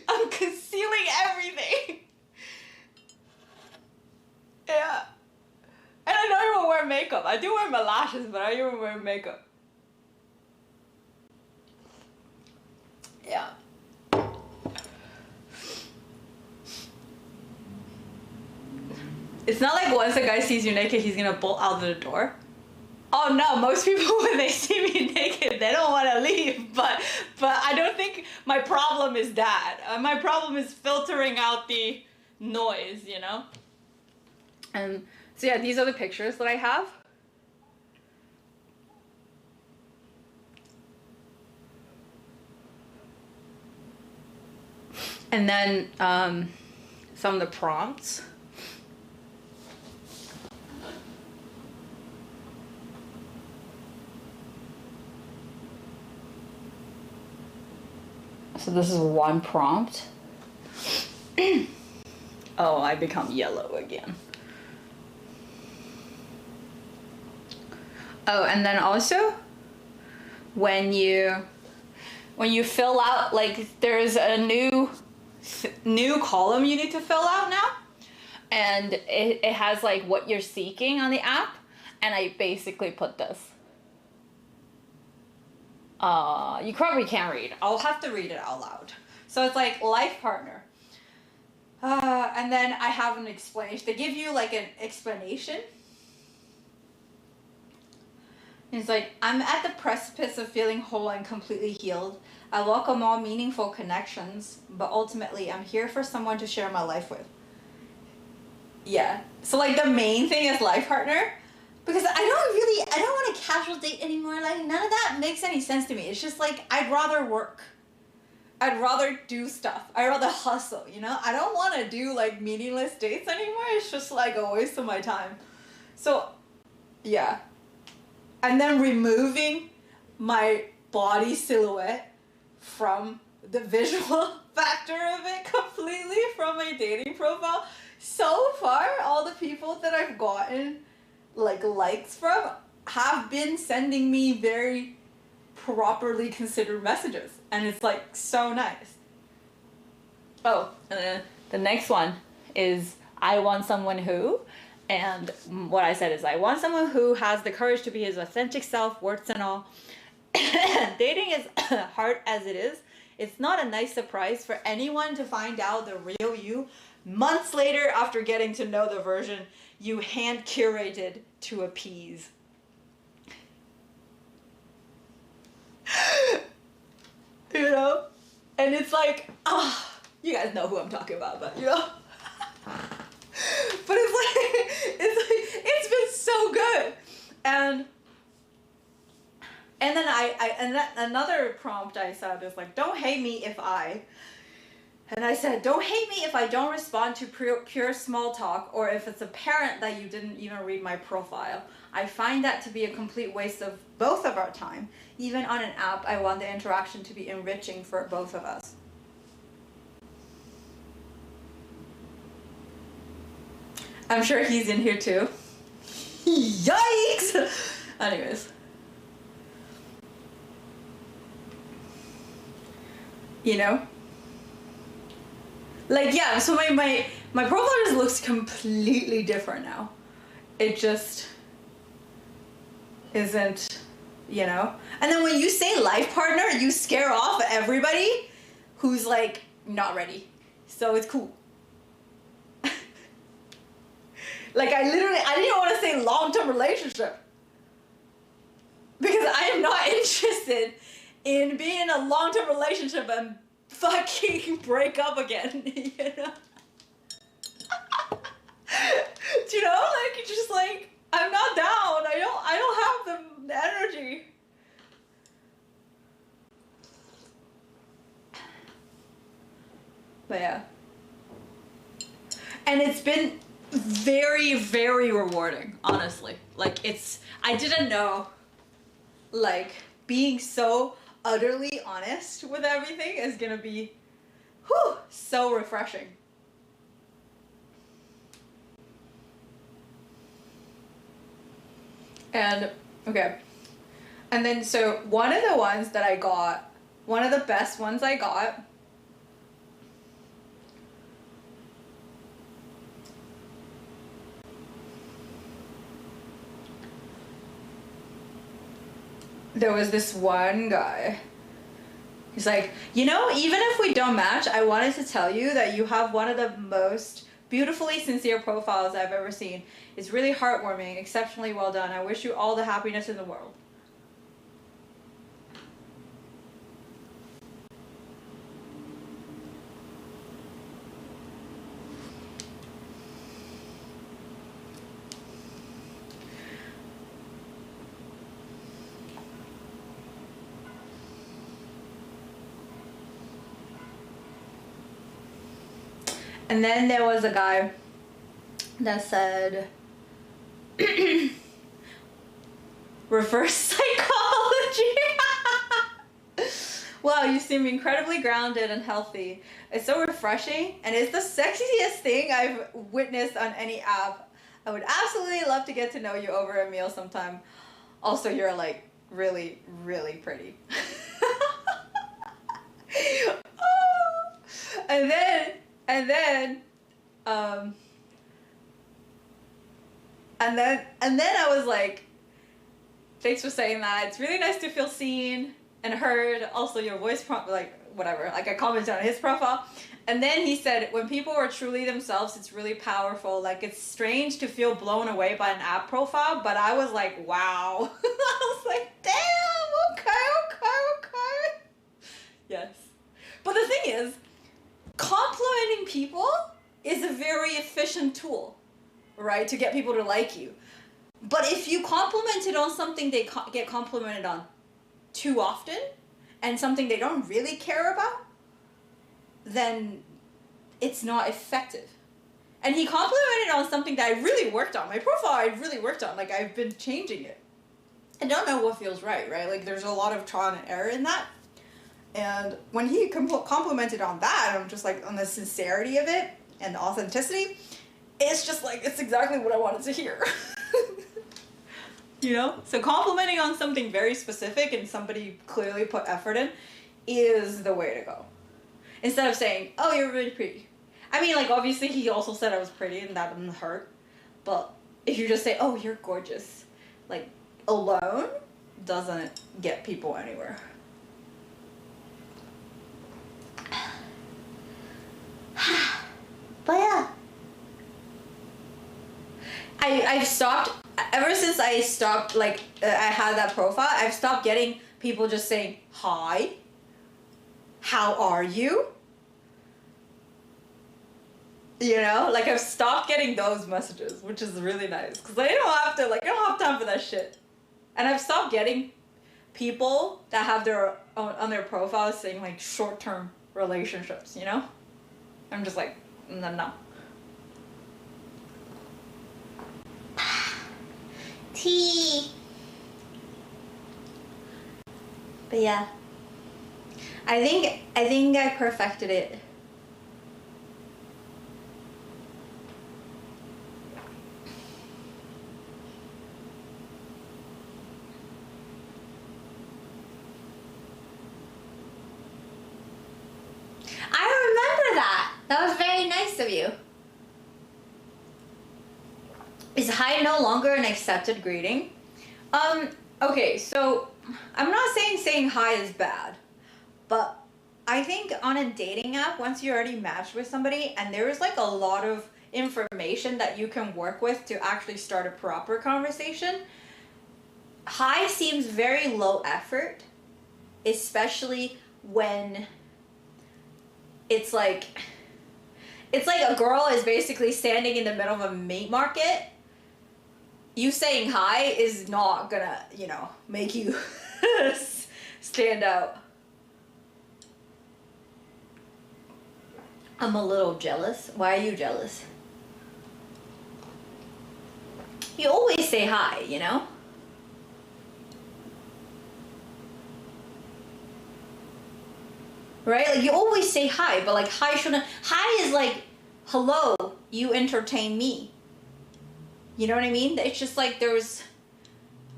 I'm concealing everything. Yeah. And I don't even wear makeup. I do wear my lashes, but I don't even wear makeup. Yeah. It's not like once a guy sees you naked, he's gonna bolt out the door. Oh no, most people when they see me naked, they don't want to leave, but I don't think my problem is that. My problem is filtering out the noise, you know? And so yeah, these are the pictures that I have. And then some of the prompts. So this is one prompt. Oh, I become yellow again. Oh, and then also when you fill out, like there's a new column you need to fill out now, and it has like what you're seeking on the app, and I basically put this. You probably can't read. I'll have to read it out loud. So it's like life partner. And then I have an explanation. They give you like an explanation. It's like, I'm at the precipice of feeling whole and completely healed. I welcome all meaningful connections, but ultimately I'm here for someone to share my life with. Yeah. So like the main thing is life partner, because I don't want a casual date anymore. Like none of that makes any sense to me. It's just like, I'd rather work. I'd rather do stuff. I'd rather hustle, you know? I don't want to do like meaningless dates anymore. It's just like a waste of my time. So, yeah. And then removing my body silhouette from the visual factor of it completely from my dating profile. So far, all the people that I've gotten like likes from have been sending me very properly considered messages, and it's like so nice. Oh, and then the next one is I want someone who, and what I said is I want someone who has the courage to be his authentic self, warts and all. Dating is hard as it is. It's not a nice surprise for anyone to find out the real you months later after getting to know the version you hand curated to appease. You know? And it's like, you guys know who I'm talking about, but you know? But it's been so good. And then another prompt I said is like, don't hate me if I, and I said, don't hate me if I don't respond to pure small talk, or if it's apparent that you didn't even read my profile. I find that to be a complete waste of both of our time. Even on an app, I want the interaction to be enriching for both of us. I'm sure he's in here too. Yikes! Anyways. You know? Like, yeah, so my profile just looks completely different now. It just isn't, you know? And then when you say life partner, you scare off everybody who's like not ready. So it's cool. Like I didn't want to say long-term relationship, because I am not interested in being in a long-term relationship and fucking break up again, you know? Do you know? Like, just like, I'm not down. I don't have the energy. But yeah. And it's been very, very rewarding, honestly. Like, I didn't know, like, being so utterly honest with everything is gonna be, so refreshing. And, okay. And then, so, one of the ones that I got, one of the best ones I got, there was this one guy. He's like, you know, even if we don't match, I wanted to tell you that you have one of the most beautifully sincere profiles I've ever seen. It's really heartwarming, exceptionally well done. I wish you all the happiness in the world. And then there was a guy that said, reverse psychology. Wow, you seem incredibly grounded and healthy. It's so refreshing, and it's the sexiest thing I've witnessed on any app. I would absolutely love to get to know you over a meal sometime. Also, you're like really, really pretty. Oh. And then I was like, thanks for saying that. It's really nice to feel seen and heard. Also, your voice whatever. Like I commented on his profile. And then he said, when people are truly themselves, it's really powerful. Like, it's strange to feel blown away by an app profile, but I was like, wow. I was like, damn, okay. Yes. But the thing is, complimenting people is a very efficient tool, right, to get people to like you. But if you complimented on something they get complimented on too often, and something they don't really care about, then it's not effective. And he complimented on something that I really worked on. My profile I really worked on. Like, I've been changing it. I don't know what feels right? Like, there's a lot of trial and error in that. And when he complimented on that, I'm just like, on the sincerity of it and the authenticity, it's just like, it's exactly what I wanted to hear. You know? So complimenting on something very specific and somebody clearly put effort in is the way to go. Instead of saying, oh, you're really pretty. I mean, like, obviously he also said I was pretty and that didn't hurt. But if you just say, oh, you're gorgeous, like, alone doesn't get people anywhere. But yeah. I've stopped, ever since I stopped, like, I had that profile, I've stopped getting people just saying, hi, how are you? You know, like, I've stopped getting those messages, which is really nice, because I don't have time for that shit. And I've stopped getting people that have their on their profiles saying, like, short-term relationships, you know? I'm just like, no. Tea. But yeah, I think I perfected it. I remember that. That was very nice of you. Is hi no longer an accepted greeting? Okay, so I'm not saying hi is bad, but I think on a dating app, once you're already matched with somebody and there is like a lot of information that you can work with to actually start a proper conversation, hi seems very low effort, especially when it's like a girl is basically standing in the middle of a meat market. You saying hi is not gonna, you know, make you stand out. I'm a little jealous. Why are you jealous? You always say hi, you know? Right? Like, you always say hi, but like, hi is like, hello, you entertain me. You know what I mean? It's just like, there's,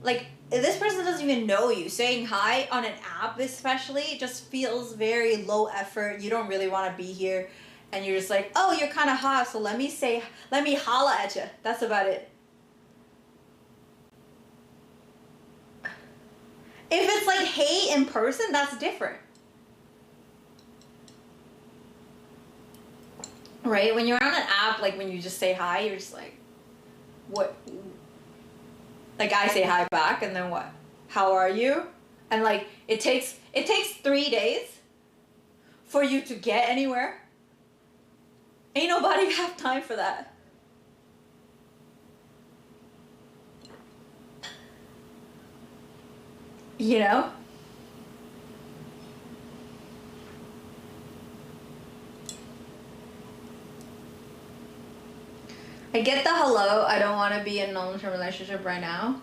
like, if this person doesn't even know you, saying hi on an app especially just feels very low effort. You don't really want to be here. And you're just like, oh, you're kind of hot, so let me holla at you. That's about it. If it's like, hey, in person, that's different. Right? When you're on an app, like, when you just say hi, you're just like, what? Like, I say hi back, and then what? How are you? And like, it takes 3 days for you to get anywhere. Ain't nobody have time for that. You know? I get the hello, I don't want to be in a long-term relationship right now.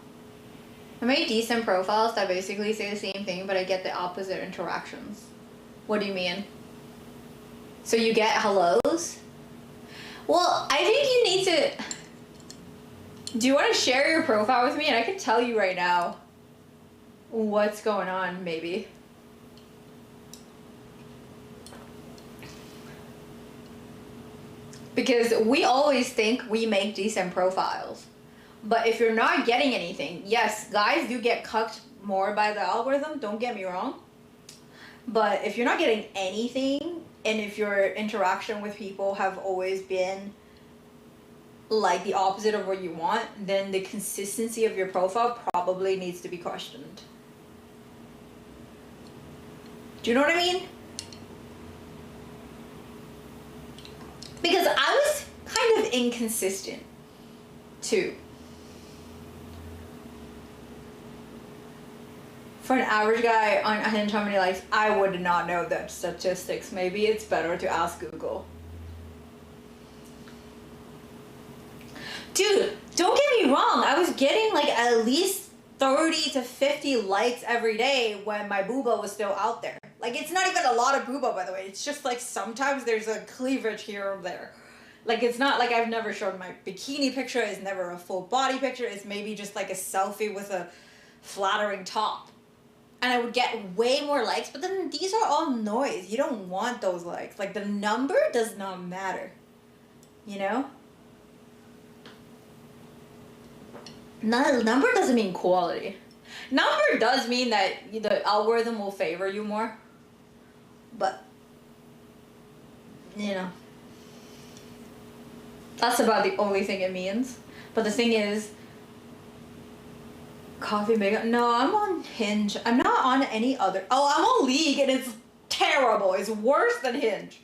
I made decent profiles that basically say the same thing, but I get the opposite interactions. What do you mean? So you get hellos? Well, I think you need to... Do you want to share your profile with me? And I can tell you right now what's going on, maybe. Because we always think we make decent profiles. But if you're not getting anything, yes, guys do get cucked more by the algorithm, don't get me wrong. But if you're not getting anything, and if your interaction with people have always been like the opposite of what you want, then the consistency of your profile probably needs to be questioned. Do you know what I mean? Because I was kind of inconsistent too. For an average guy on Hinge, how many likes? I would not know that statistics. Maybe it's better to ask Google. Dude, don't get me wrong. I was getting like at least 30 to 50 likes every day when my booba was still out there. Like, it's not even a lot of booba, by the way. It's just like sometimes there's a cleavage here or there. Like, it's not like I've never shown my bikini picture. It's never a full body picture. It's maybe just like a selfie with a flattering top. And I would get way more likes, but then these are all noise. You don't want those likes. Like, the number does not matter. You know? Number doesn't mean quality. Number does mean that the algorithm will favor you more. But, you know, that's about the only thing it means. But the thing is, coffee maker. No, I'm on Hinge. I'm not on any other. Oh, I'm on League and it's terrible. It's worse than Hinge.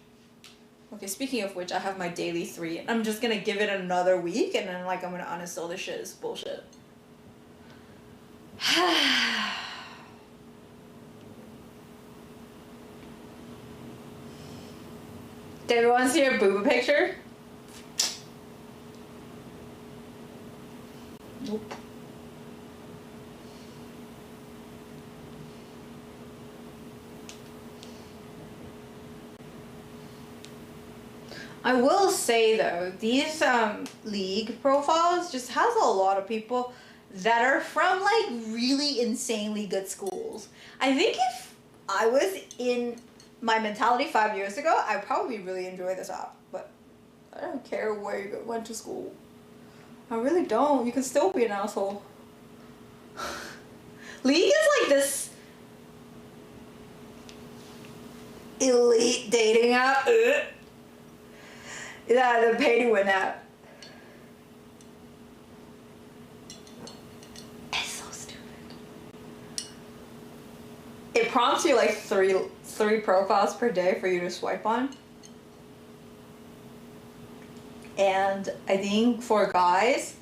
Okay, speaking of which, I have my daily 3. I'm just gonna give it another week and then like I'm gonna uninstall this shit. It's bullshit. Did everyone see your booba picture? Nope. I will say though, these League profiles just has a lot of people that are from like really insanely good schools. I think if I was in my mentality 5 years ago, I'd probably really enjoy this app. But I don't care where you went to school. I really don't. You can still be an asshole. League is like this elite dating app. Yeah, the pay to win app. It's so stupid. It prompts you like three profiles per day for you to swipe on. And I think for guys,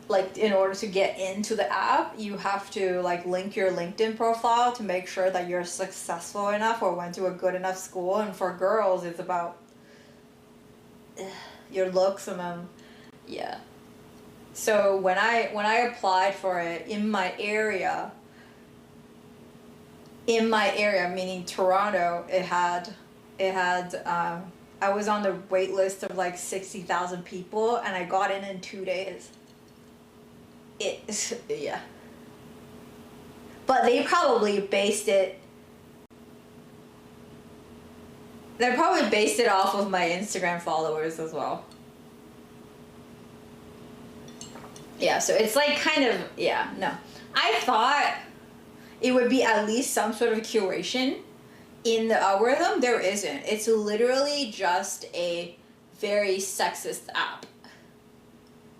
like in order to get into the app, you have to like link your LinkedIn profile to make sure that you're successful enough or went to a good enough school. And for girls, it's about your looks and then yeah. So when I applied for it in my area, meaning Toronto, it had I was on the wait list of like 60,000 people and I got in 2 days. Yeah. But they probably based it off of my Instagram followers as well. Yeah, so it's like kind of, yeah, no. I thought it would be at least some sort of curation in the algorithm. There isn't. It's literally just a very sexist app.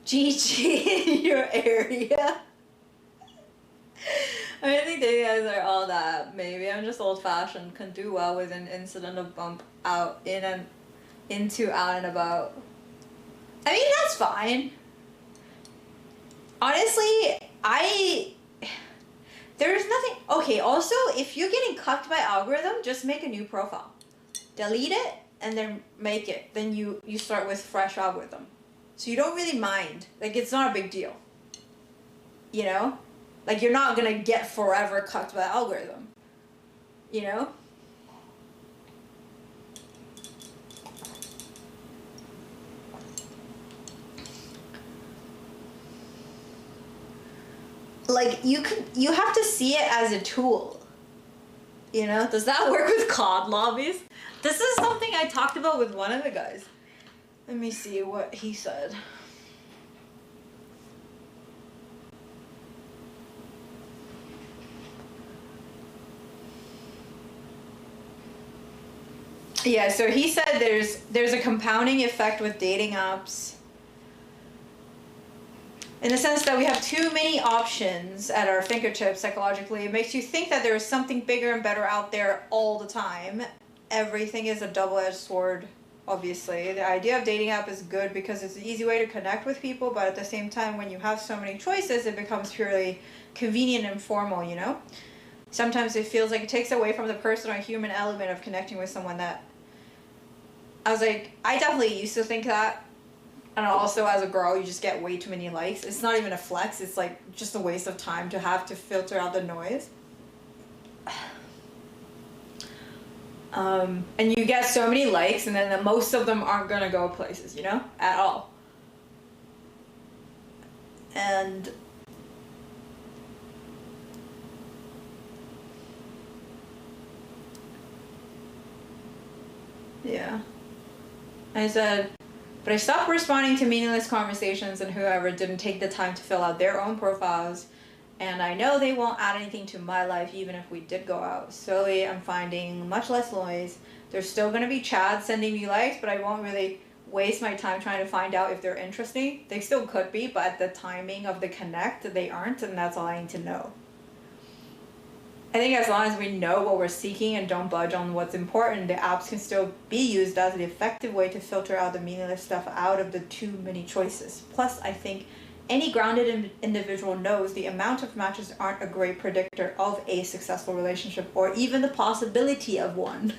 GG in your area. I don't think they guys are all that. Maybe I'm just old-fashioned. Can do well with an incident of bump out into out and about. I mean, that's fine. Honestly, there's nothing. Okay, also, if you're getting cucked by algorithm, just make a new profile. Delete it and then make it. Then you start with fresh algorithm. So you don't really mind. Like, it's not a big deal. You know? Like, you're not gonna get forever cucked by algorithm. You know? Like, you have to see it as a tool. You know? Does that work with COD lobbies? This is something I talked about with one of the guys. Let me see what he said. Yeah, so he said there's a compounding effect with dating apps. In the sense that we have too many options at our fingertips psychologically. It makes you think that there is something bigger and better out there all the time. Everything is a double-edged sword, obviously. The idea of dating app is good because it's an easy way to connect with people, but at the same time, when you have so many choices, it becomes purely convenient and formal, you know? Sometimes it feels like it takes away from the personal human element of connecting with someone that... I was like, I definitely used to think that. And also, as a girl, you just get way too many likes. It's not even a flex. It's like just a waste of time to have to filter out the noise. And you get so many likes, and then most of them aren't gonna go places, you know, at all. And yeah, I said. But I stopped responding to meaningless conversations and whoever didn't take the time to fill out their own profiles. And I know they won't add anything to my life even if we did go out. Slowly, I'm finding much less noise. There's still going to be chads sending me likes, but I won't really waste my time trying to find out if they're interesting. They still could be, but at the timing of the connect, they aren't, and that's all I need to know. I think as long as we know what we're seeking and don't budge on what's important, the apps can still be used as an effective way to filter out the meaningless stuff out of the too many choices. Plus, I think any grounded individual knows the amount of matches aren't a great predictor of a successful relationship or even the possibility of one.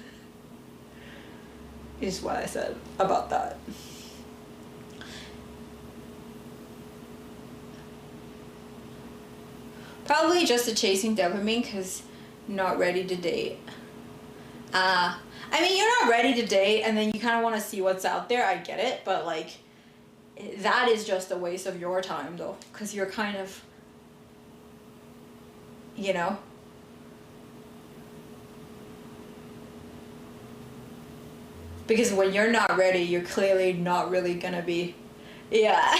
Is what I said about that. Probably just a chasing dopamine because not ready to date. I mean, you're not ready to date and then you kind of want to see what's out there. I get it, but like that is just a waste of your time though, because you're kind of, you know, because when you're not ready, you're clearly not really gonna be, yeah.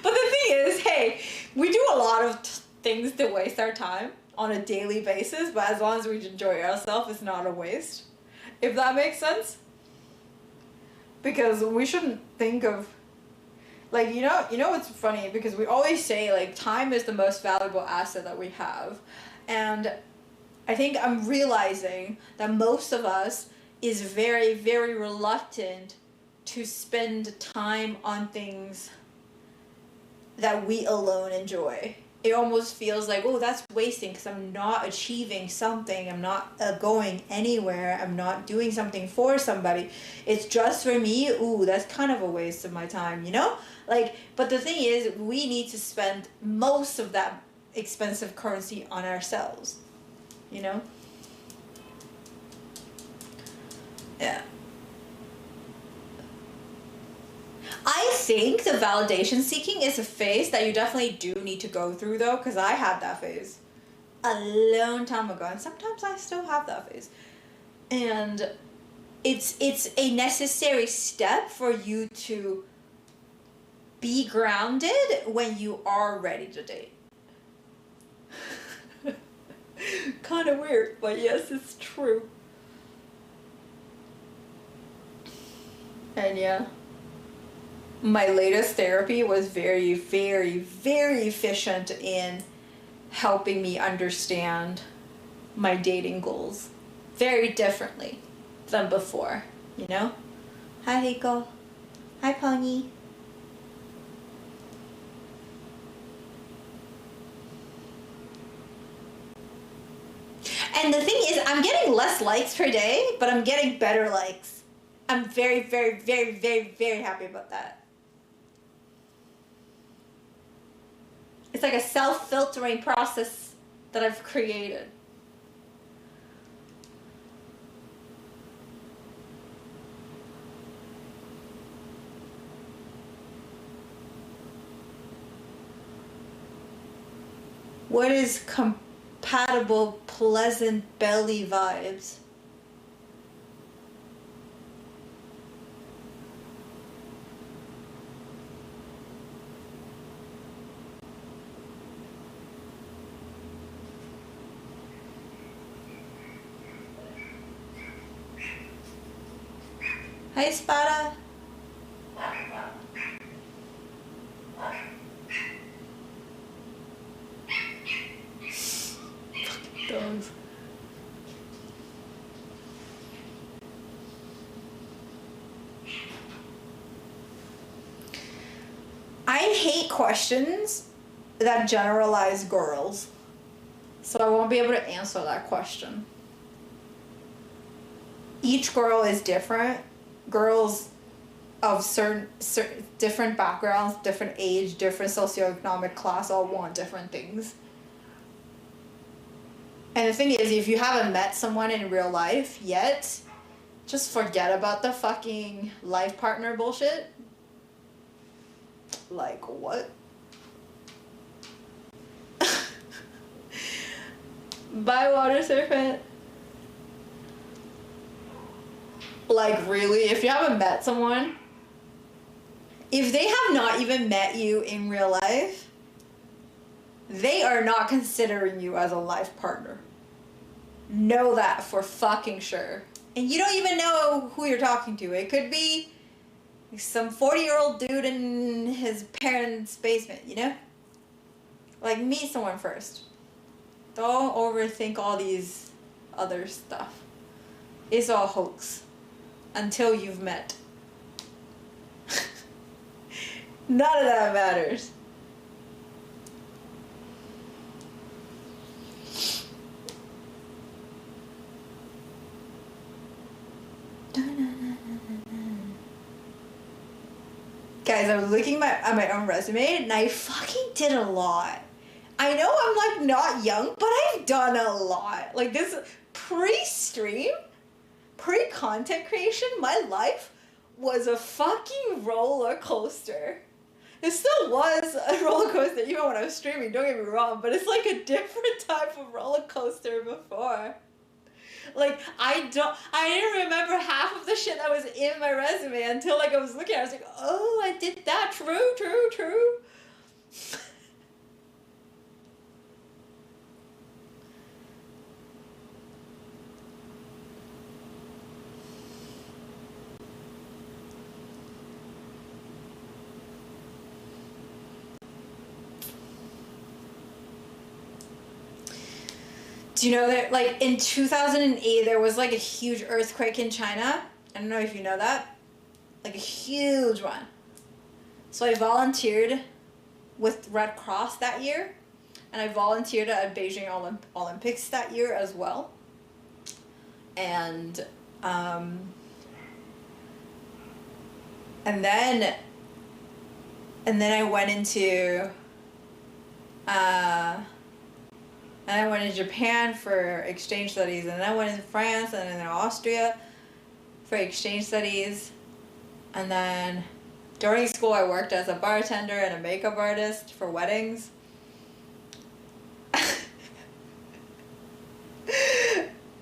But the thing is, hey, we do a lot of things to waste our time on a daily basis, but as long as we enjoy ourselves, it's not a waste. If that makes sense. Because we shouldn't think of, like, you know what's funny? Because we always say, like, time is the most valuable asset that we have. And I think I'm realizing that most of us is very, very reluctant to spend time on things that we alone enjoy. It almost feels like, oh, that's wasting because I'm not achieving something. I'm not going anywhere. I'm not doing something for somebody. It's just for me. Ooh, that's kind of a waste of my time, you know? Like, but the thing is, we need to spend most of that expensive currency on ourselves, you know? Yeah. I think the validation seeking is a phase that you definitely do need to go through though, because I had that phase a long time ago, and sometimes I still have that phase. And it's a necessary step for you to be grounded when you are ready to date. Kind of weird, but yes, it's true. And yeah. My latest therapy was very, very, very efficient in helping me understand my dating goals very differently than before, you know? Hi, Rico. Hi, Pony. And the thing is, I'm getting less likes per day, but I'm getting better likes. I'm very, very, very, very, very happy about that. It's like a self-filtering process that I've created. What is compatible, pleasant belly vibes? Hi, Spada. Dogs. I hate questions that generalize girls, so I won't be able to answer that question. Each girl is different. Girls of certain different backgrounds, different age, different socioeconomic class all want different things. And the thing is, if you haven't met someone in real life yet, just forget about the fucking life partner bullshit. Like, what? Bye, water serpent. Like, really, if you haven't met someone, if they have not even met you in real life, they are not considering you as a life partner. Know that for fucking sure. And you don't even know who you're talking to. It could be some 40-year-old dude in his parents' basement, you know? Like, meet someone first. Don't overthink all these other stuff. It's all hoax. Until you've met. None of that matters. Guys, I was looking at my own resume and I fucking did a lot. I know I'm like not young, but I've done a lot. Like this pre-stream, pre-content creation, my life was a fucking roller coaster. It still was a roller coaster even when I was streaming, don't get me wrong, but it's like a different type of roller coaster before. Like, I didn't remember half of the shit that was in my resume until, like, I was looking at it. I was like, oh, I did that. True. Do you know that, like, in 2008, there was, like, a huge earthquake in China? I don't know if you know that. Like, a huge one. So I volunteered with Red Cross that year. And I volunteered at Beijing Olympics that year as well. And then I went into... And I went to Japan for exchange studies, and then I went in France and then Austria for exchange studies. And then during school I worked as a bartender and a makeup artist for weddings.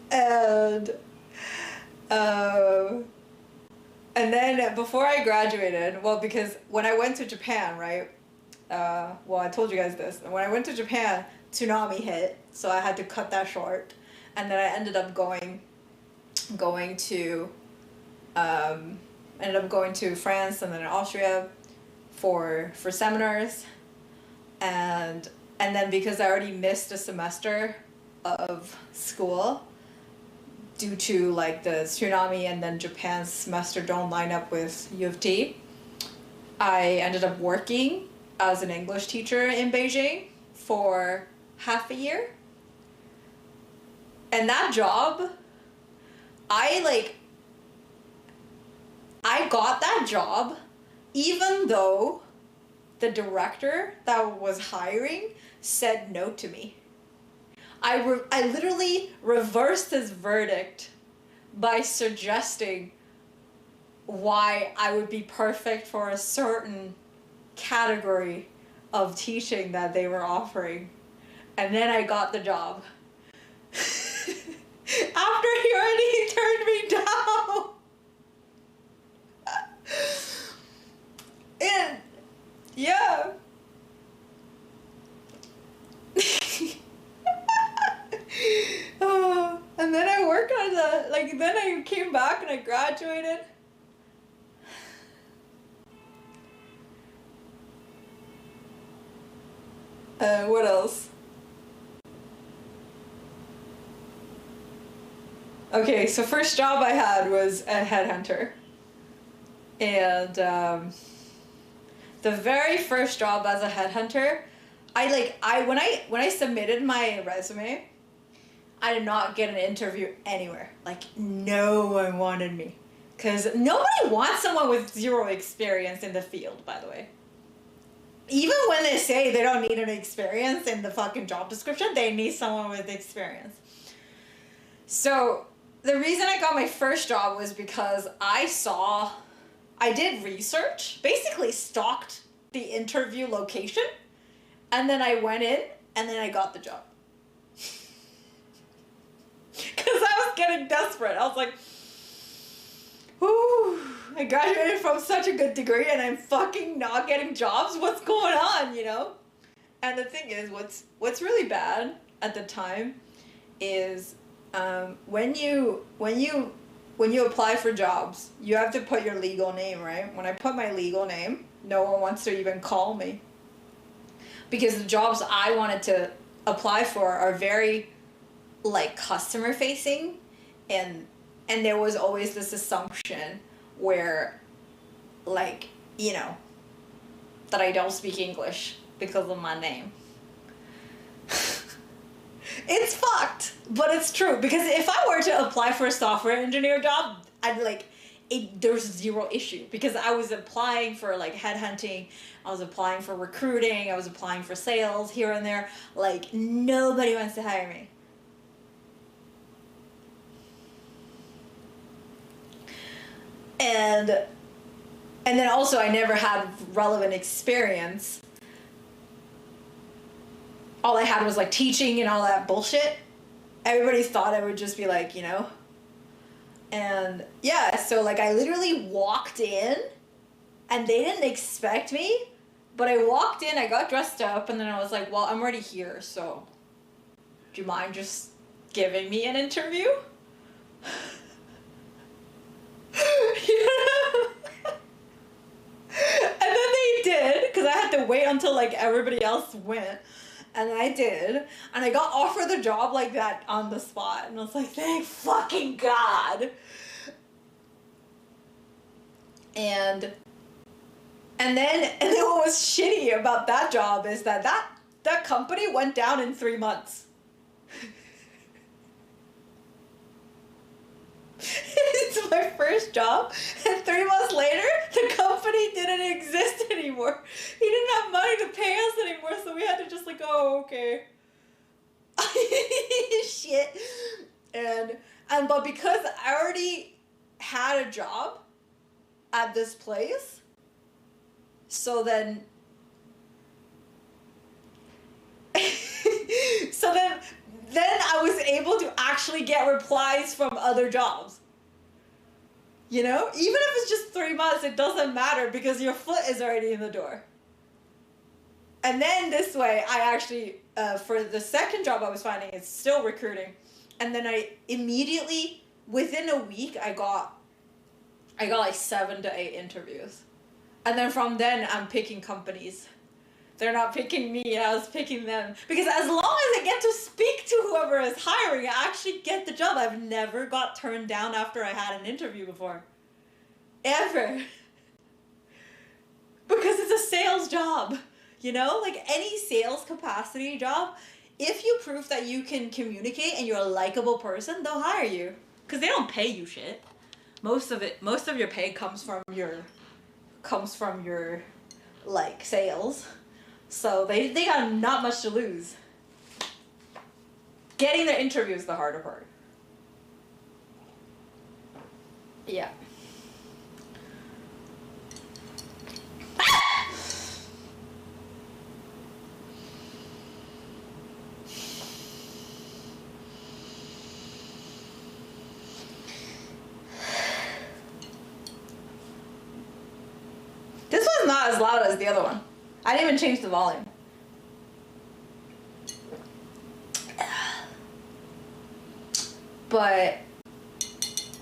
And then before I graduated, well, because when I went to Japan, right, well, I told you guys this, when I went to Japan, tsunami hit, so I had to cut that short, and then I ended up going to France and then Austria for seminars, and then because I already missed a semester of school due to like the tsunami, and then Japan's semester don't line up with U of T, I ended up working as an English teacher in Beijing for half a year. And that job, I got that job even though the director that was hiring said no to me. I literally reversed his verdict by suggesting why I would be perfect for a certain category of teaching that they were offering. And then I got the job. After he already turned me down. And yeah. And then I worked on then I came back and I graduated. What else? Okay, so first job I had was a headhunter. And the very first job as a headhunter, when I submitted my resume, I did not get an interview anywhere. Like, no one wanted me. Because nobody wants someone with zero experience in the field, by the way. Even when they say they don't need any experience in the fucking job description, they need someone with experience. So the reason I got my first job was because I did research, basically stalked the interview location, and then I went in, and then I got the job. Because I was getting desperate. I was like, whoo, I graduated from such a good degree and I'm fucking not getting jobs. What's going on, you know? And the thing is, what's really bad at the time is when you apply for jobs, you have to put your legal name, right? When I put my legal name, no one wants to even call me. Because the jobs I wanted to apply for are very, like, customer facing, and there was always this assumption where, like, you know, that I don't speak English because of my name. It's fucked, but it's true, because if I were to apply for a software engineer job, there's zero issue, because I was applying for, like, headhunting, I was applying for recruiting, I was applying for sales here and there. Like, nobody wants to hire me. And then also I never had relevant experience. All I had was, like, teaching and all that bullshit. Everybody thought I would just be like, you know. And yeah, so, like, I literally walked in and they didn't expect me, but I walked in, I got dressed up, and then I was like, well, I'm already here, so do you mind just giving me an interview? And then they did, because I had to wait until, like, everybody else went. And then I did, and I got offered the job like that on the spot, and I was like, thank fucking God. And then what was shitty about that job is that company went down in 3 months. It's my first job, and 3 months later, the company didn't exist anymore. He didn't have money to pay us anymore, so we had to just, like, oh, okay. Shit. But because I already had a job at this place, so then then I was able to actually get replies from other jobs. You know? Even if it's just 3 months, it doesn't matter, because your foot is already in the door. And then this way, I actually, for the second job I was finding, it's still recruiting. And then I immediately, within a week, I got like 7 to 8 interviews. And then from then, I'm picking companies. They're not picking me, I was picking them. Because as long as I get to speak to whoever is hiring, I actually get the job. I've never got turned down after I had an interview before. Ever. Because it's a sales job. You know? Like, any sales capacity job, if you prove that you can communicate and you're a likable person, they'll hire you. Because they don't pay you shit. Most of your pay comes from your like, sales. So they got not much to lose. Getting the interview is the harder part. Yeah. This one's not as loud as the other one. I didn't even change the volume. But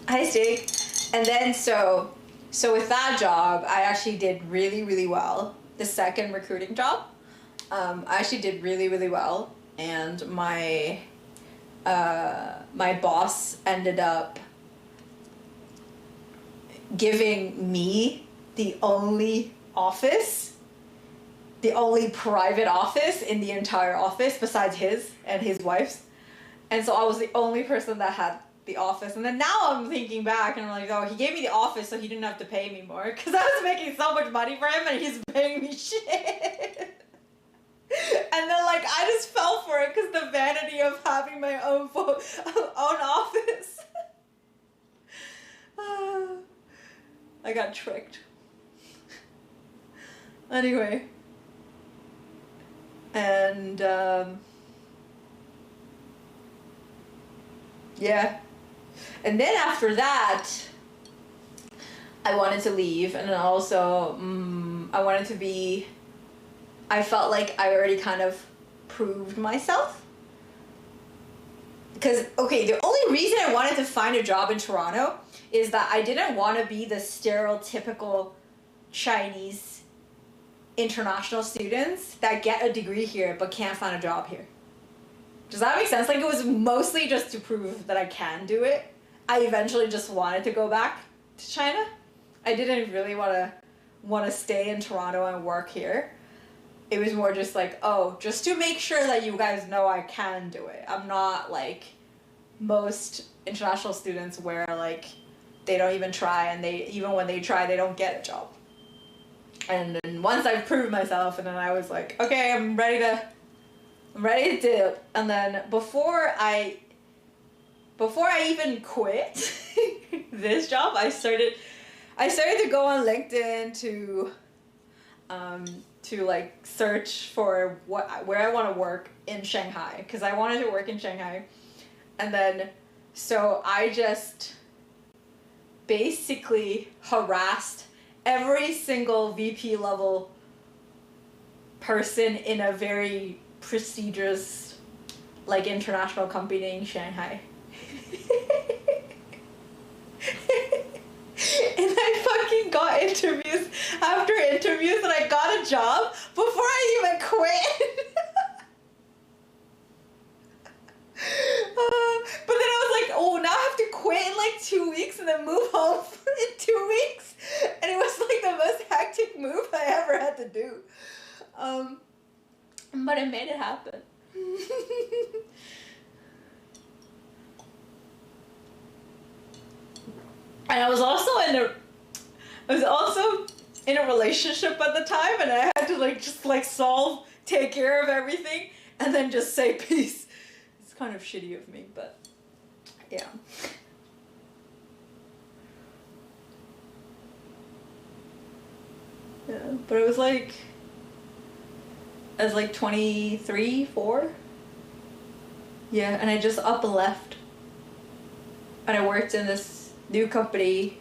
hi, Steve. And then so with that job, I actually did really, really well. The second recruiting job. I actually did really, really well, and my boss ended up giving me the only private office in the entire office besides his and his wife's. And so I was the only person that had the office. And then now I'm thinking back and I'm like, oh, he gave me the office so he didn't have to pay me more, because I was making so much money for him and he's paying me shit. And then like I just fell for it because the vanity of having my own office. I got tricked. Anyway. And yeah. And then after that, I wanted to leave, and then also I felt like I already kind of proved myself. Because, okay, the only reason I wanted to find a job in Toronto is that I didn't want to be the stereotypical Chinese international students that get a degree here but can't find a job here. Does that make sense? Like, it was mostly just to prove that I can do it. I eventually just wanted to go back to China. I didn't really want to stay in Toronto and work here. It was more just like, oh, just to make sure that you guys know I can do it. I'm not like most international students where like they don't even try, and even when they try, they don't get a job. And then once I proved myself, and then I was like, okay, I'm ready to do. And then before I even quit this job, I started to go on LinkedIn to like search for where I want to work in Shanghai, because I wanted to work in Shanghai. And then so I just basically harassed every single VP level person in a very prestigious like international company in Shanghai. And I fucking got interviews after interviews, and I got a job before I even quit. But then I was like, oh, now I have to quit in like 2 weeks and then move home in 2 weeks. And it was like the most hectic move I ever had to do. But I made it happen. And I was also in a relationship at the time, and I had to like just like take care of everything, and then just say peace. It's kind of shitty of me, but yeah. Yeah, but I was like 23, 4. Yeah, and I just up and left. And I worked in this new company,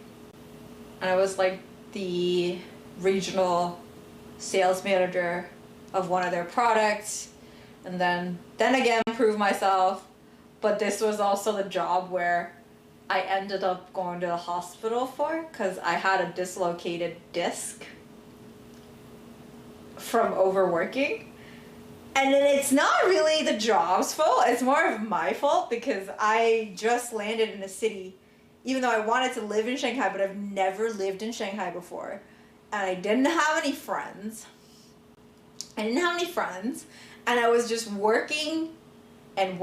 and I was like the regional sales manager of one of their products, and then again proved myself. But this was also the job where I ended up going to the hospital for, because I had a dislocated disc from overworking. And then it's not really the job's fault, it's more of my fault, because I just landed in a city, even though I wanted to live in Shanghai, but I've never lived in Shanghai before. And I didn't have any friends. And I was just working and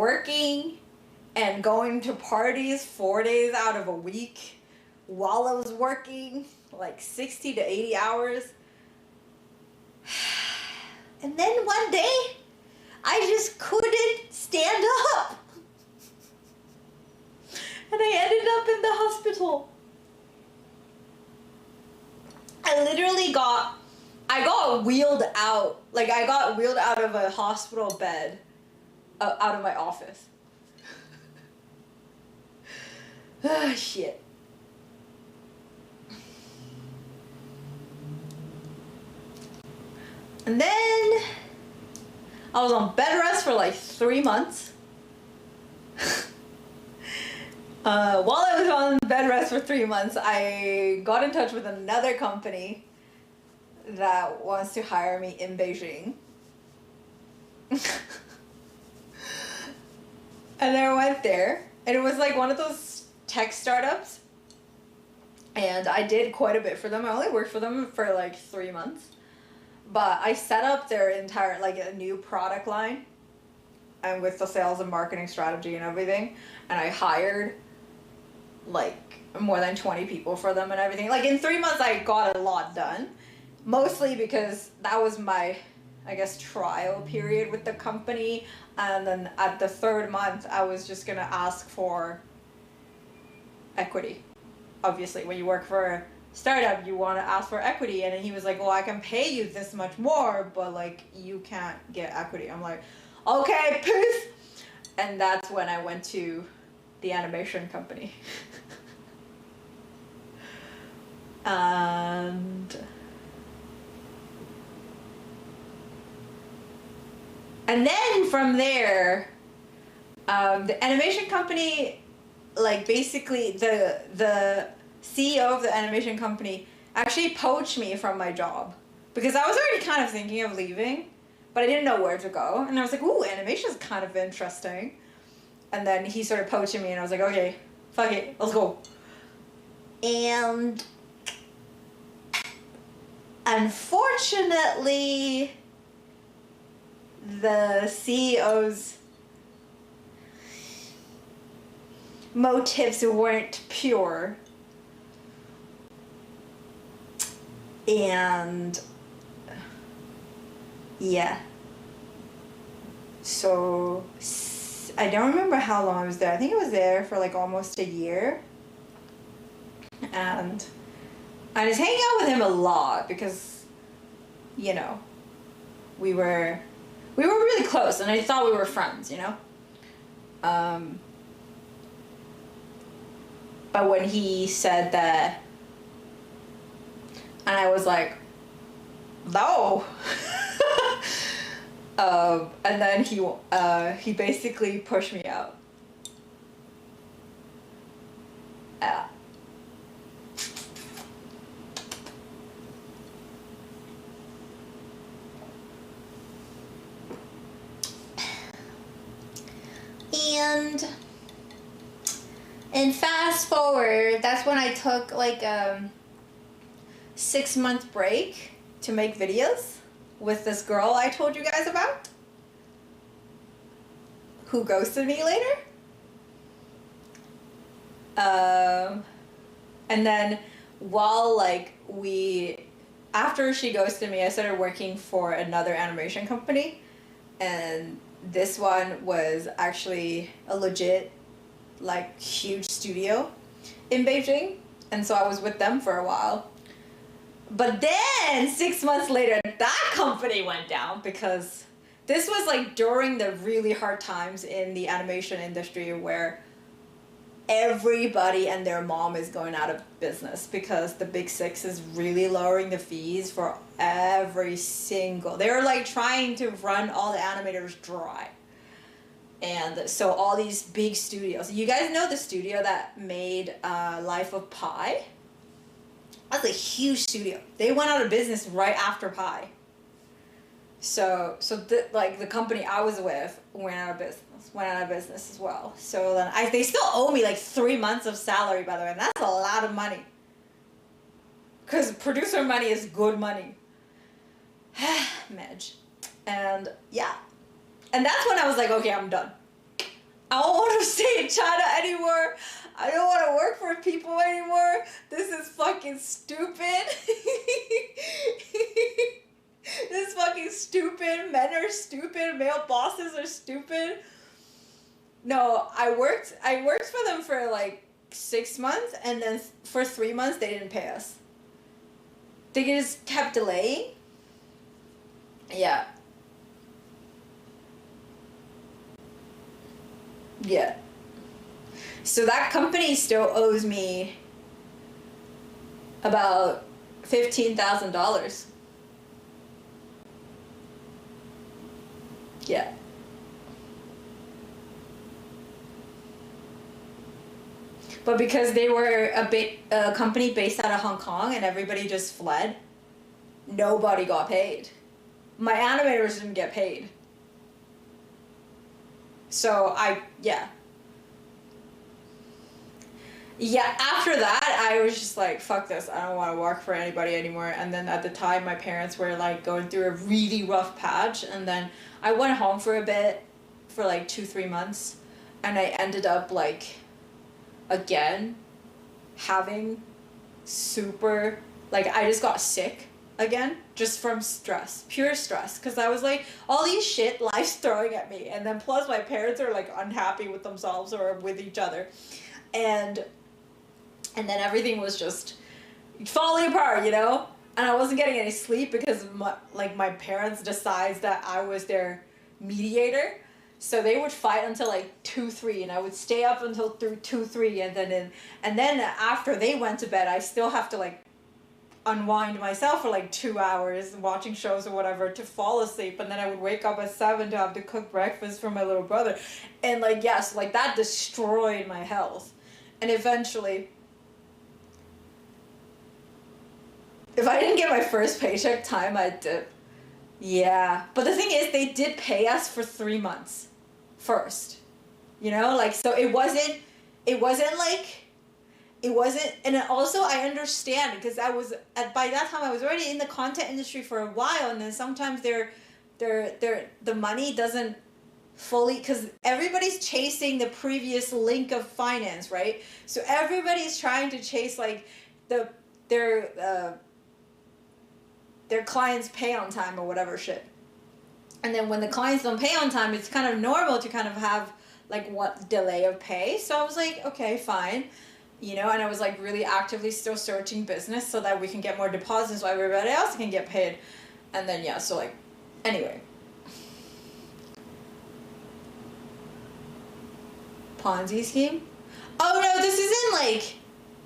going to parties 4 days out of a week while I was working, like 60 to 80 hours. And then one day, I just couldn't stand up. And I ended up in the hospital. I got wheeled out. Like, I got wheeled out of a hospital bed, out of my office. Ah, shit. And then I was on bed rest for like 3 months. While I was on bed rest for 3 months, I got in touch with another company that wants to hire me in Beijing. And then I went there, and it was like one of those tech startups. And I did quite a bit for them. I only worked for them for like 3 months. But I set up their entire, like, a new product line, and with the sales and marketing strategy and everything. And I hired like more than 20 people for them and everything. Like in 3 months I got a lot done. Mostly because that was my, I guess, trial period with the company. And then at the 3rd month I was just gonna ask for equity. Obviously when you work for a startup you want to ask for equity, and then he was like, well, I can pay you this much more, but like you can't get equity. I'm like, okay, peace. And that's when I went to the animation company. And then from there, the animation company, like basically the CEO of the animation company actually poached me from my job, because I was already kind of thinking of leaving, but I didn't know where to go. And I was like, ooh, animation is kind of interesting. And then he started poaching me, and I was like, okay, fuck it, let's go. And unfortunately, the CEO's motives weren't pure. And yeah. So I don't remember how long I was there. I think I was there for like almost a year. And I was hanging out with him a lot because, you know, we were really close, and I thought we were friends, you know? But when he said that, and I was like, no. And then he basically pushed me out. And fast forward, that's when I took like a 6-month break to make videos with this girl I told you guys about, who ghosted me later. And then while after she ghosted me, I started working for another animation company, and this one was actually a legit, like, huge studio in Beijing, and so I was with them for a while. But then 6 months later, that company went down, because this was like during the really hard times in the animation industry where everybody and their mom is going out of business, because the Big Six is really lowering the fees for every single... They're like trying to run all the animators dry. And so all these big studios... You guys know the studio that made Life of Pi? That's a huge studio. They went out of business right after Pi. So the company I was with went out of business as well. So then they still owe me like 3 months of salary, by the way, and that's a lot of money. Because producer money is good money. Medj. And yeah. And that's when I was like, okay, I'm done. I don't want to stay in China anymore. I don't want to work for people anymore. This is fucking stupid. This is fucking stupid. Men are stupid. Male bosses are stupid. No, I worked for them for like 6 months, and then for 3 months they didn't pay us. They just kept delaying. Yeah. Yeah. So that company still owes me about $15,000. Yeah. But because they were a company based out of Hong Kong and everybody just fled, nobody got paid. My animators didn't get paid. So after that, I was just like, fuck this, I don't want to work for anybody anymore. And then at the time, my parents were like going through a really rough patch. And then I went home for a bit, for like 2-3 months. And I ended up like, again, having super, like I just got sick again, just from stress, pure stress. Because I was like, all these shit life's throwing at me. And then plus my parents are like unhappy with themselves or with each other. And then everything was just falling apart, you know? And I wasn't getting any sleep because my parents decides that I was their mediator. So they would fight until like 2-3, and I would stay up until 2-3, and then after they went to bed, I still have to like unwind myself for like 2 hours watching shows or whatever to fall asleep, and then I would wake up at 7 to have to cook breakfast for my little brother. And like, yes, like that destroyed my health. And eventually, if I didn't get my first paycheck time, I'd dip. Yeah. But the thing is, they did pay us for 3 months first. You know, like, so it wasn't like, and also I understand, because by that time I was already in the content industry for a while, and then sometimes the money doesn't fully, because everybody's chasing the previous link of finance, right? So everybody's trying to chase like their clients pay on time or whatever shit. And then when the clients don't pay on time, it's kind of normal to kind of have like what delay of pay. So I was like, okay, fine. You know, and I was like really actively still searching business so that we can get more deposits so everybody else can get paid. And then, yeah, so like, anyway. Ponzi scheme? Oh no, this isn't like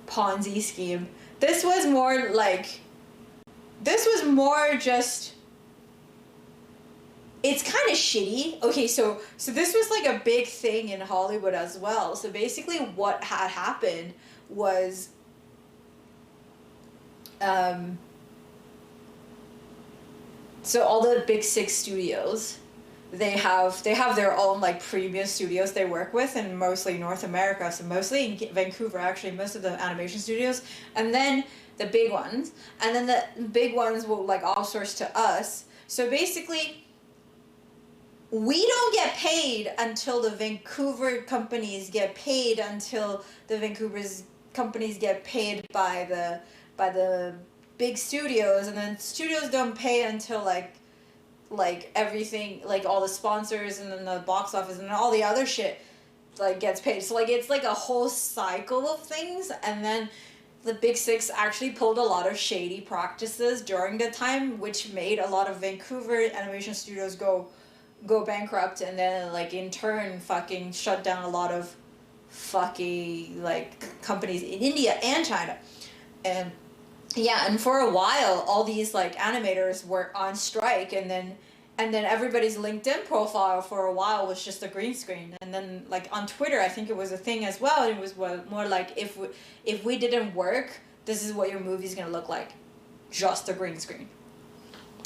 Ponzi scheme. This was more just, it's kind of shitty. Okay, so this was like a big thing in Hollywood as well. So basically what had happened was so all the big six studios, they have their own like premium studios they work with, and mostly North America, so mostly in Vancouver actually, most of the animation studios, and then the big ones, and then the big ones will like outsource to us. So basically, we don't get paid until the Vancouver companies get paid, until the Vancouver's companies get paid by the big studios, and then studios don't pay until like everything, like all the sponsors and then the box office and all the other shit like gets paid. So like it's like a whole cycle of things. And then the big six actually pulled a lot of shady practices during the time, which made a lot of Vancouver animation studios go bankrupt, and then like in turn fucking shut down a lot of fucking like companies in India and China. And yeah, and for a while all these like animators were on strike, and then everybody's LinkedIn profile for a while was just a green screen. And then like on Twitter, I think it was a thing as well, and it was more like, if we didn't work, this is what your movie's gonna look like, just a green screen.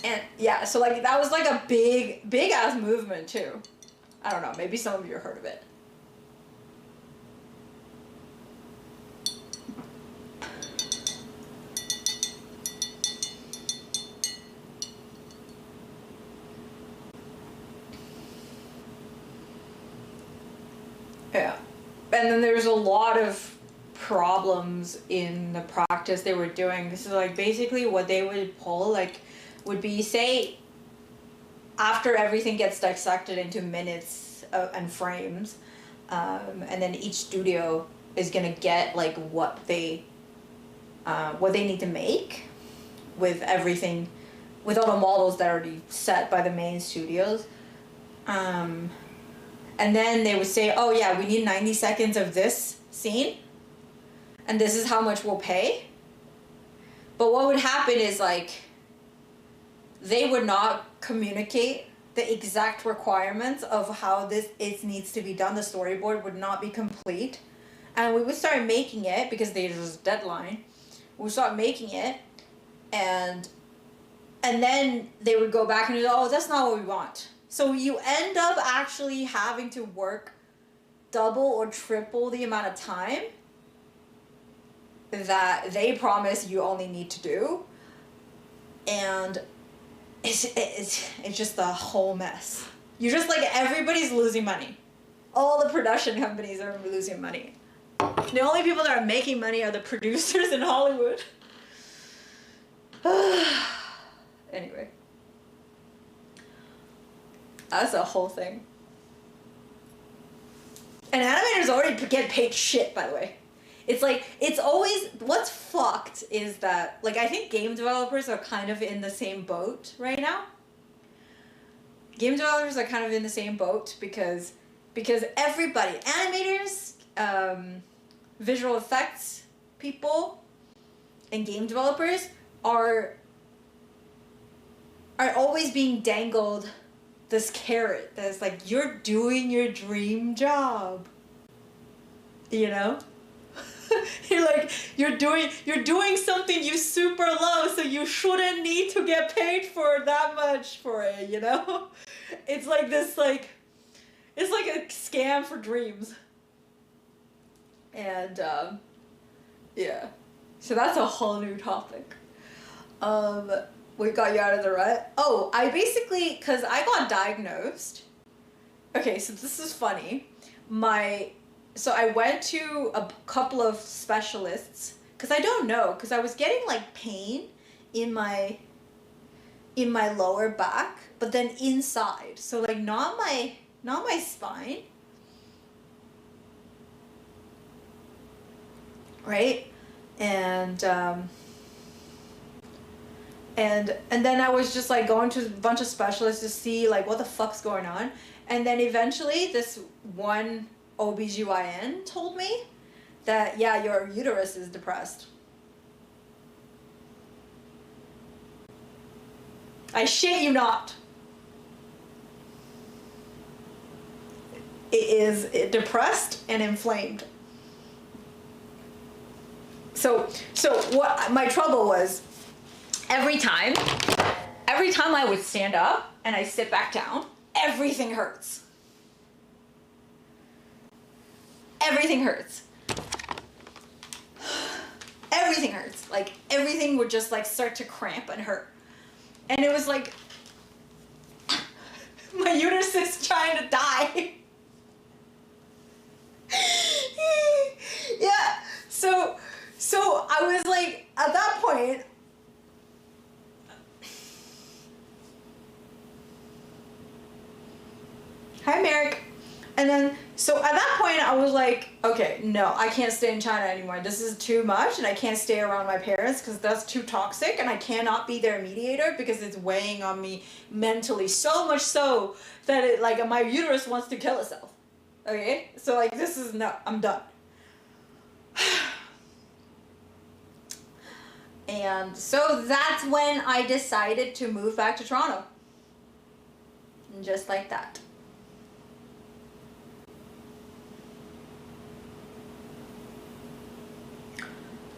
And yeah, so like that was like a big ass movement too. I don't know, maybe some of you heard of it. Yeah. And then there's a lot of problems in the practice they were doing. This is like basically what they would pull, like, would be, say, after everything gets dissected into minutes and frames, and then each studio is gonna get like what they need to make with everything, with all the models that are already set by the main studios. And then they would say, oh yeah, we need 90 seconds of this scene, and this is how much we'll pay. But what would happen is like, they would not communicate the exact requirements of how it needs to be done. The storyboard would not be complete. And we would start making it, because there's a deadline. We would start making it, and then they would go back and go, oh, that's not what we want. So you end up actually having to work double or triple the amount of time that they promise you only need to do. And it's just a whole mess. You're just like, everybody's losing money. All the production companies are losing money. The only people that are making money are the producers in Hollywood. Anyway. That's a whole thing. And animators already get paid shit, by the way. It's like, it's always, what's fucked is that, like, I think game developers are kind of in the same boat right now. Game developers are kind of in the same boat because everybody, animators, visual effects people, and game developers are always being dangled this carrot that's like, you're doing your dream job. You know? You're like, you're doing something you super love, so you shouldn't need to get paid for that much for it, you know? It's like this, like, it's like a scam for dreams. And, yeah. So that's a whole new topic. We got you out of the rut. Oh, I basically, because I got diagnosed. Okay, so this is funny. So I went to a couple of specialists, because I don't know, because I was getting like pain in my lower back, but then inside. So like not my spine. Right? And then I was just like going to a bunch of specialists to see like what the fuck's going on. And then eventually this one OBGYN told me that, yeah, your uterus is depressed. I shit you not. It is depressed and inflamed. So what my trouble was, every time I would stand up and I sit back down, everything hurts. Everything hurts. Everything hurts. Like, everything would just like start to cramp and hurt. And it was like, my uterus is trying to die. Yeah. So I was like, at that point, hi, Merrick. And then, so at that point, I was like, okay, no, I can't stay in China anymore. This is too much, and I can't stay around my parents because that's too toxic, and I cannot be their mediator because it's weighing on me mentally, so much so that it, like, my uterus wants to kill itself. Okay? So, like, this is, no, I'm done. And so that's when I decided to move back to Toronto. And just like that.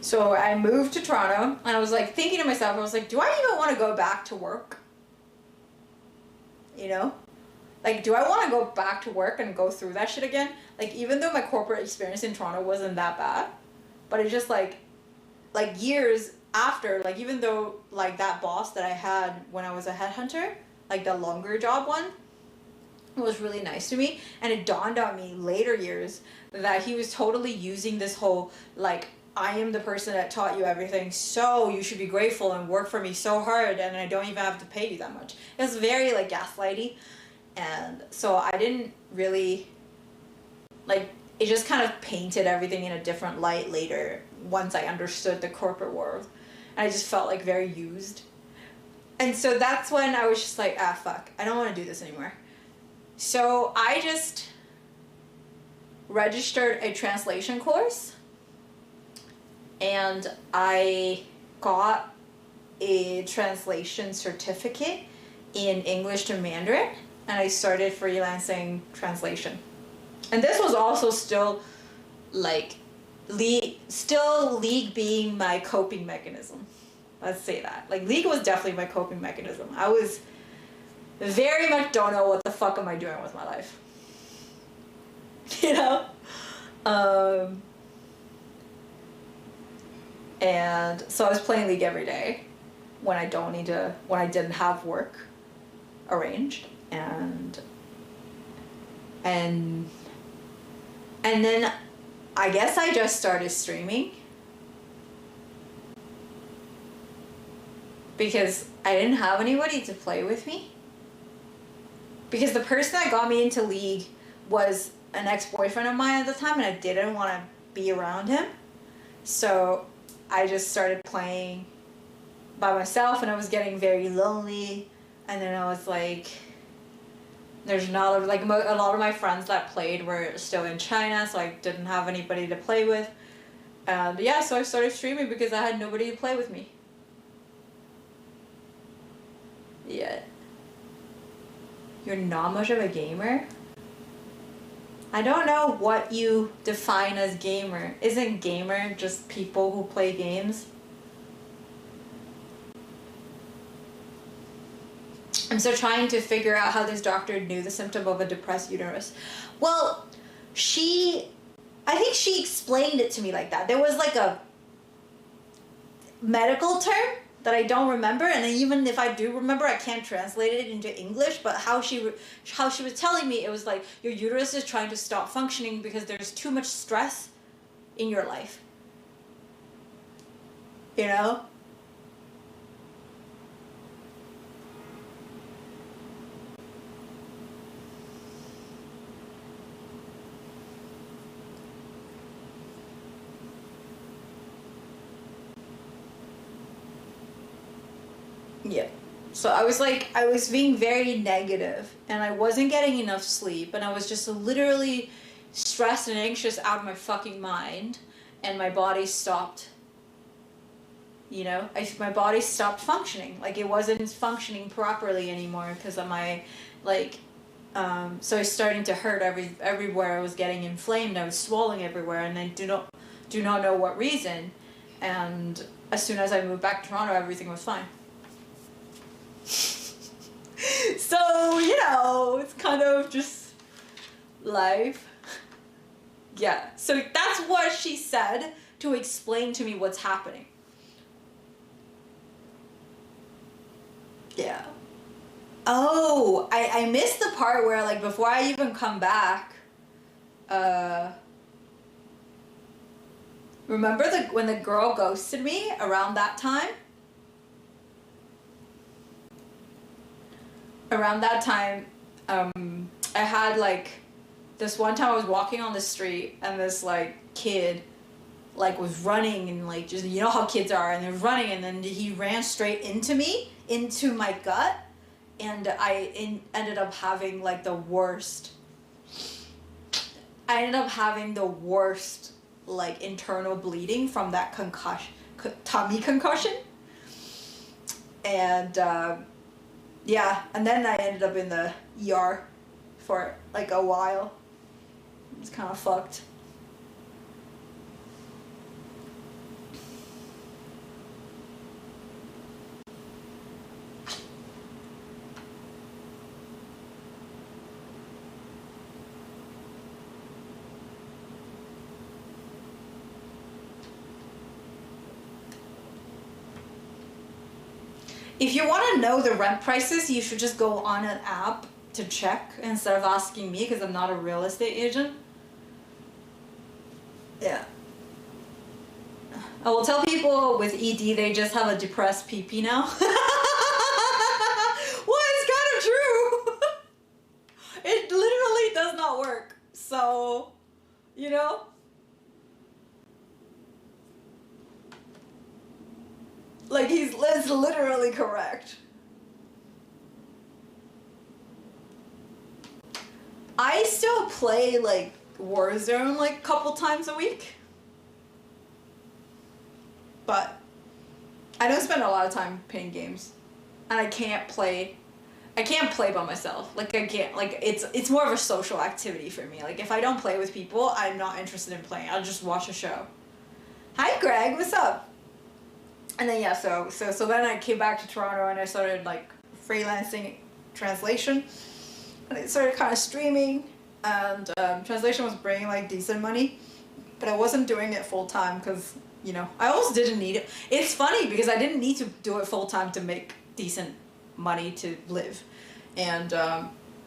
So I moved to Toronto, and I was like thinking to myself, I was like, do I even want to go back to work? You know? Like, do I want to go back to work and go through that shit again? Like, even though my corporate experience in Toronto wasn't that bad, but it just like years after, like, even though like that boss that I had when I was a headhunter, like the longer job one, was really nice to me, and it dawned on me later years that he was totally using this whole like, I am the person that taught you everything, so you should be grateful and work for me so hard, and I don't even have to pay you that much. It was very like gaslighty, and so I didn't really like, it just kind of painted everything in a different light later once I understood the corporate world, and I just felt like very used. And so that's when I was just like, fuck, I don't want to do this anymore. So I just registered a translation course, and I got a translation certificate in English to Mandarin, and I started freelancing translation. And this was also still like League being my coping mechanism. Let's say that. Like, League was definitely my coping mechanism. I very much don't know what the fuck am I doing with my life. You know? And so I was playing League every day when I didn't have work arranged, and then I guess I just started streaming because I didn't have anybody to play with me, because the person that got me into League was an ex-boyfriend of mine at the time, and I didn't want to be around him, so I just started playing by myself, and I was getting very lonely. And then I was like, there's not like a lot of my friends that played were still in China, so I didn't have anybody to play with. And yeah, so I started streaming because I had nobody to play with me. Yeah. You're not much of a gamer? I don't know what you define as gamer. Isn't gamer just people who play games? I'm still trying to figure out how this doctor knew the symptom of a depressed uterus. Well, I think she explained it to me like that. There was like a medical term that I don't remember, and even if I do remember, I can't translate it into English, but how she was telling me, it was like your uterus is trying to stop functioning because there's too much stress in your life. You know? Yeah. So I was being very negative, and I wasn't getting enough sleep, and I was just literally stressed and anxious out of my fucking mind, and my body stopped, you know, my body stopped functioning. Like, it wasn't functioning properly anymore because of my, like, so it's starting to hurt everywhere. I was getting inflamed, I was swelling everywhere, and I do not know what reason. And as soon as I moved back to Toronto, everything was fine. So, you know, it's kind of just life. Yeah, so that's what she said to explain to me what's happening. Yeah. Oh, I missed the part where, like, before I even come back, remember when the girl ghosted me around that time? Around that time, I had, like, this one time I was walking on the street, and this, like, kid, like, was running, and, like, just, you know how kids are, and they're running, and then he ran straight into me, into my gut, and I ended up having, like, the worst, like, internal bleeding from that tummy concussion, and, yeah, and then I ended up in the ER for, like, a while. It's kind of fucked. If you want to know the rent prices, you should just go on an app to check instead of asking me, because I'm not a real estate agent. Yeah. I will tell people with ED they just have a depressed PP now. Well, it's kind of true. It literally does not work. So, you know? Like, he's literally correct. I still play, like, Warzone, like, a couple times a week. But I don't spend a lot of time playing games. And I can't play by myself. Like, I can't, like, it's more of a social activity for me. Like, if I don't play with people, I'm not interested in playing. I'll just watch a show. Hi, Greg, what's up? And then, yeah, so then I came back to Toronto, and I started, like, freelancing translation, and I started kind of streaming, and translation was bringing like decent money, but I wasn't doing it full time because, you know, I almost didn't need it. It's funny because I didn't need to do it full time to make decent money to live, and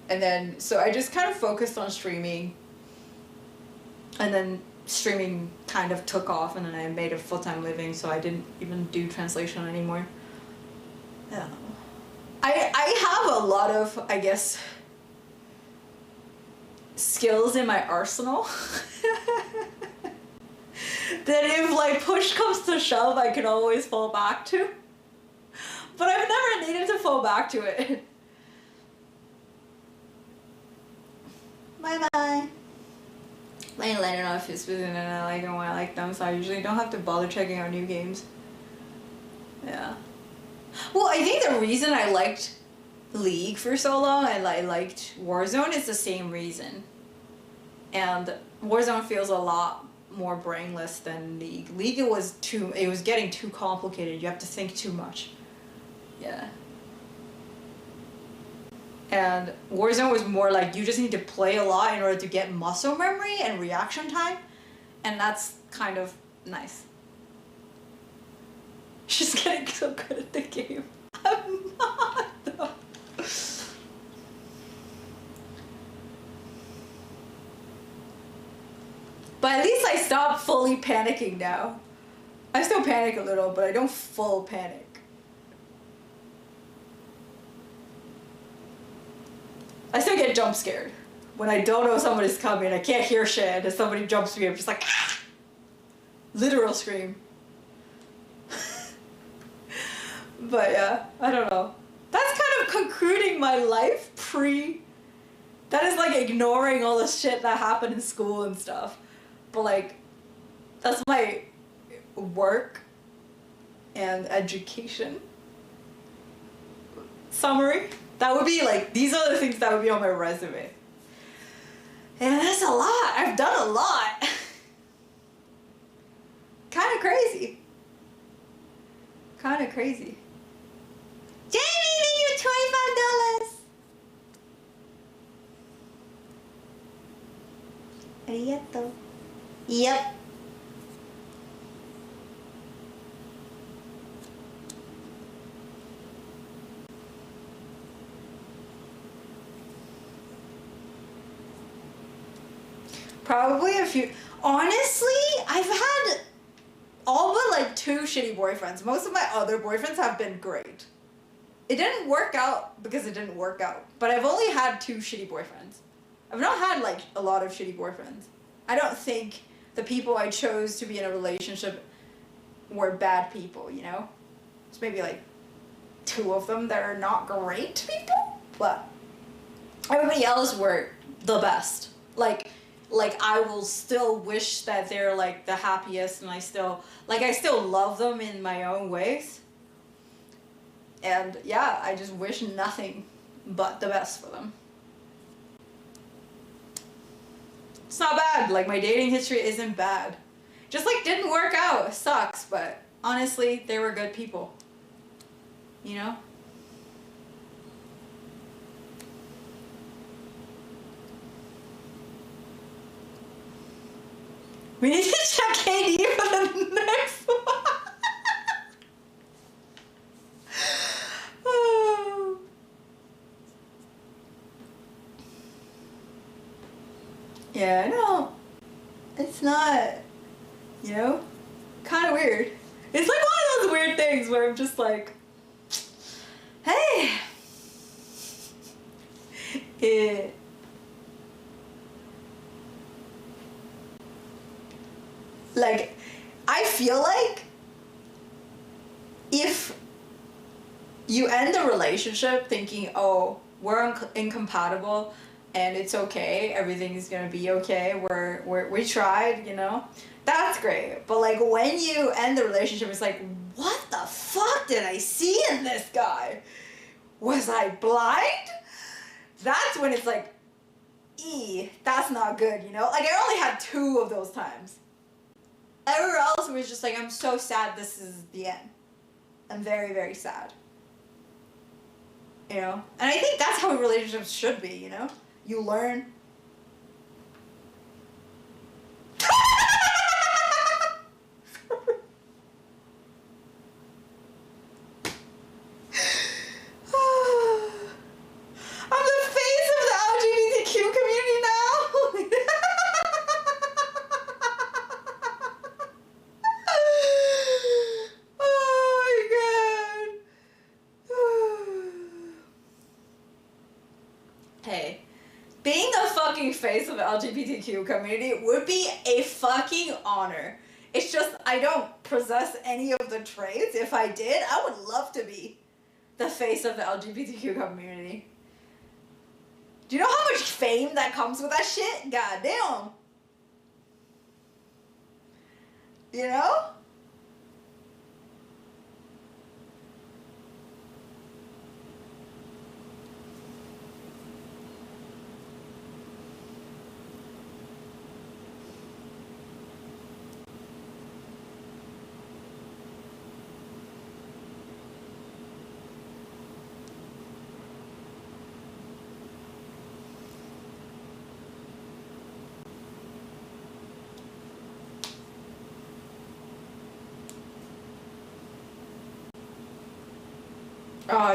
then so I just kind of focused on streaming, and then streaming kind of took off, and then I made a full-time living, so I didn't even do translation anymore. Yeah. I have a lot of, I guess, skills in my arsenal that if like push comes to shove, I can always fall back to. But I've never needed to fall back to it. Bye-bye. Later on if it's within and I like them when I like them, so I usually don't have to bother checking out new games. Yeah. Well, I think the reason I liked League for so long and I liked Warzone is the same reason. And Warzone feels a lot more brainless than League. League it was getting too complicated. You have to think too much. Yeah. And Warzone was more like you just need to play a lot in order to get muscle memory and reaction time, and that's kind of nice. She's getting so good at the game. I'm not though. But at least I stopped fully panicking now. I still panic a little, but I don't full panic. I still get jump scared. When I don't know somebody's coming, I can't hear shit, and somebody jumps me, I'm just like, ah! Literal scream. But yeah, I don't know. That's kind of concluding my life that is like ignoring all the shit that happened in school and stuff. But like, that's my work and education summary. That would be like, these are the things that would be on my resume. And that's a lot. I've done a lot. Kind of crazy. Kind of crazy. Jamie, thank you $25. Arigato. Yep. Probably a few. Honestly, I've had all but like 2 shitty boyfriends. Most of my other boyfriends have been great. It didn't work out because it didn't work out. But I've only had 2 shitty boyfriends. I've not had like a lot of shitty boyfriends. I don't think the people I chose to be in a relationship were bad people, you know? It's maybe like 2 of them that are not great people, but everybody else were the best. Like I will still wish that they're like the happiest, and I still love them in my own ways. And yeah, I just wish nothing but the best for them. It's not bad. Like, my dating history isn't bad. Just like didn't work out. It sucks, but honestly, they were good people. You know? We need to check KD for the next one. Oh. Yeah, I know. It's not, you know, kind of weird. It's like one of those weird things where I'm just like, hey. Like, I feel like if you end a relationship thinking, oh, we're incompatible and it's okay, everything is gonna be okay, we tried, you know, that's great. But like when you end the relationship, it's like, what the fuck did I see in this guy? Was I blind? That's when it's like, that's not good, you know? Like, I only had 2 of those times. Everywhere else was just like, I'm so sad this is the end. I'm very, very sad. You know? And I think that's how relationships should be, you know? You learn. I'm the face of the LGBTQ community now. Oh my god. Hey, being the fucking face of the LGBTQ community would be a fucking honor. It's just I don't possess any of the traits. If I did, I would love to be the face of the LGBTQ community. Do you know how much fame that comes with that shit? God damn. You know?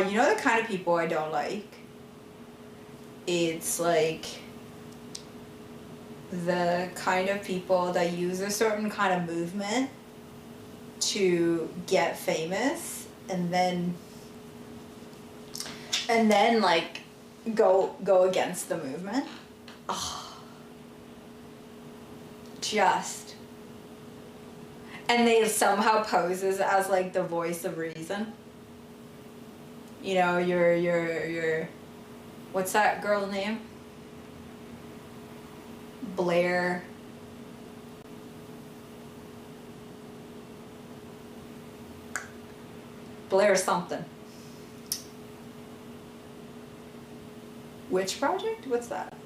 You know the kind of people I don't like? It's like the kind of people that use a certain kind of movement to get famous and then like go against the movement. Oh. Just. And they somehow poses as like the voice of reason. You know, your what's that girl's name? Blair. Blair something. Witch Project? What's that?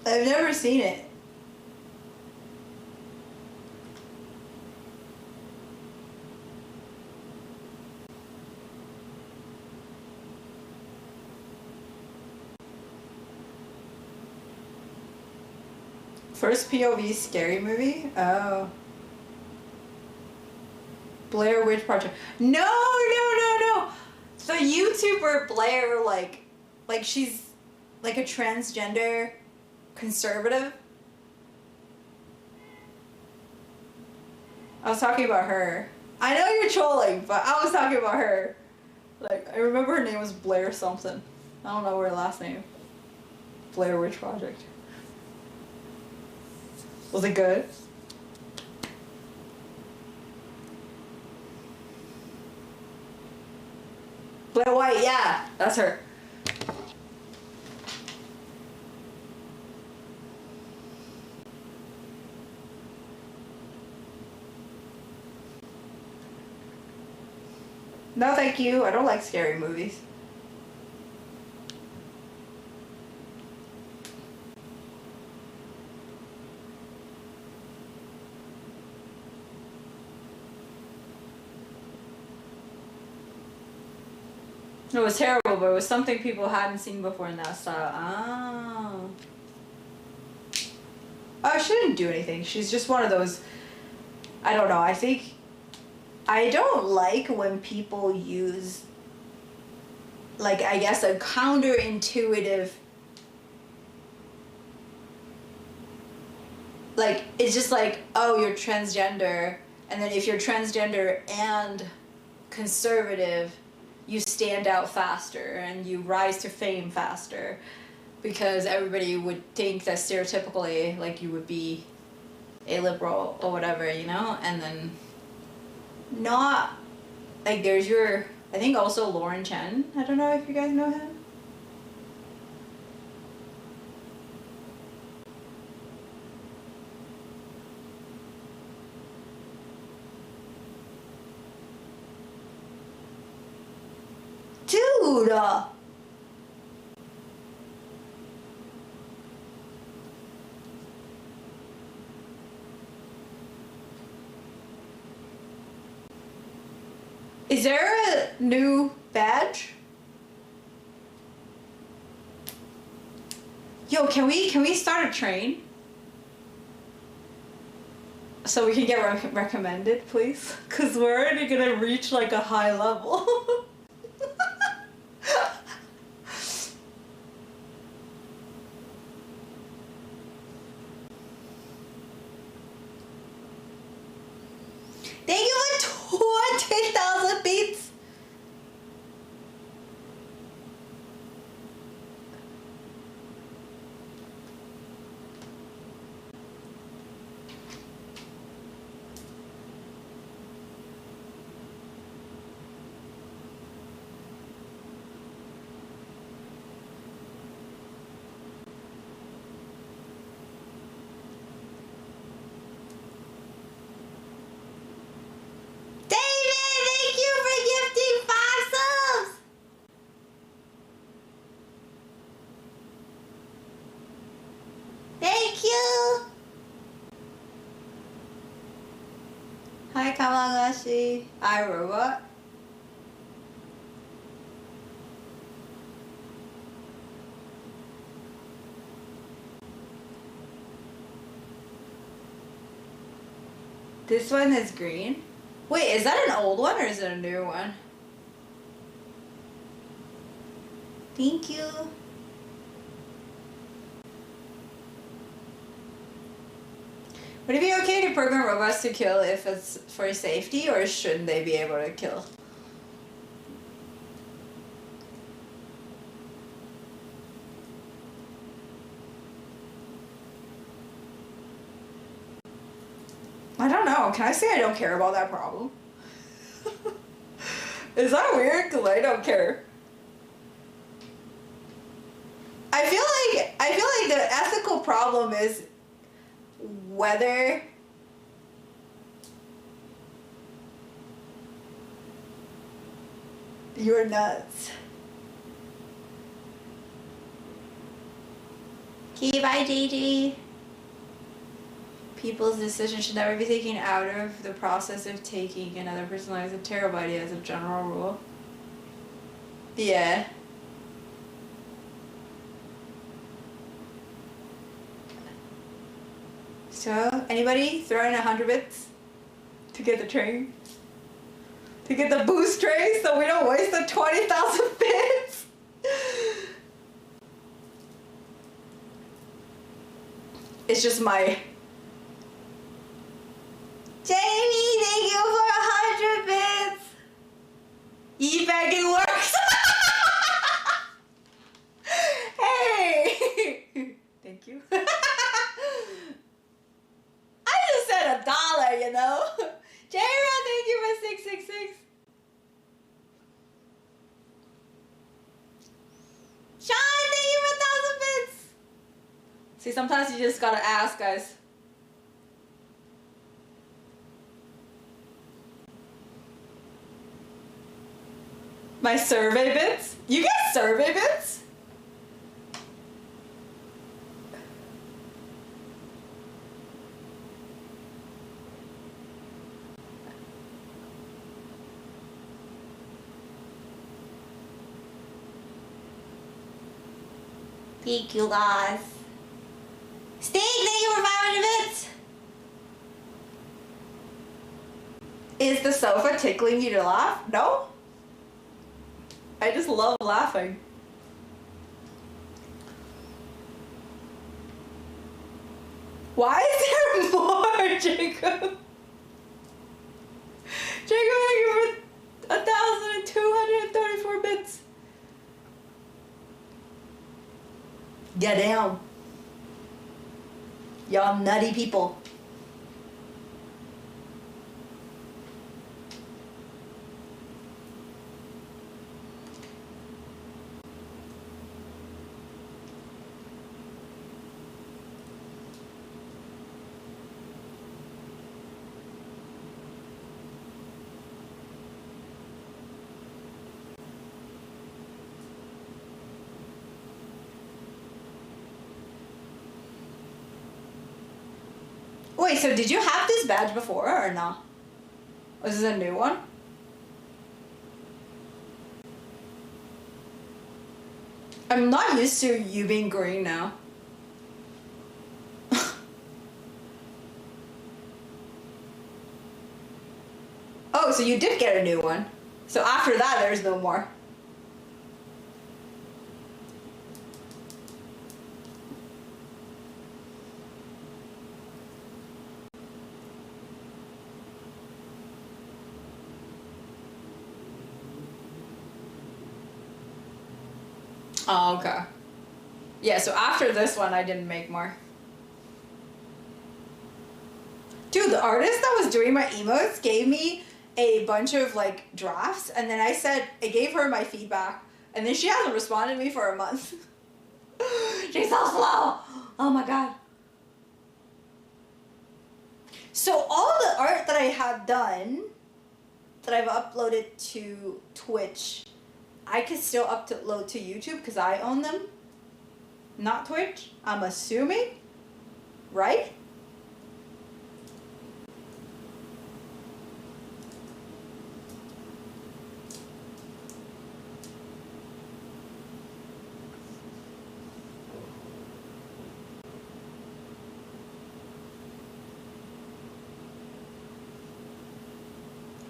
I've never seen it. First POV scary movie? Oh. Blair Witch Project. No. The YouTuber Blair, like she's like a transgender conservative. I was talking about her. I know you're trolling, but I was talking about her. Like, I remember her name was Blair something. I don't know her last name. Blair Witch Project. Was it good? Blair White, yeah, that's her. No, thank you. I don't like scary movies. It was terrible, but it was something people hadn't seen before in that style. Oh, she didn't do anything. She's just one of those... I don't know. I think... I don't like when people use, like, I guess a counterintuitive... Like, it's just like, oh, you're transgender, and then if you're transgender and conservative, you stand out faster and you rise to fame faster because everybody would think that stereotypically, like, you would be a liberal or whatever, you know? And then not, like, there's your, I think also Lauren Chen. I don't know if you guys know him. Dude, Is there a new badge? Yo, can we start a train? So we can get recommended, please? Cause we're already gonna reach like a high level. Thank you for 20,000 beats. Hi, Kamagashi. I robot. This one is green. Wait, is that an old one or is it a new one? Thank you. Would it be okay to program robots to kill if it's for safety, or shouldn't they be able to kill? I don't know. Can I say I don't care about that problem? Is that weird? Because I don't care. I feel like the ethical problem is whether you're nuts. Okay, bye, JJ. People's decisions should never be taken out of the process of taking another person's life is a terrible idea as a general rule. Yeah. So, anybody throw in 100 bits to get the train? To get the boost train so we don't waste the 20,000 bits? It's just my... Jamie, thank you for 100 bits! E-bagging works! Hey! Thank you. I just said $1, you know? J-Rod, thank you for 666. Sean, thank you for 1,000 bits. See, sometimes you just gotta ask, guys. My survey bits? You get survey bits? Thank you, guys. Steak, thank you for 500 bits. Is the sofa tickling you to laugh? No? I just love laughing. Why is there more, Jacob? Jacob, thank you for 1,234 bits. Get down. Y'all nutty people. Wait, so did you have this badge before or no? Was this a new one? I'm not used to you being green now. Oh, so you did get a new one. So after that, there's no more. Oh, okay. Yeah, so after this one, I didn't make more. Dude, the artist that was doing my emotes gave me a bunch of like drafts, and then I gave her my feedback, and then she hasn't responded to me for a month. She's so slow. Oh my god. So all the art that I have done, that I've uploaded to Twitch, I could still upload to YouTube because I own them. Not Twitch, I'm assuming, right?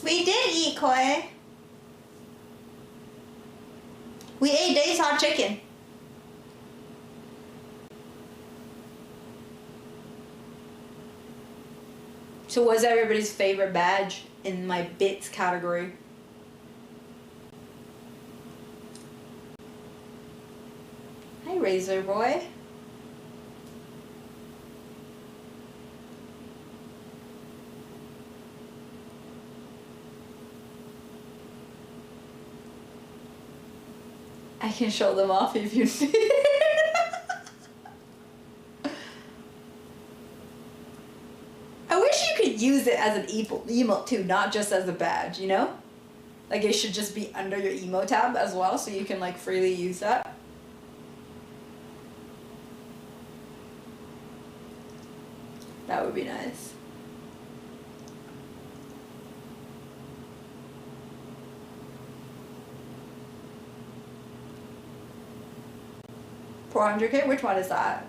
We did eat, Koi. We ate Dave's hot chicken. So what's everybody's favorite badge in my bits category? Hi, Razor Boy. I can show them off if you need. I wish you could use it as an emote too, not just as a badge, you know? Like it should just be under your emote tab as well, so you can like freely use that. That would be nice. $400K? Which one is that?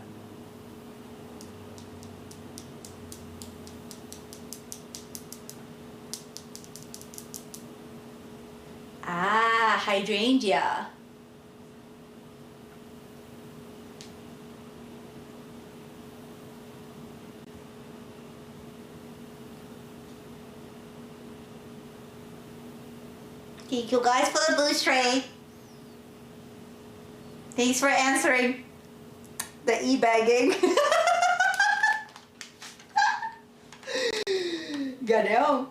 Ah, hydrangea. Thank you guys for the boost trade. Thanks for answering the e-bagging. Goddamn.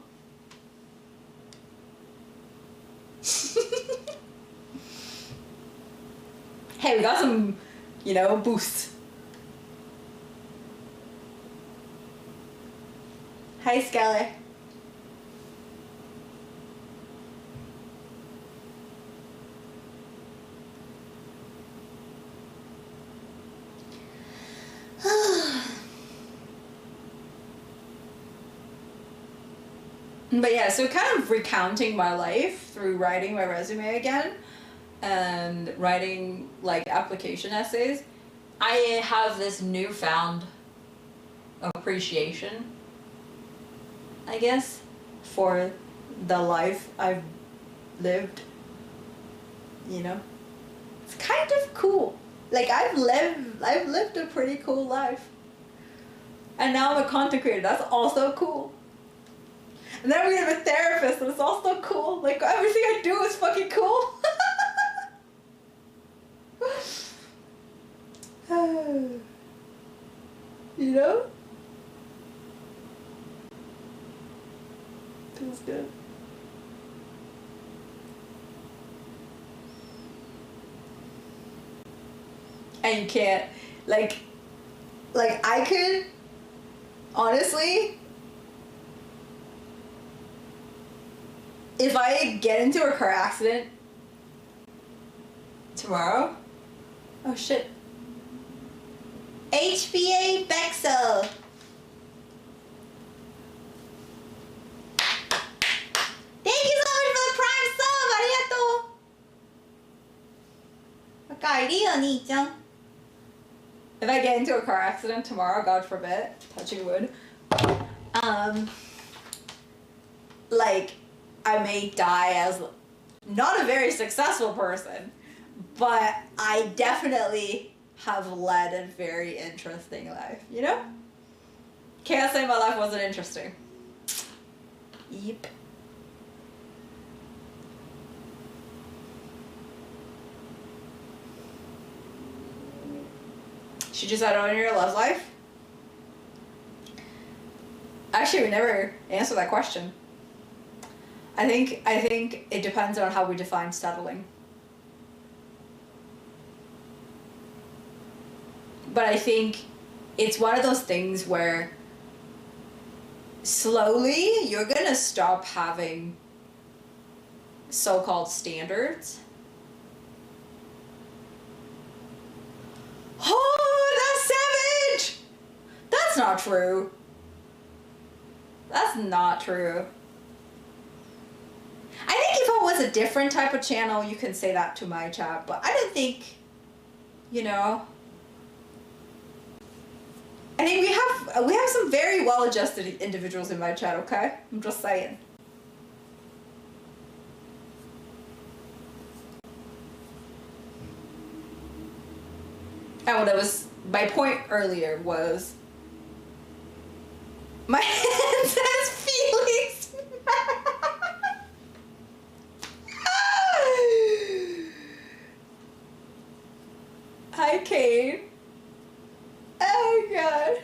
Hey, we got some, you know, boost. Hi, Skelly. But yeah, so kind of recounting my life through writing my resume again and writing like application essays, I have this newfound appreciation, I guess, for the life I've lived, you know? It's kind of cool. Like I've lived a pretty cool life. And now I'm a content creator, that's also cool. And then we have a therapist, and it's also cool. Like, everything I do is fucking cool. You know? Feels good. And you can't, like I could, honestly, if I get into a car accident tomorrow, oh shit. HBA Bexel. Thank you so much for the prime sub, arigato. 帰りお兄ちゃん If I get into a car accident tomorrow, God forbid, touching wood, like, I may die as not a very successful person, but I definitely have led a very interesting life, you know? Can't say my life wasn't interesting. Yep. She just had on your love life? Actually, we never answered that question. I think it depends on how we define settling. But I think it's one of those things where slowly you're gonna stop having so-called standards. Oh, that's savage! That's not true. That's not true. I think if it was a different type of channel, you can say that to my chat, but I don't think, you know. I think we have some very well-adjusted individuals in my chat, okay? I'm just saying. And what my point earlier was, my hand says Felix. Hi, Kate. Oh God.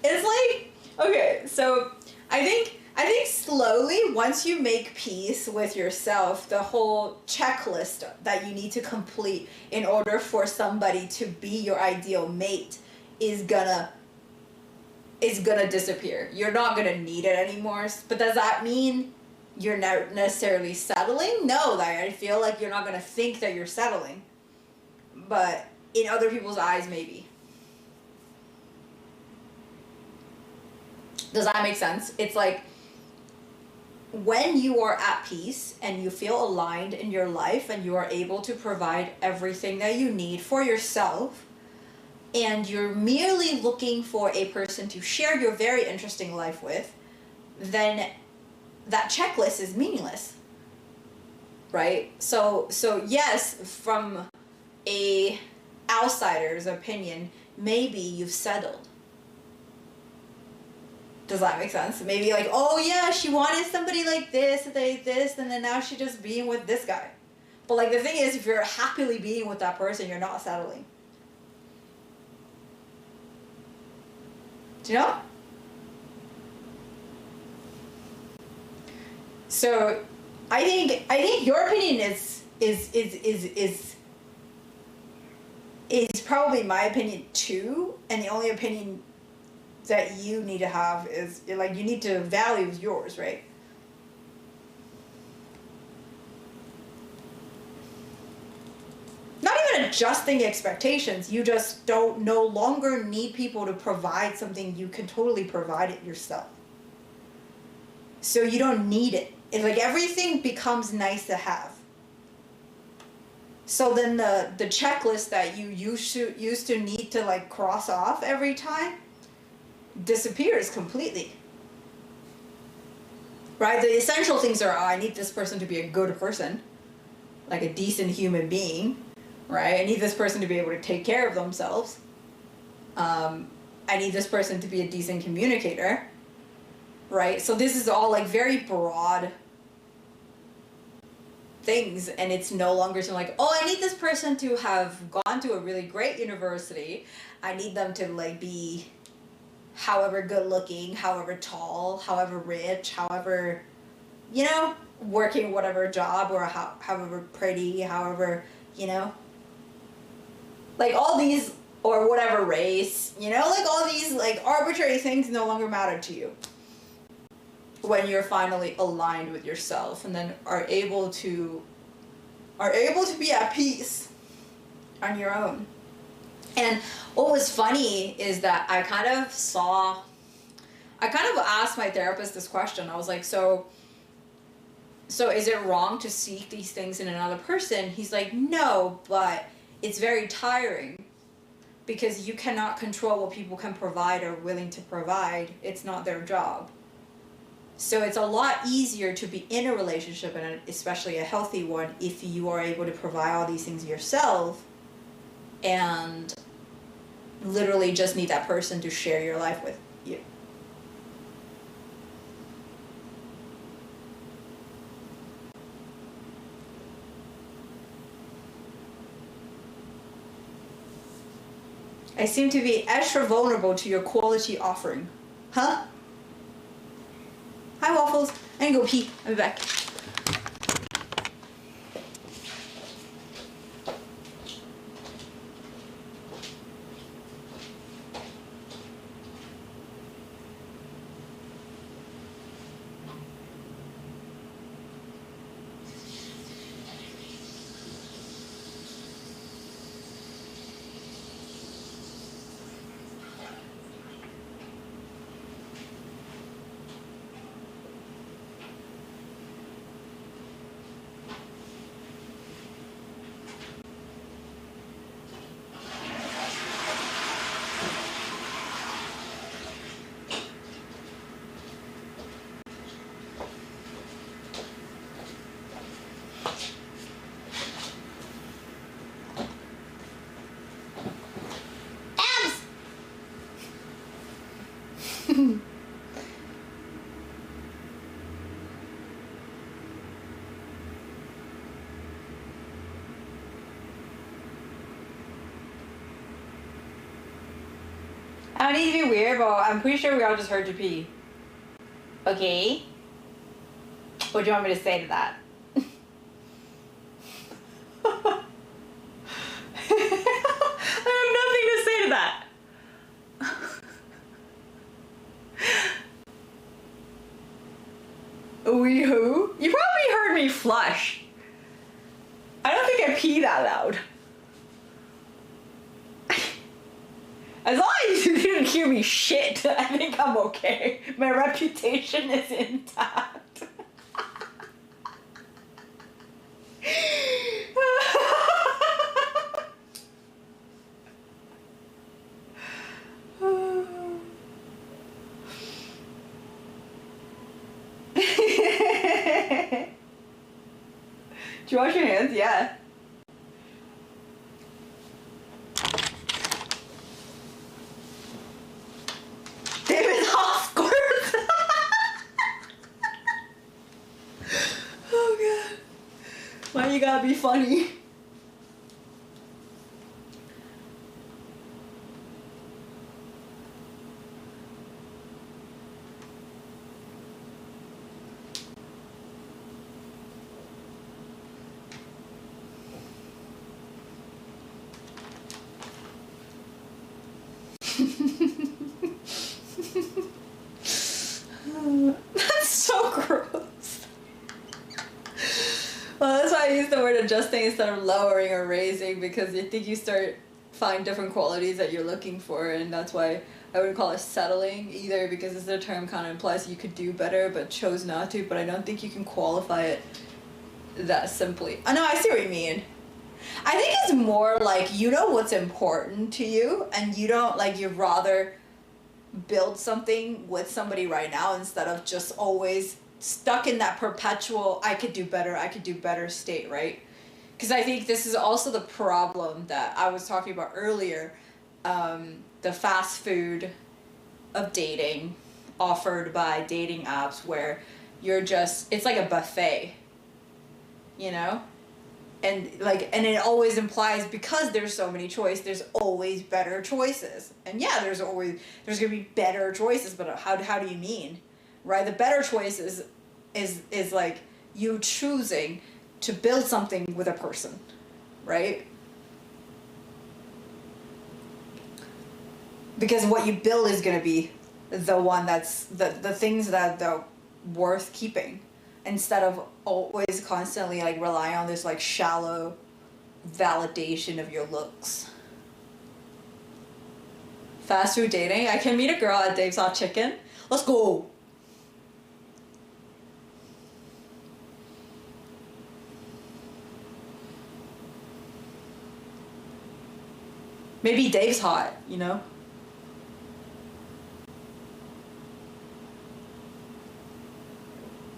It's like, okay, so I think slowly, once you make peace with yourself, the whole checklist that you need to complete in order for somebody to be your ideal mate is gonna disappear. You're not gonna need it anymore. But does that mean you're not necessarily settling? No, like I feel like you're not gonna think that you're settling. But in other people's eyes, maybe. Does that make sense? It's like when you are at peace and you feel aligned in your life and you are able to provide everything that you need for yourself, and you're merely looking for a person to share your very interesting life with, then that checklist is meaningless, right? So yes, from a outsider's opinion, maybe you've settled. Does that make sense? Maybe like, oh yeah, she wanted somebody like this, and then now she's just being with this guy. But like the thing is, if you're happily being with that person, you're not settling. Do you know? So I think your opinion is probably my opinion too, and the only opinion that you need to have is, like, you need to value yours, right? Not even adjusting expectations, you just no longer need people to provide something. You can totally provide it yourself. So you don't need it. It's like everything becomes nice to have. So then the checklist that you used to need to like cross off every time disappears completely. Right? The essential things are, oh, I need this person to be a good person, like a decent human being, right? I need this person to be able to take care of themselves. I need this person to be a decent communicator, right? So this is all like very broad things, and it's no longer so like, oh, I need this person to have gone to a really great university. I need them to like be however good looking, however tall, however rich, however, you know, working whatever job, or however pretty, however, you know, like all these, or whatever race, you know, like all these like arbitrary things no longer matter to you when you're finally aligned with yourself, and then are able to be at peace on your own. And what was funny is that I kind of asked my therapist this question. I was like, so is it wrong to seek these things in another person? He's like, no, but it's very tiring because you cannot control what people can provide or willing to provide. It's not their job. So it's a lot easier to be in a relationship, and especially a healthy one, if you are able to provide all these things yourself and literally just need that person to share your life with you. I seem to be extra vulnerable to your quality offering. Huh? Hi, Waffles. I can go pee. I'll be back. I don't need to be weird, but I'm pretty sure we all just heard you pee. Okay? What do you want me to say to that? I have nothing to say to that. We who? You probably heard me flush. I don't think I pee that loud. As long as you didn't hear me shit, I think I'm okay. My reputation is intact. Do you wash your hands? Yeah. David Hoscorth. Oh god. Why you gotta be funny? That's so gross. Well, that's why I use the word adjusting instead of lowering or raising, because I think you start find different qualities that you're looking for, and that's why I wouldn't call it settling either, because the term kind of implies you could do better but chose not to, but I don't think you can qualify it that simply. I know, I see what you mean. I think it's more like you know what's important to you, and you don't like you'd rather build something with somebody right now instead of just always stuck in that perpetual I could do better state, right? Because I think this is also the problem that I was talking about earlier, the fast food of dating offered by dating apps, where you're just, it's like a buffet, you know? And it always implies, because there's so many choices, there's always better choices. And yeah, there's gonna be better choices, but how do you mean, right? The better choices is like you choosing to build something with a person, right? Because what you build is gonna be the one that's the things that are worth keeping, instead of always constantly like relying on this like shallow validation of your looks. Fast food dating. I can meet a girl at Dave's Hot Chicken. Let's go. Maybe Dave's hot, you know?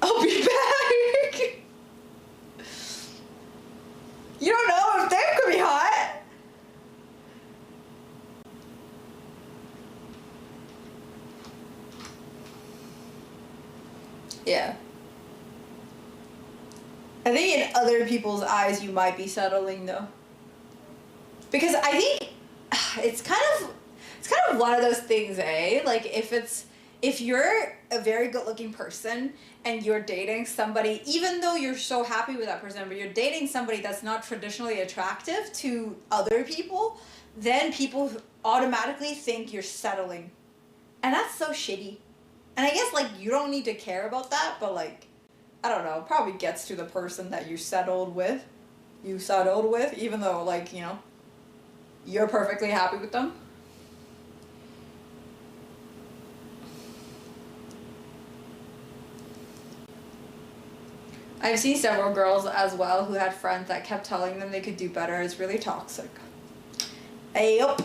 I'll be back! You don't know if Dave could be hot! Yeah. I think in other people's eyes you might be settling though. Because I think it's kind of one of those things, eh? Like if you're a very good looking person and you're dating somebody, even though you're so happy with that person, but you're dating somebody that's not traditionally attractive to other people, then people automatically think you're settling. And that's so shitty. And I guess like you don't need to care about that, but like, I don't know, probably gets to the person that you settled with, even though like, you know, you're perfectly happy with them. I've seen several girls as well who had friends that kept telling them they could do better. It's really toxic. Yup.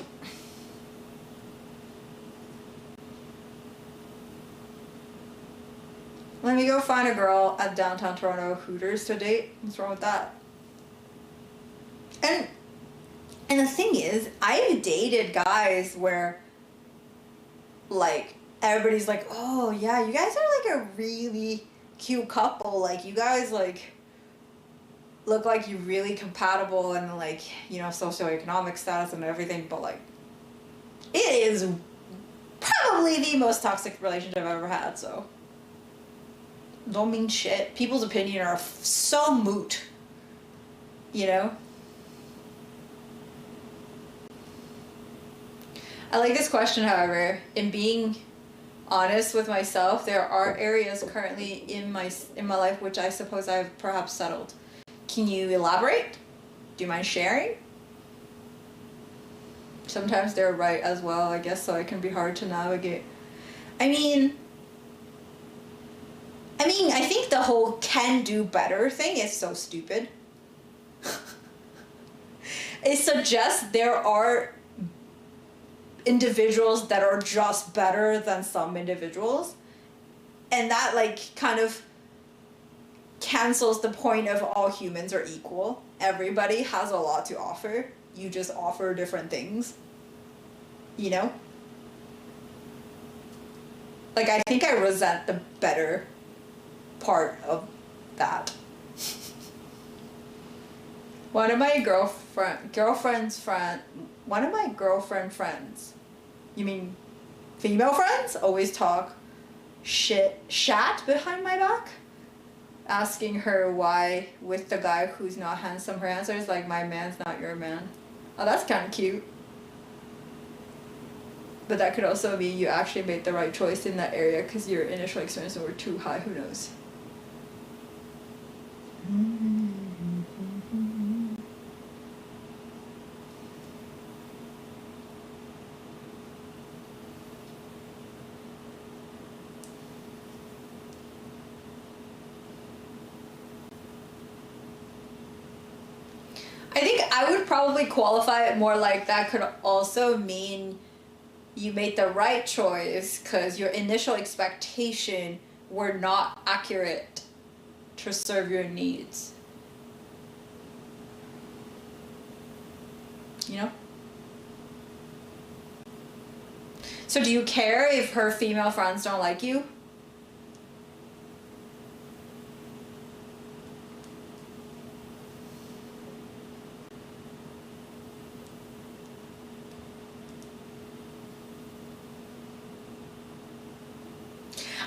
Let me go find a girl at downtown Toronto Hooters to date. What's wrong with that? And the thing is, I've dated guys where, like, everybody's like, oh yeah, you guys are like a really cute couple. Like, you guys, like, look like you're really compatible and, like, you know, socioeconomic status and everything, but, like, it is probably the most toxic relationship I've ever had, so. Don't mean shit. People's opinion are so moot. You know? I like this question, however. In being honest with myself, there are areas currently in my life which I suppose I've perhaps settled. Can you elaborate? Do you mind sharing? Sometimes they're right as well, I guess, so it can be hard to navigate. I mean, I think the whole can do better thing is so stupid. It suggests there are individuals that are just better than some individuals. And that, like, kind of cancels the point of all humans are equal. Everybody has a lot to offer. You just offer different things. You know? Like, I think I resent the better part of that. One of my girlfriend friends, you mean female friends, always talk shat behind my back, asking her why with the guy who's not handsome. Her answer is like, my man's not your man. Oh, that's kind of cute. But that could also mean you actually made the right choice in that area because your initial experiences were too high. Who knows? I think I would probably qualify it more like that could also mean you made the right choice because your initial expectation were not accurate to serve your needs. You know? So do you care if her female friends don't like you?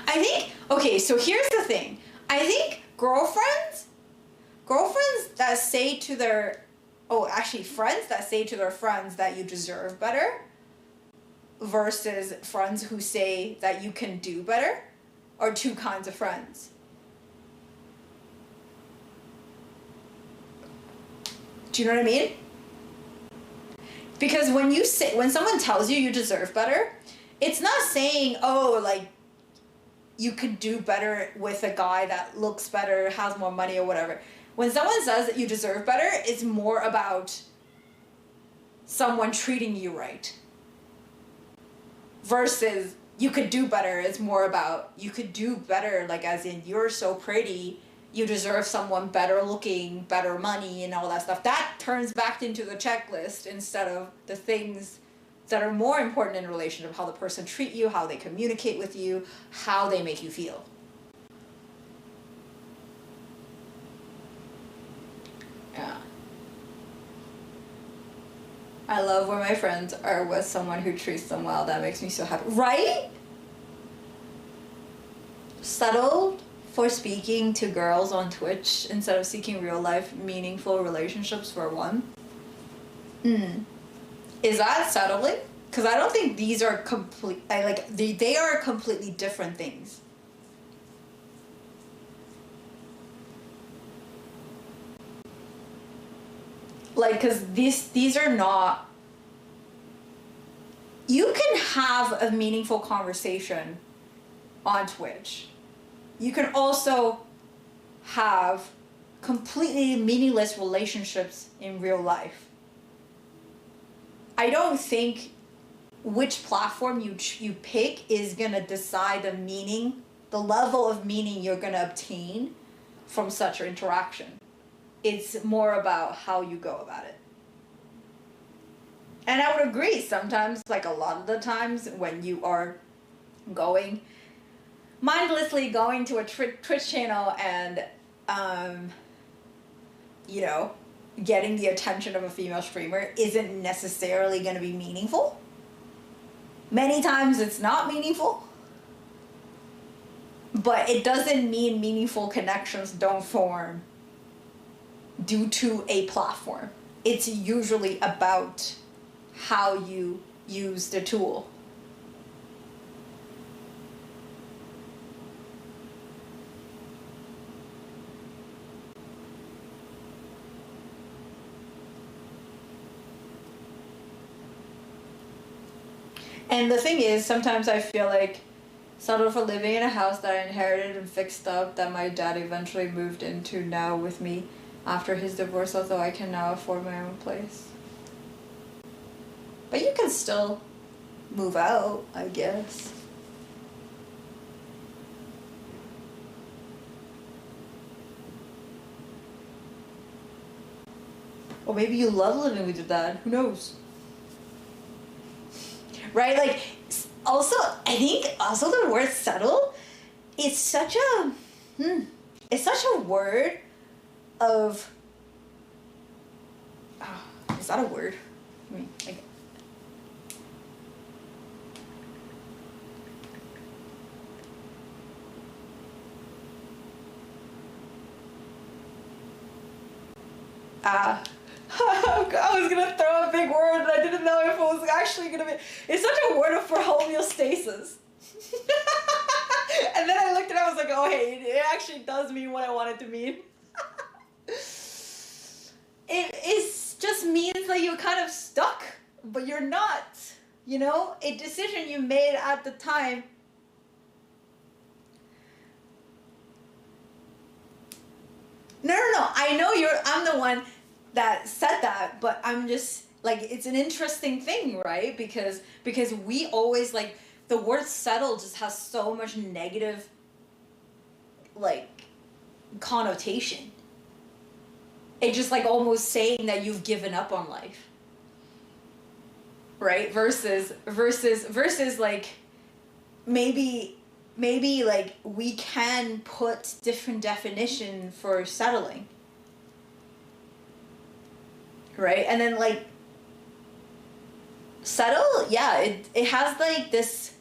I think, okay, so here's the thing. I think girlfriends that say to their, friends that say to their friends that you deserve better versus friends who say that you can do better are two kinds of friends. Do you know what I mean? Because when someone tells you you deserve better, it's not saying, oh, like, you could do better with a guy that looks better, has more money or whatever. When someone says that you deserve better, it's more about someone treating you right. Versus you could do better. It's more about you could do better, like as in you're so pretty, you deserve someone better looking, better money, and all that stuff. That turns back into the checklist instead of the things that are more important in a relationship, how the person treat you, how they communicate with you, how they make you feel. Yeah. I love when my friends are with someone who treats them well. That makes me so happy. Right? Settled for speaking to girls on Twitch instead of seeking real life meaningful relationships for one. Is that settling? Because I don't think these are they are completely different things. Like, because these are not... You can have a meaningful conversation on Twitch. You can also have completely meaningless relationships in real life. I don't think which platform you pick is going to decide the meaning, the level of meaning you're going to obtain from such an interaction. It's more about how you go about it. And I would agree, sometimes, like a lot of the times when you are mindlessly going to a Twitch channel and, getting the attention of a female streamer isn't necessarily going to be meaningful. Many times it's not meaningful. But it doesn't mean meaningful connections don't form due to a platform. It's usually about how you use the tool. And the thing is, sometimes I feel like settled for living in a house that I inherited and fixed up that my dad eventually moved into now with me after his divorce, although I can now afford my own place. But you can still move out, I guess. Or maybe you love living with your dad, who knows? Right? Like, also, I think also the word settle, it's such a word of, is that a word? I mean, like, I was gonna throw a big word and I didn't know if it was actually gonna be. It's such a word for homeostasis. And then I looked at it, I was like, oh hey, it actually does mean what I want it to mean. It just means that you're kind of stuck, but you're not. You know, a decision you made at the time. No, I know I'm the one that said that, but I'm just like, it's an interesting thing, right? Because we always, like, the word settle just has so much negative, like, connotation. It's just like almost saying that you've given up on life, right? Versus like, maybe like we can put different definition for settling. Right? And then, like, settle, yeah, it has, like, this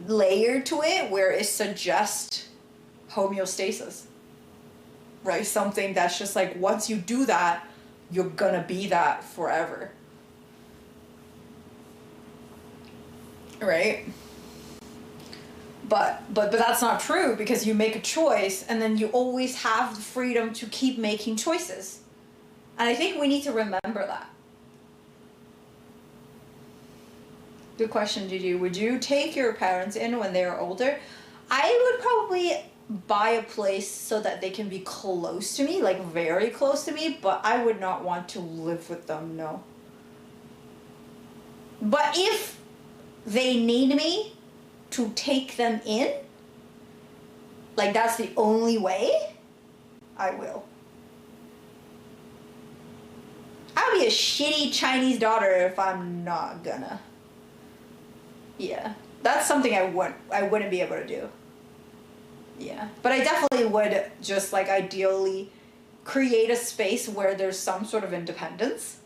layer to it where it suggests homeostasis. Right? Something that's just, like, once you do that, you're gonna be that forever. Right? But that's not true, because you make a choice and then you always have the freedom to keep making choices. And I think we need to remember that. Good question, Gigi. Would you take your parents in when they were older? I would probably buy a place so that they can be close to me, like very close to me, but I would not want to live with them, no. But if they need me to take them in, like that's the only way, I will. I'll be a shitty Chinese daughter if I'm not gonna. Yeah, that's something I wouldn't be able to do. Yeah, but I definitely would just like ideally create a space where there's some sort of independence,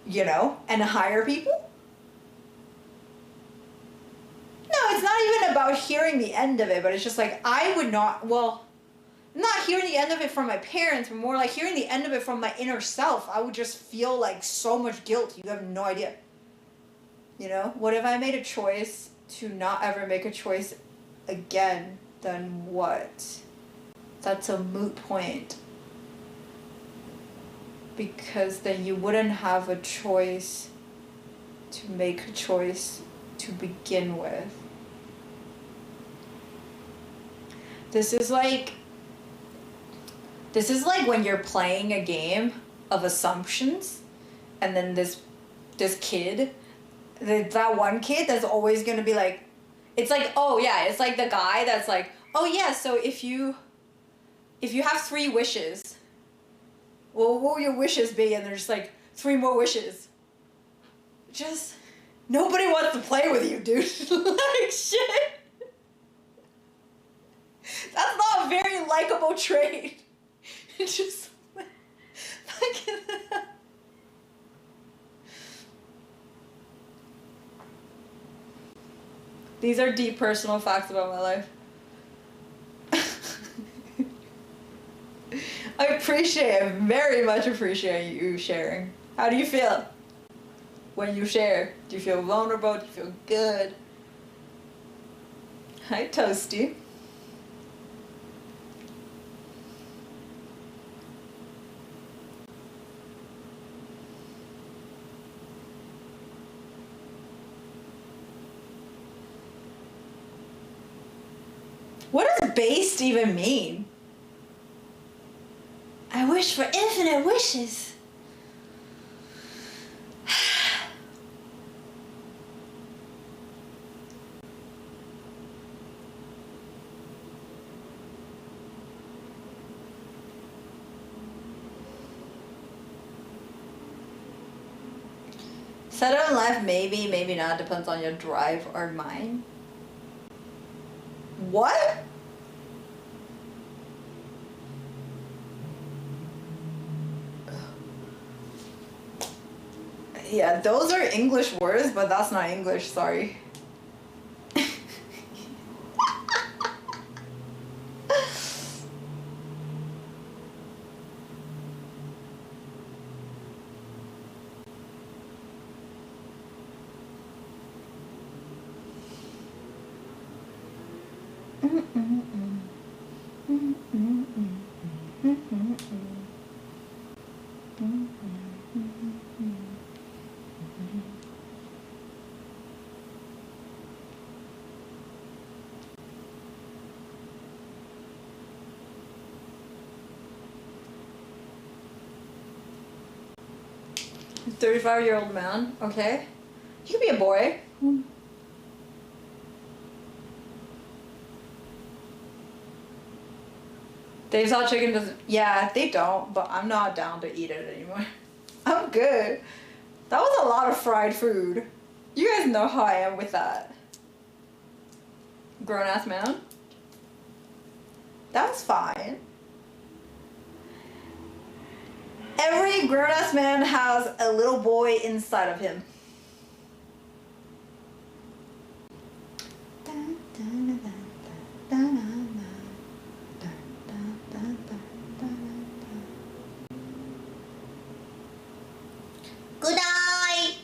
you know, and hire people. No, it's not even about hearing the end of it, but it's just like I would not, well, not hearing the end of it from my parents, but more like hearing the end of it from my inner self. I would just feel like so much guilt. You have no idea. You know, what if I made a choice to not ever make a choice again? Then what? That's a moot point. Because then you wouldn't have a choice to make a choice to begin with. This is like when you're playing a game of assumptions, and then this kid, that one kid that's always gonna be like, it's like, oh yeah, it's like the guy that's like, oh yeah, so if you have 3 wishes, well, what will your wishes be? And there's like 3 more wishes. Just, nobody wants to play with you, dude. Like, shit. That's not a very likable trait. Just, fucking. These are deep personal facts about my life. I very much appreciate you sharing. How do you feel when you share? Do you feel vulnerable? Do you feel good? Hi, Toasty. What does based even mean? I wish for infinite wishes. Settle in life, maybe, maybe not. Depends on your drive or mine. What? Yeah, those are English words, but that's not English, sorry. $35-year-old man, okay. You could be a boy. Dave's Hot Chicken doesn't, yeah, they don't, but I'm not down to eat it anymore. I'm good. That was a lot of fried food. You guys know how I am with that. Grown ass man. That was fine. Every grown-ass man has a little boy inside of him. Good night.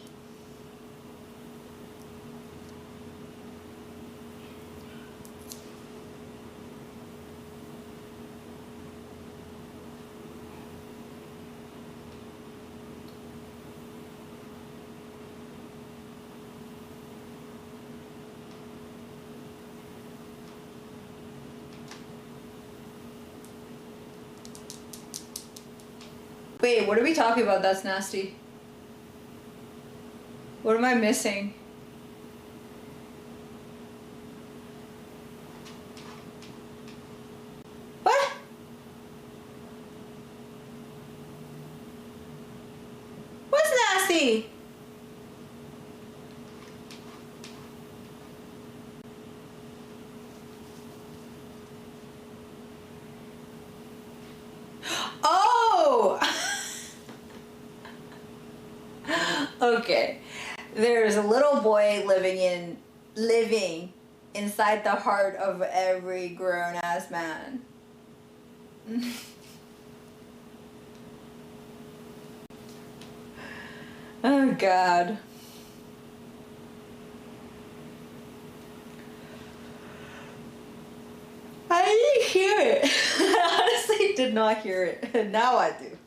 Wait, what are we talking about that's nasty? What am I missing? What? What's nasty? Oh! Okay. There's a little boy living inside the heart of every grown-ass man. Oh God. I didn't hear it. I honestly did not hear it. Now I do.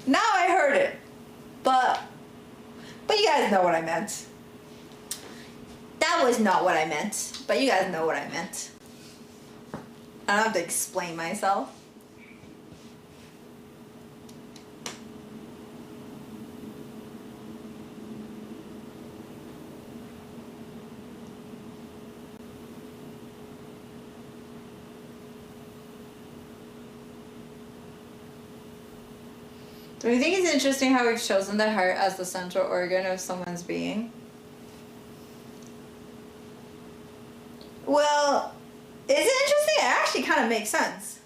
Now I heard it. But you guys know what I meant. That was not what I meant. But you guys know what I meant. I don't have to explain myself. Do you think it's interesting how we've chosen the heart as the central organ of someone's being? Well, is it interesting? It actually kind of makes sense.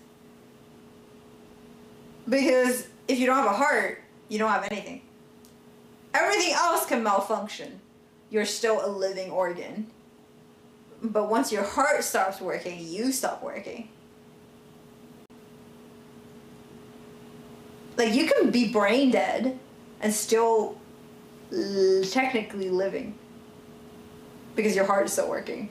Because if you don't have a heart, you don't have anything. Everything else can malfunction. You're still a living organ. But once your heart stops working, you stop working. Like, you can be brain dead and still technically living because your heart is still working.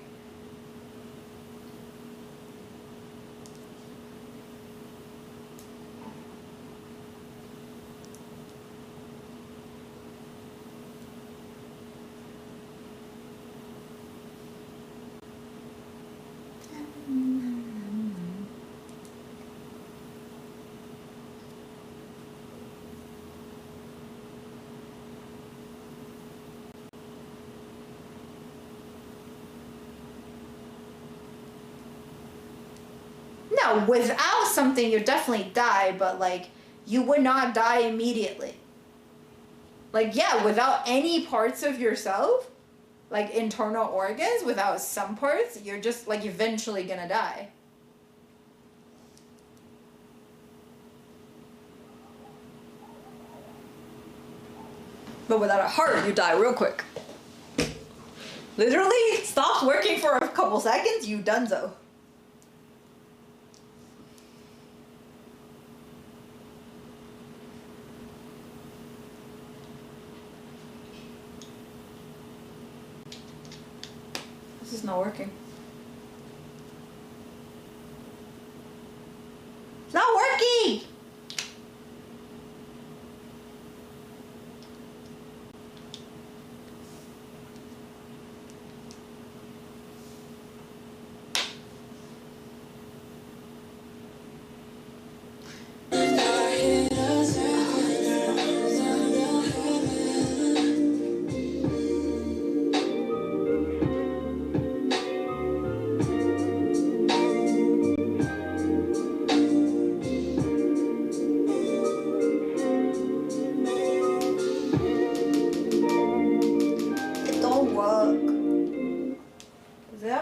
No, without something you definitely die, but like you would not die immediately. Like, yeah, without any parts of yourself, like internal organs, without some parts, you're just like eventually gonna die. But without a heart, you die real quick. Literally stops working for a couple seconds, you donezo. This is not working. It's not working!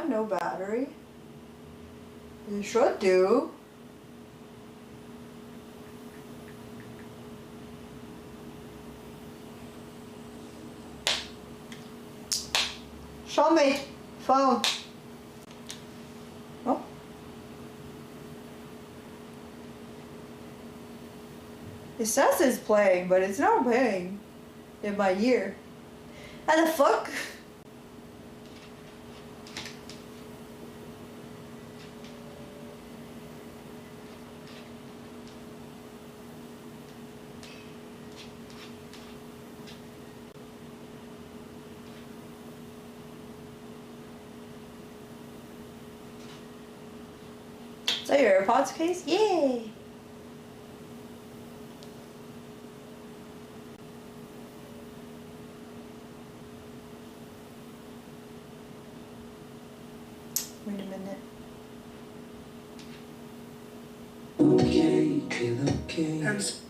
No battery? You should do. Show me. Phone. Oh. It says it's playing, but it's not playing in my ear. How the fuck? Is that your AirPods case? Yay! Wait a minute. Okay, feel okay. This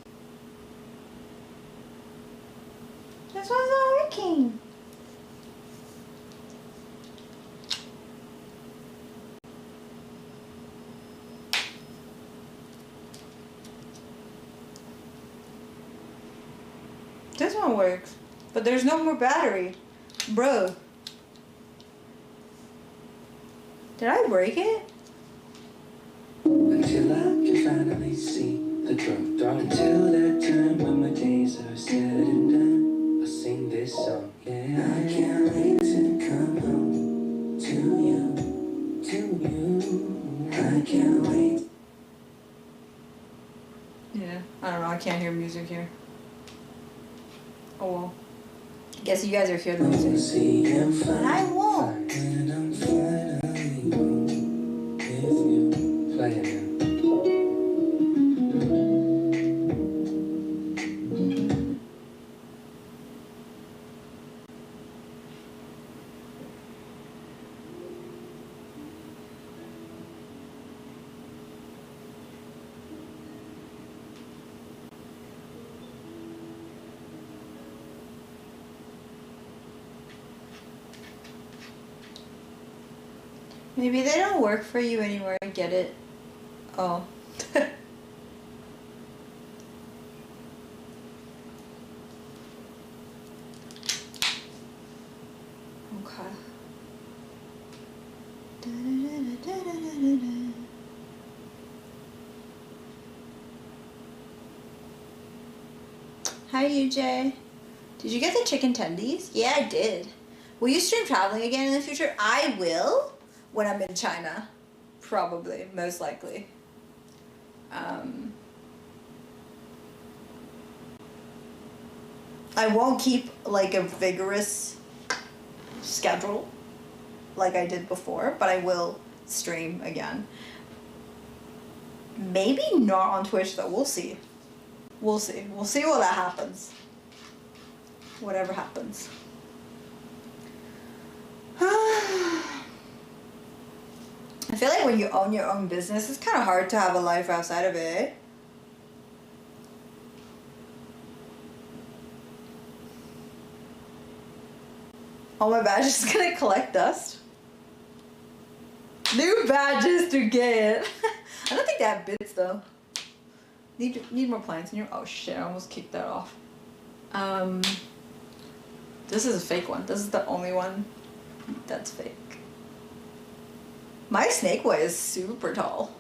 one's not working. This one works, but there's no more battery. Bro. Did I break it? Until I can finally see the drop down. Until that time when my days are said and done, I'll sing this song. Yeah, I can't wait to come home to you, to you. I can't wait. Yeah, I don't know. I can't hear music here. Oh well. Guess you guys are hearing the music. See him But I won't. when I'm finally home with you. Play it now. Maybe they don't work for you anymore. I get it. Oh. Okay. Hi, UJ. Did you get the chicken tendies? Yeah, I did. Will you stream traveling again in the future? I will. When I'm in China, probably, most likely. I won't keep like a vigorous schedule like I did before, but I will stream again. Maybe not on Twitch though, we'll see. We'll see. We'll see what that happens. Whatever happens. I feel like when you own your own business, it's kind of hard to have a life outside of it. Oh, my badge is gonna collect dust. New badges to get. I don't think they have bits though. Need more plants in here. Oh shit! I almost kicked that off. This is a fake one. This is the only one that's fake. My snake boy is super tall.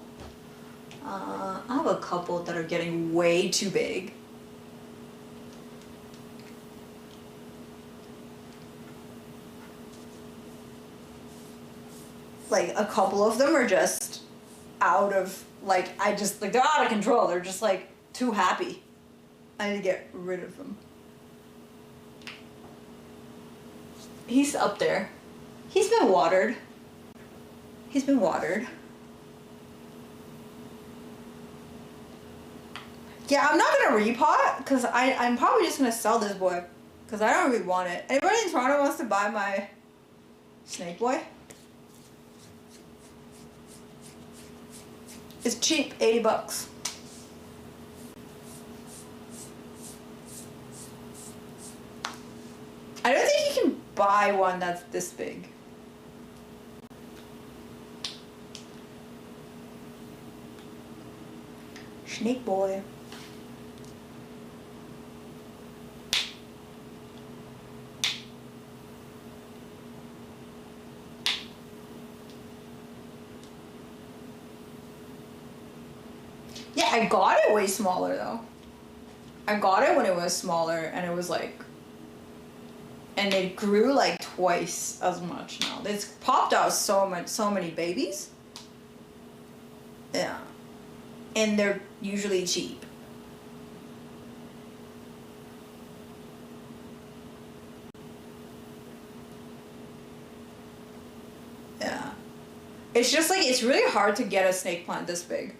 I have a couple that are getting way too big. Like a couple of them are just out of like they're out of control. They're just like too happy. I need to get rid of them. He's up there. He's been watered. He's been watered. Yeah, I'm not gonna repot because I'm probably just gonna sell this boy because I don't really want it. Anybody in Toronto wants to buy my snake boy? It's cheap, 80 bucks. I don't think you can buy one that's this big. Snake boy. Yeah, I got it way smaller though. I got it when it was smaller and it was like, and it grew like twice as much now. It's popped out so many babies. Yeah. And they're usually cheap. Yeah. It's just like, it's really hard to get a snake plant this big.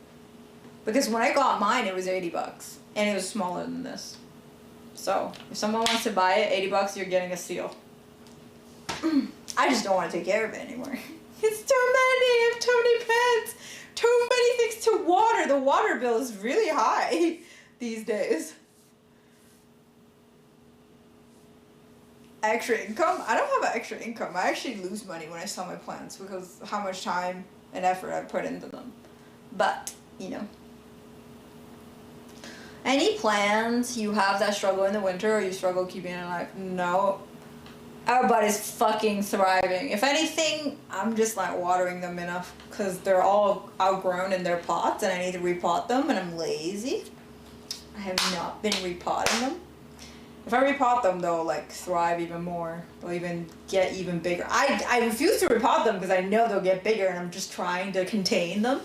Because when I got mine, it was $80. And it was smaller than this. So, if someone wants to buy it, $80, you're getting a steal. I just don't want to take care of it anymore. It's too many, too many plants, too many things to water. The water bill is really high these days. Extra income? I don't have extra income. I actually lose money when I sell my plants because of how much time and effort I put into them. But, you know. Any plans you have that struggle in the winter or you struggle keeping it alive? No. Everybody's fucking thriving. If anything, I'm just not watering them enough because they're all outgrown in their pots and I need to repot them and I'm lazy. I have not been repotting them. If I repot them, they'll like thrive even more. They'll even get even bigger. I refuse to repot them because I know they'll get bigger and I'm just trying to contain them.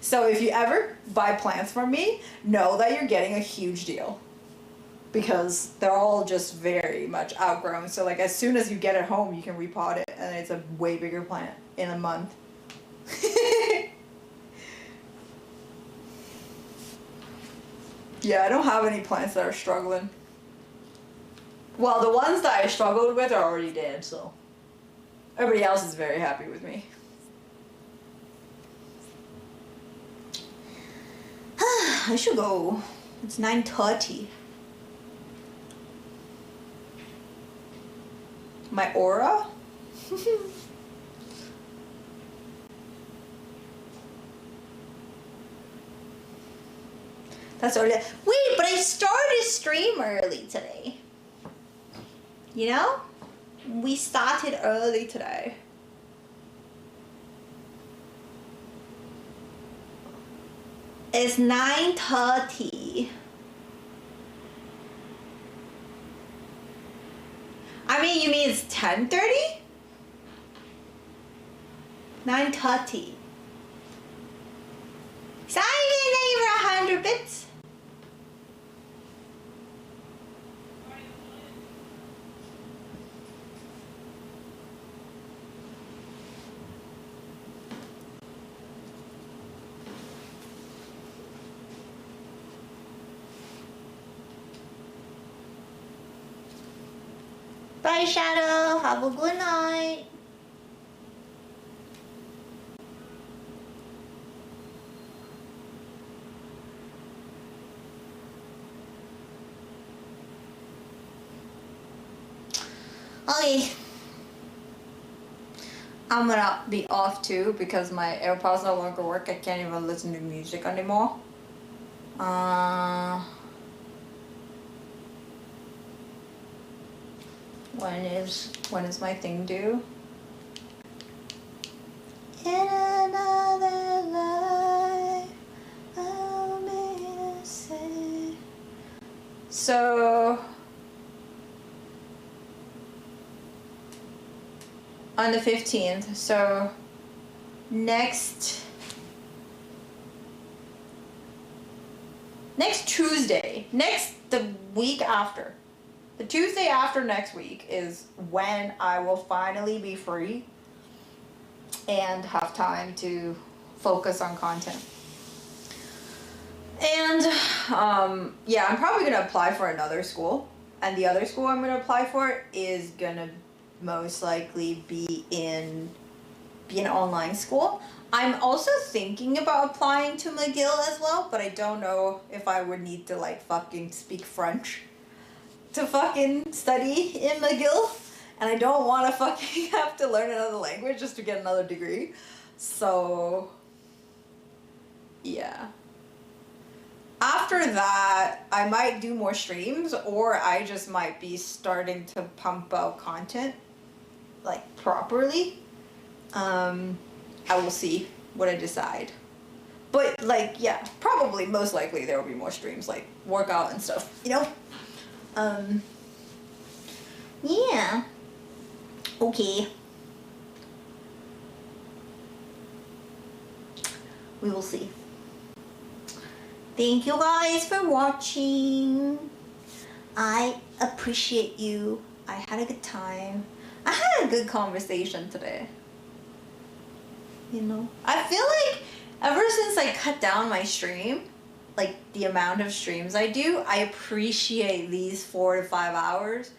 So if you ever buy plants from me, know that you're getting a huge deal. Because they're all just very much outgrown. So like as soon as you get it home, you can repot it and it's a way bigger plant in a month. Yeah, I don't have any plants that are struggling. Well, the ones that I struggled with are already dead, so everybody else is very happy with me. I should go. It's 9:30. My aura? That's early. Wait, but I started stream early today. You know? We started early today. It's 9:30. I mean, you mean it's 10:30? 9:30. Sign in over 100 bits. Bye, Shadow. Have a good night. Okay. I'm gonna be off too because my AirPods no longer work. I can't even listen to music anymore. When is my thing due? In another life, I'll be the same. So on the 15th, so next Tuesday, the week after. The Tuesday after next week is when I will finally be free and have time to focus on content. And yeah, I'm probably gonna apply for another school, and the other school I'm gonna apply for is gonna most likely be an online school. I'm also thinking about applying to McGill as well, but I don't know if I would need to like fucking speak French to fucking study in McGill, and I don't want to fucking have to learn another language just to get another degree. So yeah, after that I might do more streams, or I just might be starting to pump out content like properly. I will see what I decide, but like yeah, probably most likely there will be more streams, like workout and stuff, you know. Yeah. Okay. We will see. Thank you guys for watching. I appreciate you. I had a good time. I had a good conversation today. You know? I feel like ever since I cut down my stream, like the amount of streams I do, I appreciate these 4 to 5 hours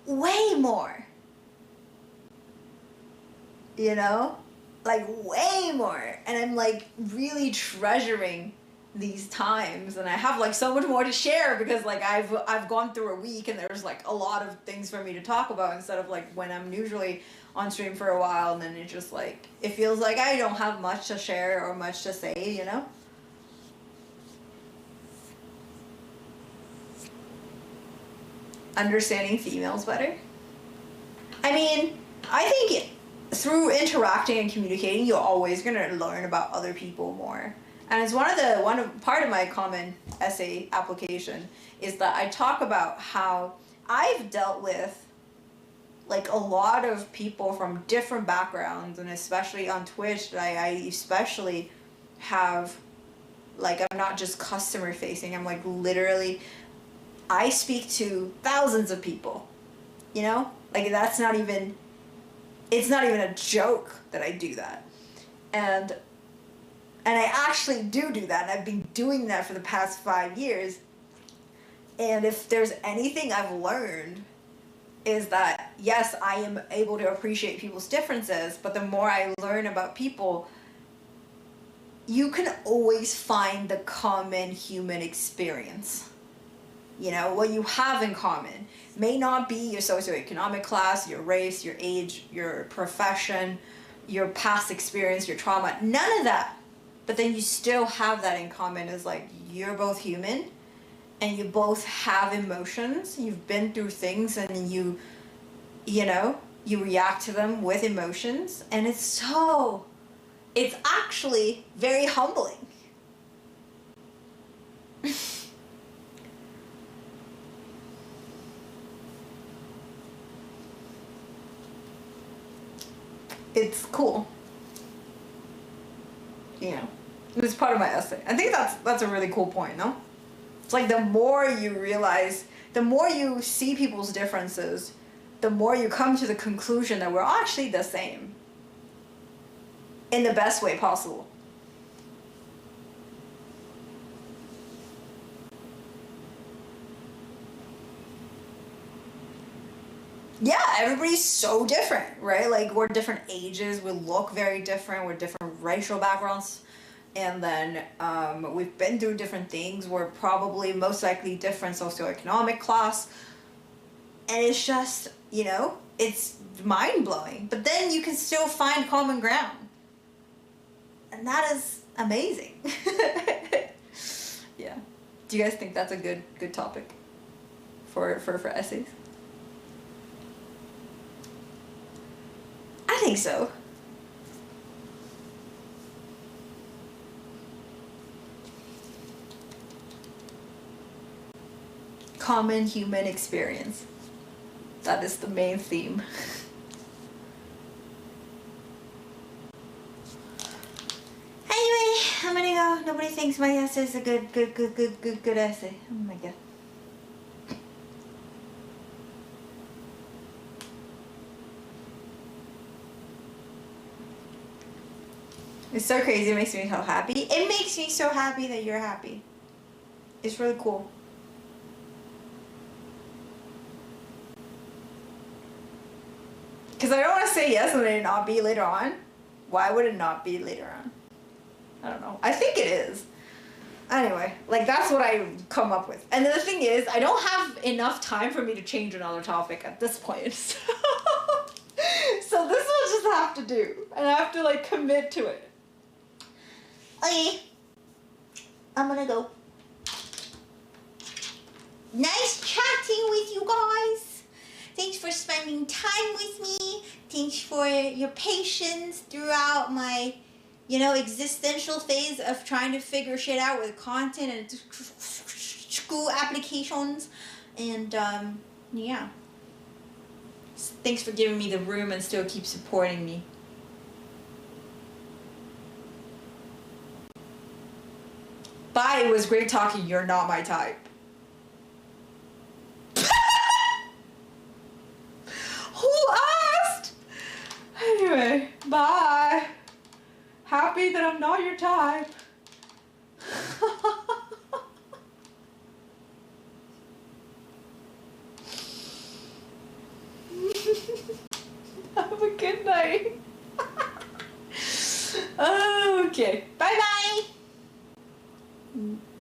way more. You know? Like way more. And I'm like really treasuring these times, and I have like so much more to share because like I've gone through a week and there's like a lot of things for me to talk about instead of like when I'm usually on stream for a while and then it just like it feels like I don't have much to share or much to say, you know? Understanding females better. I mean, I think through interacting and communicating, you're always gonna learn about other people more. And it's part of my common essay application is that I talk about how I've dealt with like a lot of people from different backgrounds, and especially on Twitch, I especially have like I'm not just customer facing. I'm like literally, I speak to thousands of people. You know, like it's not even a joke that I do that, and I actually do that, and I've been doing that for the past 5 years. And if there's anything I've learned is that, yes, I am able to appreciate people's differences, but the more I learn about people, you can always find the common human experience. You know, what you have in common may not be your socioeconomic class, your race, your age, your profession, your past experience, your trauma, none of that. But then you still have that in common as like you're both human and you both have emotions. You've been through things and you react to them with emotions, and it's actually very humbling. It's cool. You know, it's part of my essay. I think that's a really cool point, no? It's like the more you realize, the more you see people's differences, the more you come to the conclusion that we're actually the same. In the best way possible. Yeah, everybody's so different, right? Like, we're different ages, we look very different, we're different racial backgrounds, and then we've been through different things, we're probably most likely different socioeconomic class, and it's just, you know, it's mind-blowing. But then you can still find common ground. And that is amazing. Yeah. Do you guys think that's a good topic for essays? I think so. Common human experience. That is the main theme. Anyway, I'm gonna go. Nobody thinks my essay is a good essay. Oh my god. It's so crazy. It makes me so happy. It makes me so happy that you're happy. It's really cool. Because I don't want to say yes and then it not be later on. Why would it not be later on? I don't know. I think it is. Anyway, like that's what I come up with. And the thing is, I don't have enough time for me to change another topic at this point. So this will just have to do. And I have to like commit to it. Okay. I'm gonna go. Nice chatting with you guys. Thanks for spending time with me. Thanks for your patience throughout my, you know, existential phase of trying to figure shit out with content and school applications. And, yeah. Thanks for giving me the room and still keep supporting me. Bye, it was great talking. You're not my type. Who asked? Anyway, bye. Happy that I'm not your type. Have a good night. Okay.